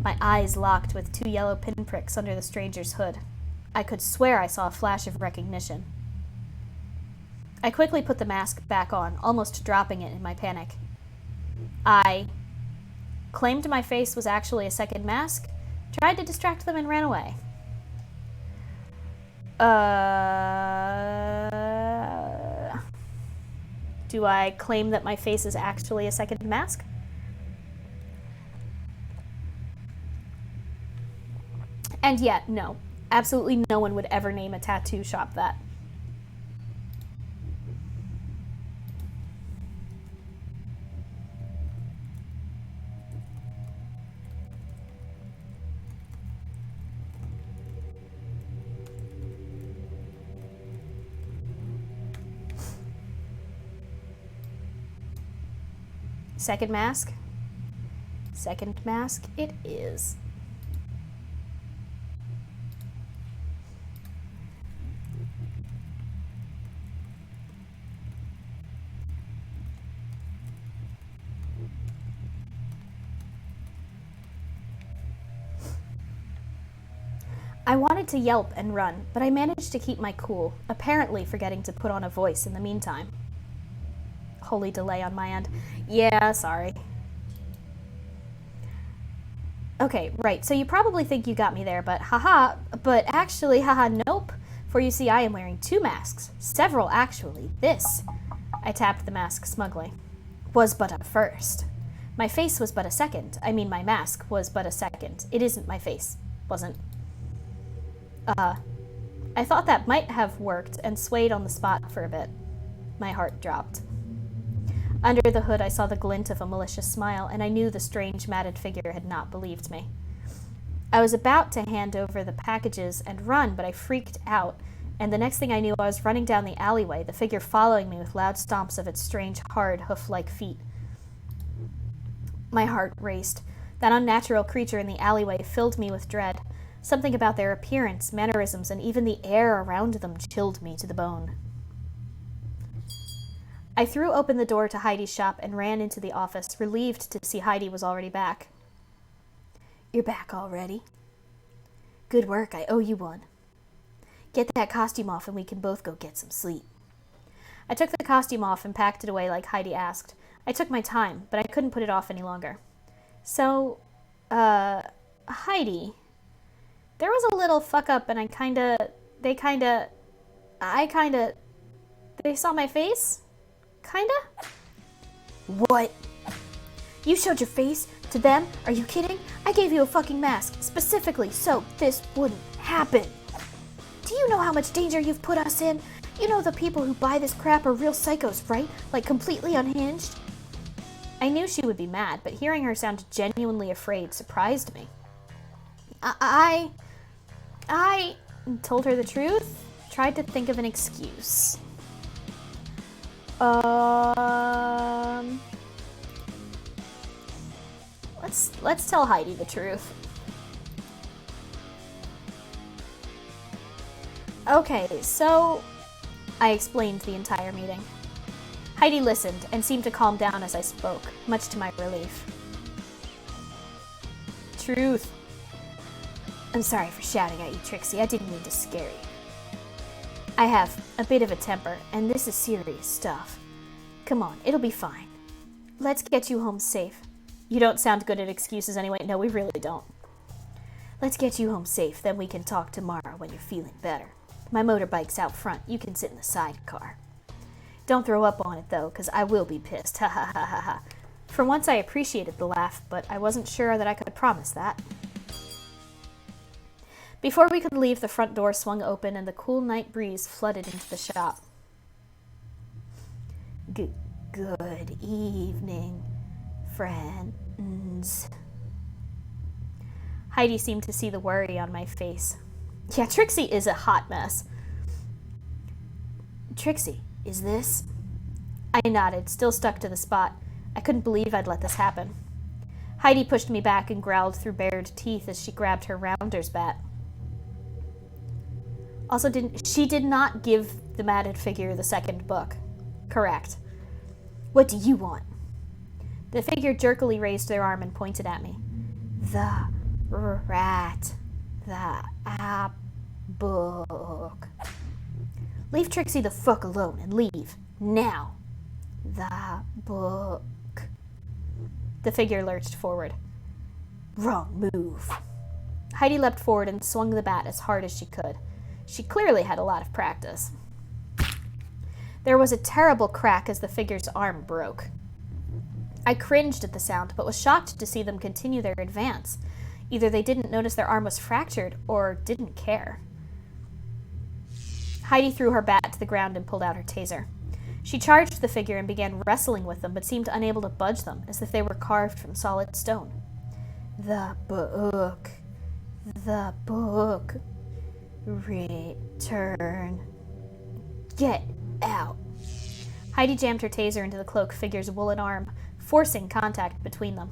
My eyes locked with 2 yellow pinpricks under the stranger's hood. I could swear I saw a flash of recognition. I quickly put the mask back on, almost dropping it in my panic. I claimed my face was actually a second mask, tried to distract them, and ran away. Do I claim that my face is actually a second mask? And yet, no. Absolutely no one would ever name a tattoo shop that. Second mask? Second mask it is. I wanted to yelp and run, but I managed to keep my cool, apparently forgetting to put on a voice in the meantime. Holy delay on my end. Yeah, sorry. Okay, right, so you probably think you got me there, but actually, nope. For you see, I am wearing 2 masks. Several, actually. This, I tapped the mask smugly, was but a first. My face was but a second. I mean, my mask was but a second. It isn't my face. Wasn't. I thought that might have worked and swayed on the spot for a bit. My heart dropped. Under the hood, I saw the glint of a malicious smile, and I knew the strange matted figure had not believed me. I was about to hand over the packages and run, but I freaked out, and the next thing I knew, I was running down the alleyway, the figure following me with loud stomps of its strange, hard, hoof-like feet. My heart raced. That unnatural creature in the alleyway filled me with dread. Something about their appearance, mannerisms, and even the air around them chilled me to the bone. I threw open the door to Heidi's shop and ran into the office, relieved to see Heidi was already back. "You're back already? Good work, I owe you one. Get that costume off and we can both go get some sleep." I took the costume off and packed it away like Heidi asked. I took my time, but I couldn't put it off any longer. So, Heidi, there was a little fuck up and they saw my face? Kinda? What? You showed your face to them? Are you kidding? I gave you a fucking mask, specifically so this wouldn't happen. Do you know how much danger you've put us in? You know the people who buy this crap are real psychos, right? Like completely unhinged? I knew she would be mad, but hearing her sound genuinely afraid surprised me. I told her the truth, tried to think of an excuse. Let's tell Heidi the truth. Okay, so I explained the entire meeting. Heidi listened and seemed to calm down as I spoke, much to my relief. Truth. I'm sorry for shouting at you, Trixie. I didn't mean to scare you. I have a bit of a temper, and this is serious stuff. Come on, it'll be fine. Let's get you home safe. You don't sound good at excuses anyway. No, we really don't. Let's get you home safe, then we can talk tomorrow when you're feeling better. My motorbike's out front. You can sit in the sidecar. Don't throw up on it, though, because I will be pissed. Ha ha ha ha ha. For once, I appreciated the laugh, but I wasn't sure that I could promise that. Before we could leave, the front door swung open and the cool night breeze flooded into the shop. Good evening, friends. Heidi seemed to see the worry on my face. Yeah, Trixie is a hot mess. Trixie, is this? I nodded, still stuck to the spot. I couldn't believe I'd let this happen. Heidi pushed me back and growled through bared teeth as she grabbed her rounder's bat. Also, she did not give the matted figure the second book. Correct. What do you want? The figure jerkily raised their arm and pointed at me. The rat. The book. Leave Trixie the fuck alone and leave. Now. The book. The figure lurched forward. Wrong move. Heidi leapt forward and swung the bat as hard as she could. She clearly had a lot of practice. There was a terrible crack as the figure's arm broke. I cringed at the sound, but was shocked to see them continue their advance. Either they didn't notice their arm was fractured, or didn't care. Heidi threw her bat to the ground and pulled out her taser. She charged the figure and began wrestling with them, but seemed unable to budge them, as if they were carved from solid stone. The book. The book. Return. Get out. Heidi jammed her taser into the cloak figure's woolen arm, forcing contact between them.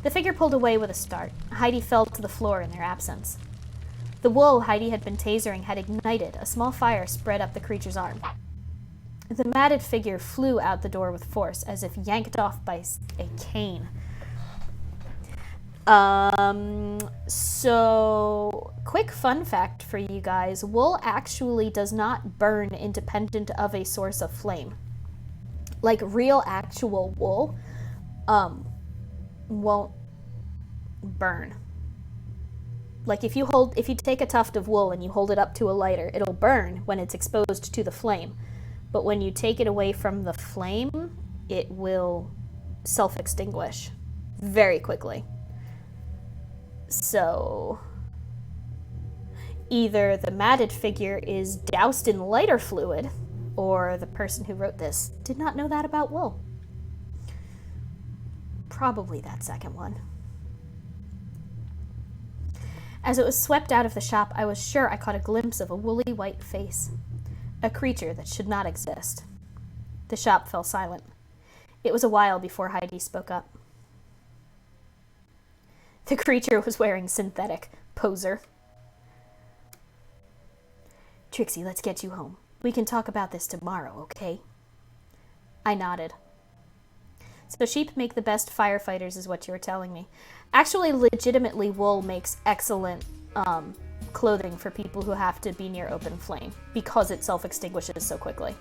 The figure pulled away with a start. Heidi fell to the floor in their absence. The wool Heidi had been tasering had ignited. A small fire spread up the creature's arm. The matted figure flew out the door with force, as if yanked off by a cane. So, quick fun fact for you guys. Wool actually does not burn independent of a source of flame. Like, real actual wool, won't burn. Like, if you take a tuft of wool and you hold it up to a lighter, it'll burn when it's exposed to the flame. But when you take it away from the flame, it will self-extinguish very quickly. So, either the matted figure is doused in lighter fluid, or the person who wrote this did not know that about wool. Probably that second one. As it was swept out of the shop, I was sure I caught a glimpse of a woolly white face. A creature that should not exist. The shop fell silent. It was a while before Heidi spoke up. The creature was wearing synthetic. Poser. Trixie, let's get you home. We can talk about this tomorrow, okay? I nodded. So sheep make the best firefighters is what you were telling me. Actually, legitimately, wool makes excellent clothing for people who have to be near open flame because it self-extinguishes so quickly.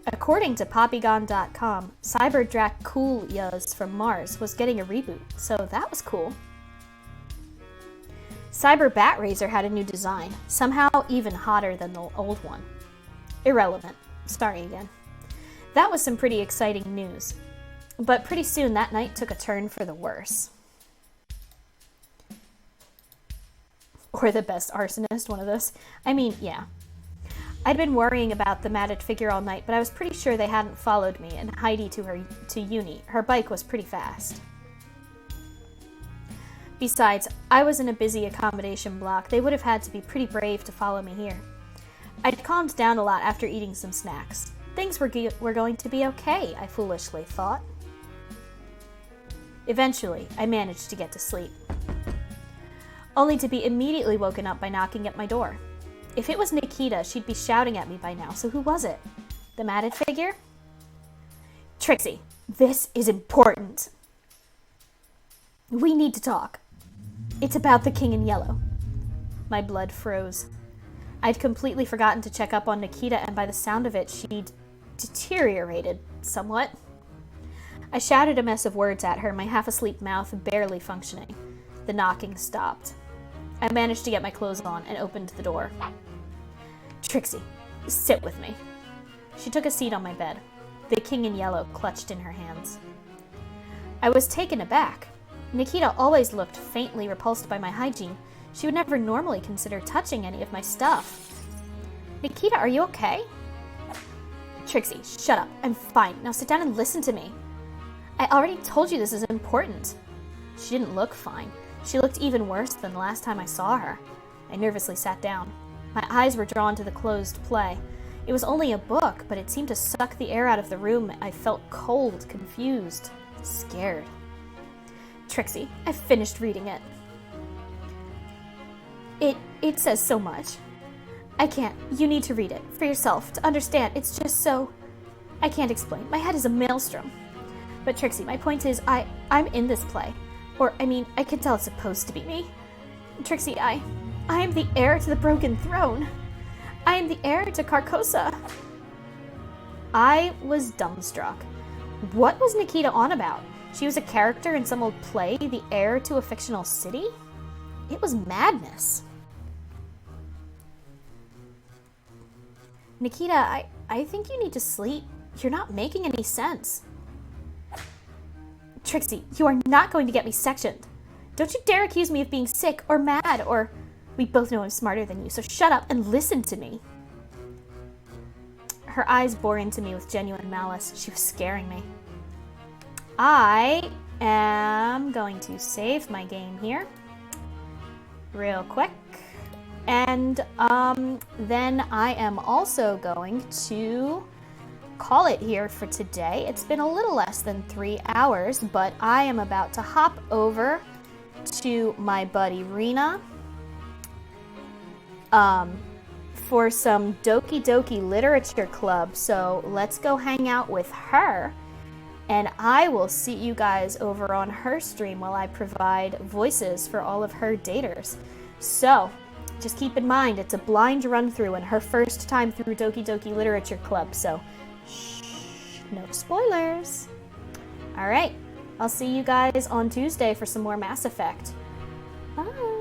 According to Poppygon.com, Cyber Drak-Cool-Yas from Mars was getting a reboot, so that was cool. Cyber Bat Razor had a new design, somehow even hotter than the old one. Irrelevant. Sorry again. That was some pretty exciting news. But pretty soon that night took a turn for the worse. Or the best arsonist, one of those. I mean, yeah. I'd been worrying about the matted figure all night, but I was pretty sure they hadn't followed me and Heidi to uni. Her bike was pretty fast. Besides, I was in a busy accommodation block. They would have had to be pretty brave to follow me here. I'd calmed down a lot after eating some snacks. Things were going to be okay, I foolishly thought. Eventually, I managed to get to sleep, only to be immediately woken up by knocking at my door. If it was Nikita, she'd be shouting at me by now, so who was it? The matted figure? Trixie, this is important. We need to talk. It's about the King in Yellow. My blood froze. I'd completely forgotten to check up on Nikita, and by the sound of it, she'd deteriorated somewhat. I shouted a mess of words at her, my half-asleep mouth barely functioning. The knocking stopped. I managed to get my clothes on and opened the door. Trixie, sit with me. She took a seat on my bed, the King in Yellow clutched in her hands. I was taken aback. Nikita always looked faintly repulsed by my hygiene. She would never normally consider touching any of my stuff. Nikita, are you okay? Trixie, shut up. I'm fine. Now sit down and listen to me. I already told you this is important. She didn't look fine. She looked even worse than the last time I saw her. I nervously sat down. My eyes were drawn to the closed play. It was only a book, but it seemed to suck the air out of the room. I felt cold, confused, scared. Trixie, I finished reading it. It says so much. I can't. You need to read it for yourself to understand. It's just so... I can't explain. My head is a maelstrom. But Trixie, my point is, I'm in this play. Or, I mean, I can tell it's supposed to be me. Trixie, I am the heir to the Broken Throne. I am the heir to Carcosa. I was dumbstruck. What was Nikita on about? She was a character in some old play, the heir to a fictional city? It was madness. Nikita, I think you need to sleep. You're not making any sense. Trixie, you are not going to get me sectioned. Don't you dare accuse me of being sick or mad or... We both know I'm smarter than you, so shut up and listen to me. Her eyes bore into me with genuine malice. She was scaring me. I am going to save my game here real quick. And then I am also going to call it here for today. It's been a little less than 3 hours, but I am about to hop over to my buddy Rena for some Doki Doki Literature Club. So let's go hang out with her. And I will see you guys over on her stream while I provide voices for all of her daters. So, just keep in mind, it's a blind run-through and her first time through Doki Doki Literature Club, so shh, no spoilers. Alright, I'll see you guys on Tuesday for some more Mass Effect. Bye!